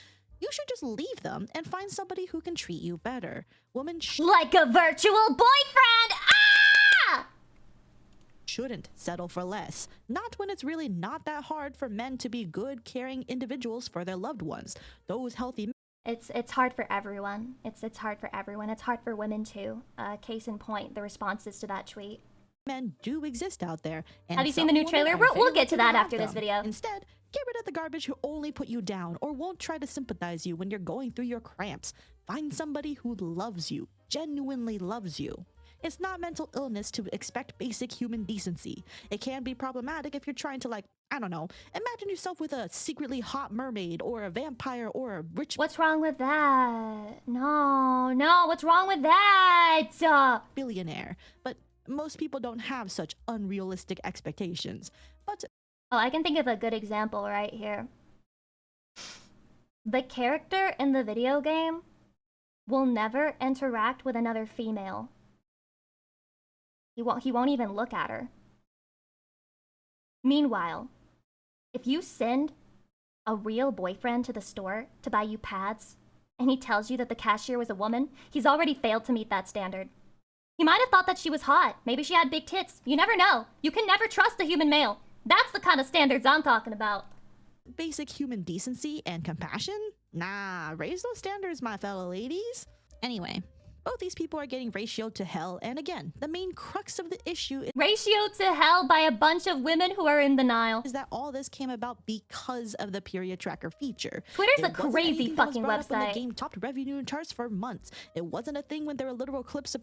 Speaker 19: you should just leave them and find somebody who can treat you better. Women
Speaker 2: like a virtual boyfriend! Ah!
Speaker 19: Shouldn't settle for less. Not when it's really not that hard for men to be good, caring individuals for their loved ones. Those healthy—
Speaker 2: It's hard for everyone. It's hard for everyone. It's hard for women too. Case in point, the responses to that tweet.
Speaker 19: Men do exist out there. And
Speaker 2: have you seen the new trailer? We'll get to that after this video.
Speaker 19: Instead, get rid of the garbage who only put you down or won't try to sympathize you when you're going through your cramps. Find somebody who loves you, genuinely loves you. It's not mental illness to expect basic human decency. It can be problematic if you're trying to, like, I don't know, imagine yourself with a secretly hot mermaid or a vampire or a rich—
Speaker 2: What's wrong with that? No, what's wrong with that?
Speaker 19: Billionaire. But most people don't have such unrealistic expectations. But
Speaker 2: oh, I can think of a good example right here. The character in the video game will never interact with another female. He won't even look at her. Meanwhile, if you send a real boyfriend to the store to buy you pads and he tells you that the cashier was a woman, he's already failed to meet that standard. He might have thought that she was hot. Maybe she had big tits. You never know. You can never trust a human male. That's the kind of standards I'm talking about.
Speaker 19: Basic human decency and compassion? Nah, raise those standards, my fellow ladies. Anyway, both these people are getting ratioed to hell, and again, the main crux of the issue is—
Speaker 2: ratioed to hell by a bunch of women who are in denial.
Speaker 19: Is that all this came about because of the period tracker feature.
Speaker 2: Twitter's a crazy fucking website.
Speaker 19: The game topped revenue charts for months. It wasn't a thing when there were literal clips of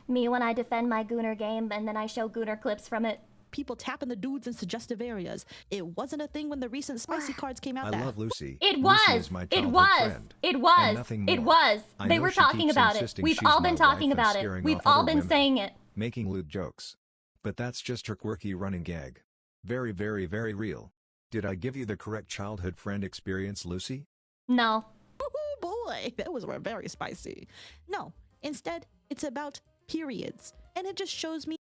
Speaker 2: me when I defend my Gooner game and then I show Gooner clips from it.
Speaker 19: People tapping the dudes in suggestive areas. It wasn't a thing when the recent spicy cards came out.
Speaker 1: I love Lucy.
Speaker 2: It
Speaker 1: Lucy
Speaker 2: was.
Speaker 1: is my
Speaker 2: It
Speaker 1: childhood
Speaker 2: was.
Speaker 1: friend,
Speaker 2: It was.
Speaker 1: and nothing
Speaker 2: It
Speaker 1: more.
Speaker 2: was.
Speaker 1: I
Speaker 2: They
Speaker 1: know
Speaker 2: were
Speaker 1: she
Speaker 2: talking
Speaker 1: keeps
Speaker 2: about it.
Speaker 1: insisting
Speaker 2: We've
Speaker 1: she's
Speaker 2: all
Speaker 1: my
Speaker 2: been
Speaker 1: wife
Speaker 2: talking
Speaker 1: and
Speaker 2: about it.
Speaker 1: scaring
Speaker 2: We've
Speaker 1: off
Speaker 2: all
Speaker 1: other
Speaker 2: been
Speaker 1: women,
Speaker 2: saying it.
Speaker 1: making lewd jokes. But that's just her quirky running gag. Very, very, very real. Did I give you the correct childhood friend experience, Lucy?
Speaker 2: No.
Speaker 19: Oh boy, that was very spicy. No, instead, it's about periods. And it just shows me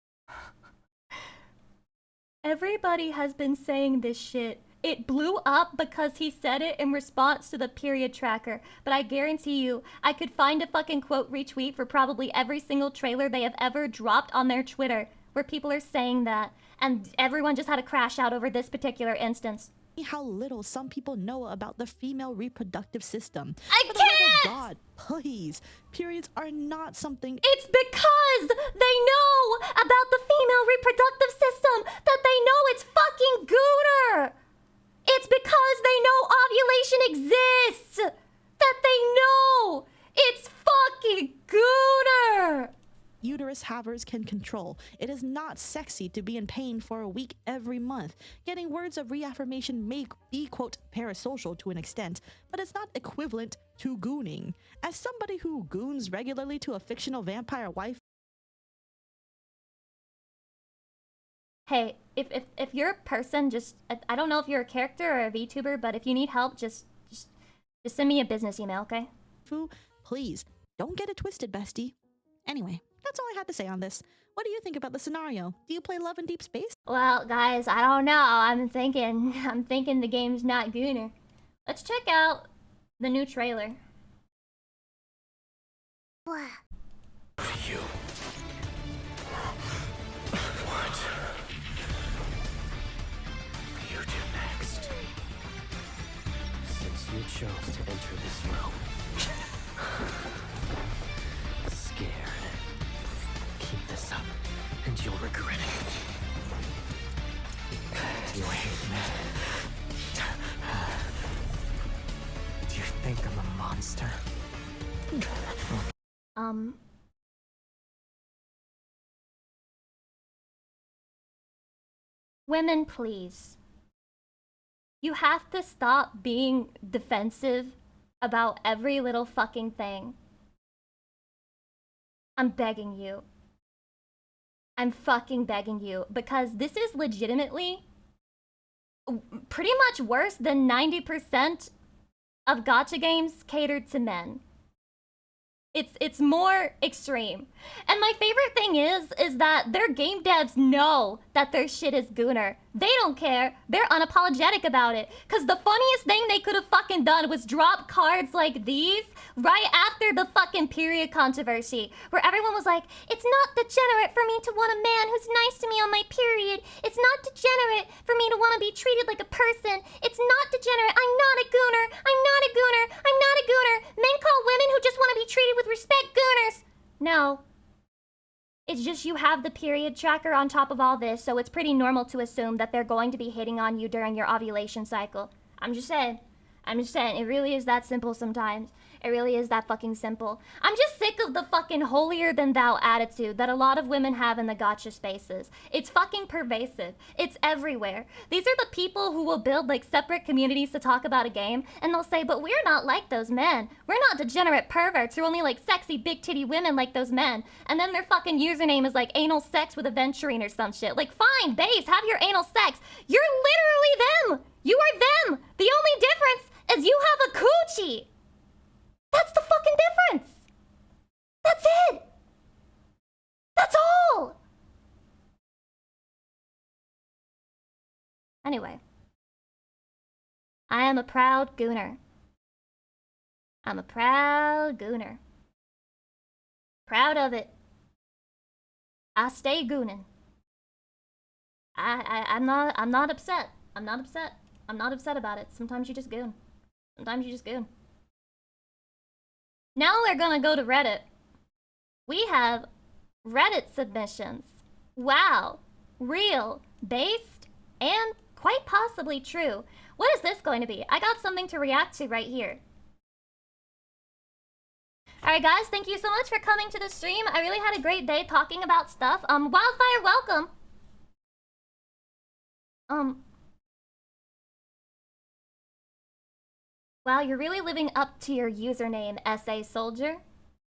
Speaker 2: Everybody has been saying this shit. It blew up because he said it in response to the period tracker. But I guarantee you, I could find a fucking quote retweet for probably every single trailer they have ever dropped on their Twitter where people are saying that. And everyone just had a crash out over this particular instance.
Speaker 19: How little some people know about the female reproductive system.
Speaker 2: I
Speaker 19: For the love
Speaker 2: can't!
Speaker 19: of God, please. Periods are not something.
Speaker 2: It's because they know about the female reproductive system that they know it's fucking gooner. It's because they know ovulation exists that they know it's fucking gooner.
Speaker 19: Uterus havers can control. It is not sexy to be in pain for a week every month. Getting words of reaffirmation may be, quote, parasocial to an extent, but it's not equivalent to gooning. As somebody who goons regularly to a fictional vampire wife,
Speaker 2: Hey, if you're a person, just I don't know if you're a character or a VTuber, but if you need help, just send me a business email, okay?
Speaker 19: please don't get it twisted, bestie. Anyway, that's all I had to say on this. What do you think about the scenario? Do you play Love in Deep Space?
Speaker 2: Well, guys, I don't know. I'm thinking the game's not gooner. Let's check out the new trailer.
Speaker 6: What do you? What will you do next? Since you chose to enter this room, scared, keep this up, and you'll regret it. Do you hate me? Do you think I'm a monster?
Speaker 2: Women, please. You have to stop being defensive about every little fucking thing. I'm begging you. I'm fucking begging you, because this is legitimately pretty much worse than 90% of gacha games catered to men. It's more extreme. And my favorite thing is that their game devs know that their shit is gooner. They don't care. They're unapologetic about it. Cause the funniest thing they could have fucking done was drop cards like these right after the fucking period controversy, where everyone was like, it's not degenerate for me to want a man who's nice to me on my period. It's not degenerate for me to want to be treated like a person. It's not degenerate. I'm not a gooner. I'm not a gooner. I'm not a gooner. Men call women who just want to be treated with respect gooners. No. It's just you have the period tracker on top of all this, so it's pretty normal to assume that they're going to be hitting on you during your ovulation cycle. I'm just saying. It really is that simple sometimes. It really is that fucking simple. I'm just sick of the fucking holier-than-thou attitude that a lot of women have in the gacha spaces. It's fucking pervasive. It's everywhere. These are the people who will build like separate communities to talk about a game, and they'll say, but we're not like those men. We're not degenerate perverts. We're only like sexy big titty women like those men. And then their fucking username is like anal sex with a venturine or some shit. Like, fine, base, have your anal sex. You're literally them. You are them. The only difference is you have a coochie. That's the fucking difference. That's it. That's all. Anyway, I am a proud gooner. I'm a proud gooner. Proud of it. I stay gooning. I'm not upset. I'm not upset. I'm not upset about it. Sometimes you just goon. Sometimes you just goon. Now we're gonna go to Reddit. We have Reddit submissions. Wow. Real, based, and quite possibly true. What is this going to be? I got something to react to right here. Alright guys, thank you so much for coming to the stream. I really had a great day talking about stuff. Wildfire, welcome. Wow, you're really living up to your username, SA Soldier.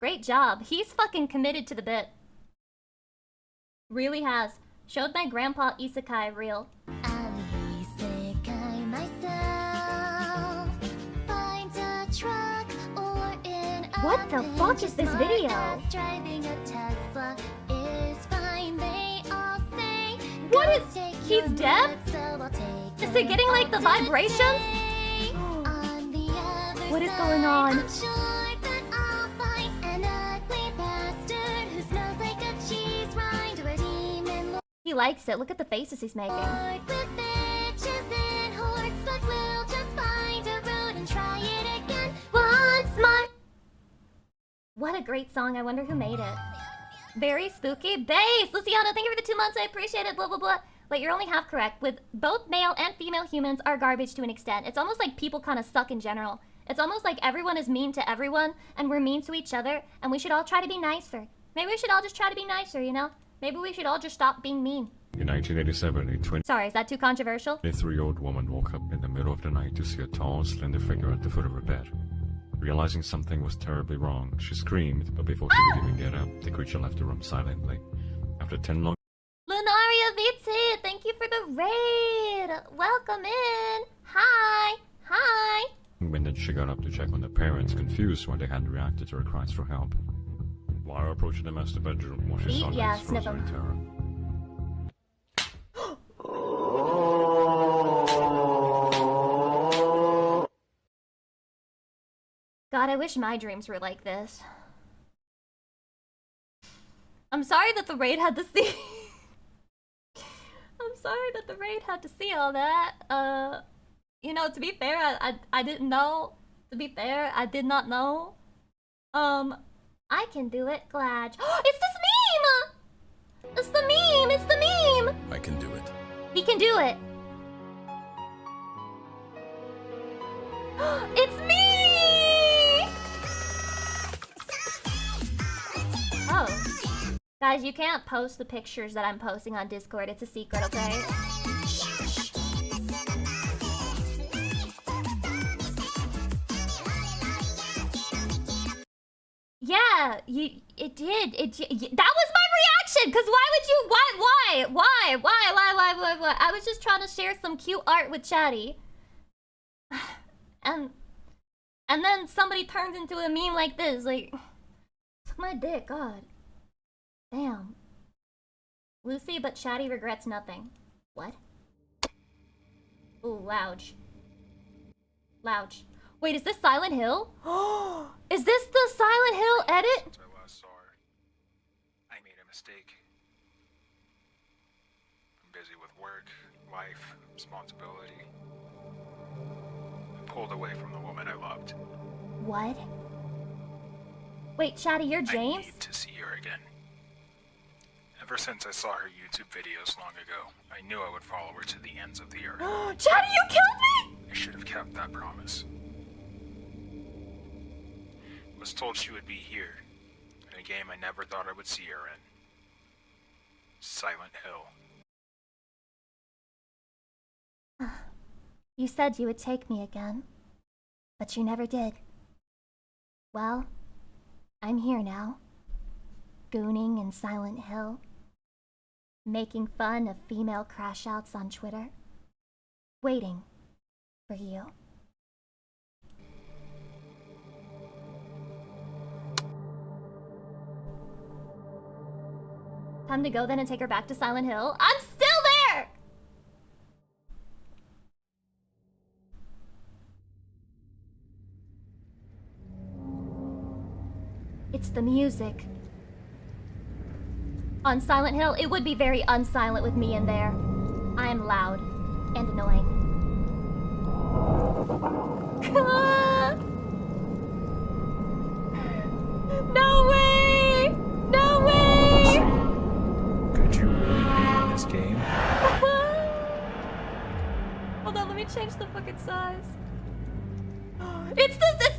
Speaker 2: Great job. He's fucking committed to the bit. Really has. Showed my grandpa isekai reel. What the fuck is this video? What is... He's dead? Is it getting like the vibrations? What is going on? He likes it. Look at the faces he's making. What a great song. I wonder who made it. Very spooky. Bass! Luciana, thank you for the 2 months. I appreciate it. Blah, blah, blah. Wait, you're only half correct. With both male and female humans are garbage to an extent. It's almost like people kind of suck in general. It's almost like everyone is mean to everyone, and we're mean to each other, and we should all try to be nicer. Maybe we should all just try to be nicer, you know? Maybe we should all just stop being mean.
Speaker 20: In 1987, a
Speaker 2: Sorry, is that too controversial?
Speaker 20: 23-year-old woman woke up in the middle of the night to see a tall, slender figure at the foot of her bed. Realizing something was terribly wrong, she screamed, but before she could even get up, the creature left the room silently. After 10 long
Speaker 2: Lunaria VT, thank you for the raid! Welcome in! Hi! Hi!
Speaker 20: minutes, she got up to check on the parents, confused why they hadn't reacted to her cries for help. While approaching the master bedroom, what she saw next froze her in terror.
Speaker 2: God, I wish my dreams were like this. I'm sorry that the raid had to see... I'm sorry that the raid had to see all that. You know, to be fair, I didn't know. To be fair, I did not know. I can do it, Glad. It's this meme! It's the meme! It's the meme!
Speaker 21: I can do it.
Speaker 2: He can do it. It's me! Oh. Guys, you can't post the pictures that I'm posting on Discord. It's a secret, okay? Yeah, it did. That was my reaction. Cause why would you? Why? I was just trying to share some cute art with Chatty, and then somebody turns into a meme like this. Like, suck my dick, God. Damn. Lucy, but Chatty regrets nothing. What? Ooh, Louch. Louch. Wait, is this Silent Hill? Is this the Silent Hill edit?
Speaker 22: Since I last saw her, I made a mistake. I'm busy with work, life, responsibility. I pulled away from the woman I loved.
Speaker 2: What? Wait, Chatty, you're James?
Speaker 22: I need to see her again. Ever since I saw her YouTube videos long ago, I knew I would follow her to the ends of the earth.
Speaker 2: Chatty, you killed me!
Speaker 22: I should have kept that promise. I was told she would be here, in a game I never thought I would see her in. Silent Hill.
Speaker 2: You said you would take me again, but you never did. Well, I'm here now, gooning in Silent Hill, making fun of female crash outs on Twitter, waiting for you. Time to go then and take her back to Silent Hill. I'm still there! It's the music. On Silent Hill, it would be very unsilent with me in there. I am loud and annoying. No way! No way!
Speaker 22: Could you really be in this game?
Speaker 2: Hold on, let me change the fucking size. It's the thing!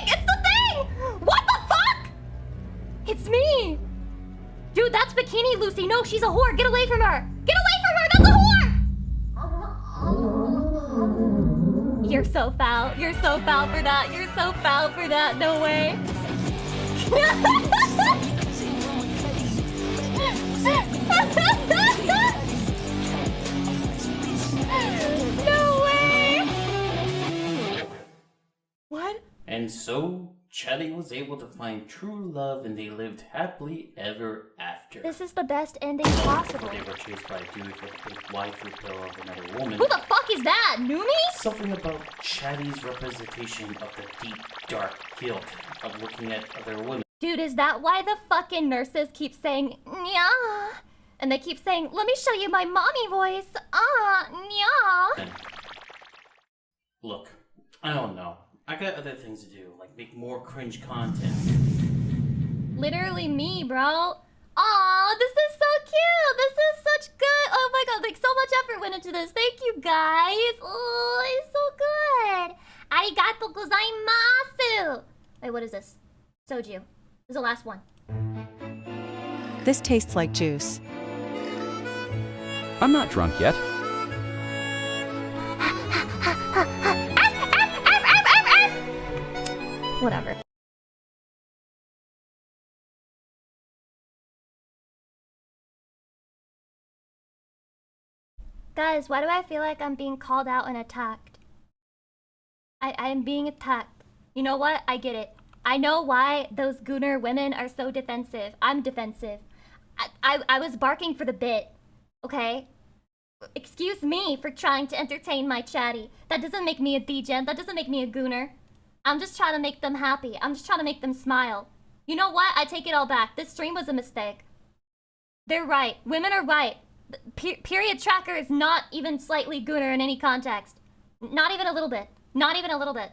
Speaker 2: It's the thing! What the fuck? It's me! Dude, that's Bikini Lucy. No, she's a whore. Get away from her! Get away from her! That's a whore! You're so foul. You're so foul for that. You're so foul for that. No way. No way! What?
Speaker 23: And so,
Speaker 3: Chatty was able to find true love and they lived happily ever after.
Speaker 2: This is the best ending possible.
Speaker 3: They were chased by a dude with a big waifu pill of another woman.
Speaker 2: Who the fuck is that? Numi?
Speaker 3: Something about Chatty's representation of the deep, dark guilt of looking at other women.
Speaker 2: Dude, is that why the fucking nurses keep saying, "Nya"? And they keep saying, "Let me show you my mommy voice." Nya.
Speaker 3: Look, I don't know. I got other things to do, like make more cringe content.
Speaker 2: Literally me, bro. Aw, this is so cute. This is such good. Oh my god, like so much effort went into this. Thank you guys. Oh, it's so good. Arigato gozaimasu. Wait, what is this? Soju. This is the last one.
Speaker 21: This tastes like juice.
Speaker 23: I'm not drunk yet.
Speaker 2: Whatever. Guys, why do I feel like I'm being called out and attacked? I am being attacked. You know what? I get it. I know why those gooner women are so defensive. I'm defensive. I was barking for the bit, okay? Excuse me for trying to entertain my chatty. That doesn't make me a degen. That doesn't make me a gooner. I'm just trying to make them happy. I'm just trying to make them smile. You know what? I take it all back. This stream was a mistake. They're right. Women are right. Period tracker is not even slightly gooner in any context. Not even a little bit. Not even a little bit.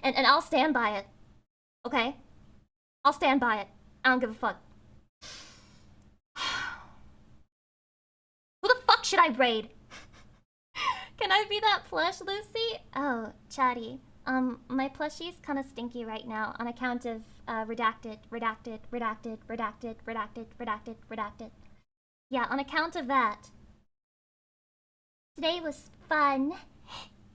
Speaker 2: And I'll stand by it. Okay? I'll stand by it. I don't give a fuck. Who the fuck should I raid? Can I be that plush, Lucy? Oh, chatty. My plushie's kind of stinky right now on account of redacted. Yeah, on account of that. Today was fun.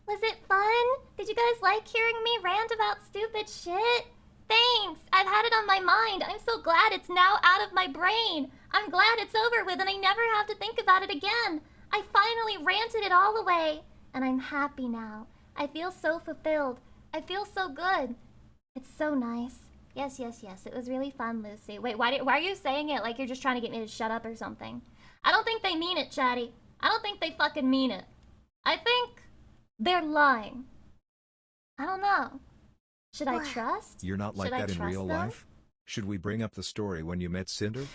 Speaker 2: Was it fun? Did you guys like hearing me rant about stupid shit? Thanks! I've had it on my mind. I'm so glad it's now out of my brain. I'm glad it's over with and I never have to think about it again. I finally ranted it all away. And I'm happy now. I feel so fulfilled. I feel so good. It's so nice. Yes, yes, yes. It was really fun, Lucy. Wait, why are you saying it like you're just trying to get me to shut up or something? I don't think they mean it, chatty. I don't think they fucking mean it. I think they're lying. I don't know. Should I trust?
Speaker 1: You're not like that in real life? Should we bring up the story when you met Cinder?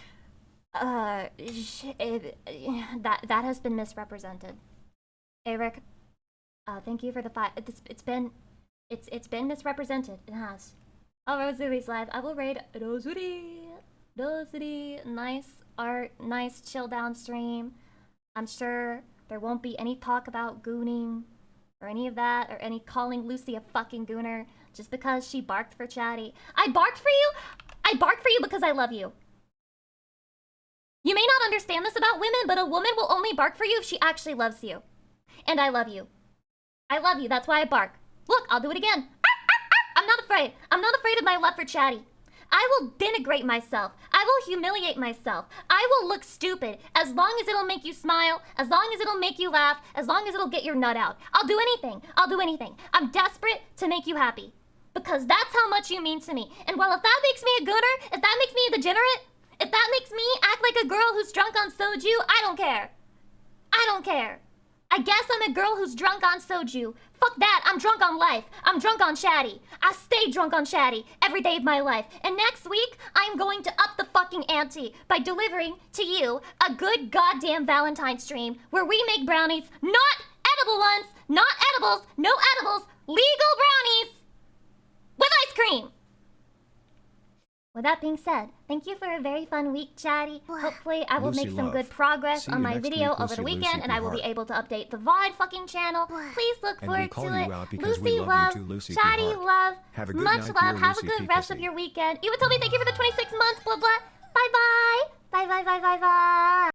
Speaker 2: That has been misrepresented. Eric, thank you for the it's been misrepresented. It has. Oh, Rosuri's live. I will raid Rosuri. Nice art, nice chill down stream. I'm sure there won't be any talk about gooning or any of that or any calling Lucy a fucking gooner just because she barked for chatty. I barked for you? I barked for you because I love you. You may not understand this about women, but a woman will only bark for you if she actually loves you. And I love you. I love you. That's why I bark. Look, I'll do it again. I'm not afraid. I'm not afraid of my love for chatty. I will denigrate myself. I will humiliate myself. I will look stupid as long as it'll make you smile, as long as it'll make you laugh, as long as it'll get your nut out. I'll do anything. I'll do anything. I'm desperate to make you happy. Because that's how much you mean to me. And well, if that makes me a gooner, if that makes me a degenerate, if that makes me act like a girl who's drunk on soju, I don't care. I don't care. I guess I'm a girl who's drunk on soju. Fuck that, I'm drunk on life. I'm drunk on chatty. I stay drunk on chatty every day of my life. And next week, I'm going to up the fucking ante by delivering to you a good goddamn Valentine stream where we make brownies, not edible ones, not edibles, no edibles, legal brownies with ice cream. With that being said, thank you for a very fun week, chatty. Hopefully, I will
Speaker 1: Lucy
Speaker 2: make some
Speaker 1: love.
Speaker 2: good progress
Speaker 1: See
Speaker 2: on
Speaker 1: you
Speaker 2: my
Speaker 1: next
Speaker 2: video
Speaker 1: week,
Speaker 2: over
Speaker 1: Lucy,
Speaker 2: the
Speaker 1: Lucy,
Speaker 2: weekend, and I will be
Speaker 1: Heart.
Speaker 2: able to update the VOD fucking channel. Please look
Speaker 1: And we
Speaker 2: forward
Speaker 1: call
Speaker 2: to
Speaker 1: you
Speaker 2: it.
Speaker 1: out because
Speaker 2: Lucy
Speaker 1: we love
Speaker 2: love,
Speaker 1: you too, Lucy
Speaker 2: chatty
Speaker 1: Heart.
Speaker 2: love,
Speaker 1: Have a good
Speaker 2: much
Speaker 1: night,
Speaker 2: love.
Speaker 1: dear
Speaker 2: Have
Speaker 1: Lucy
Speaker 2: a good rest of
Speaker 1: Pussy.
Speaker 2: your weekend. Iwatobi, thank you for the 26 months. Blah blah. Bye bye. Bye bye bye bye bye.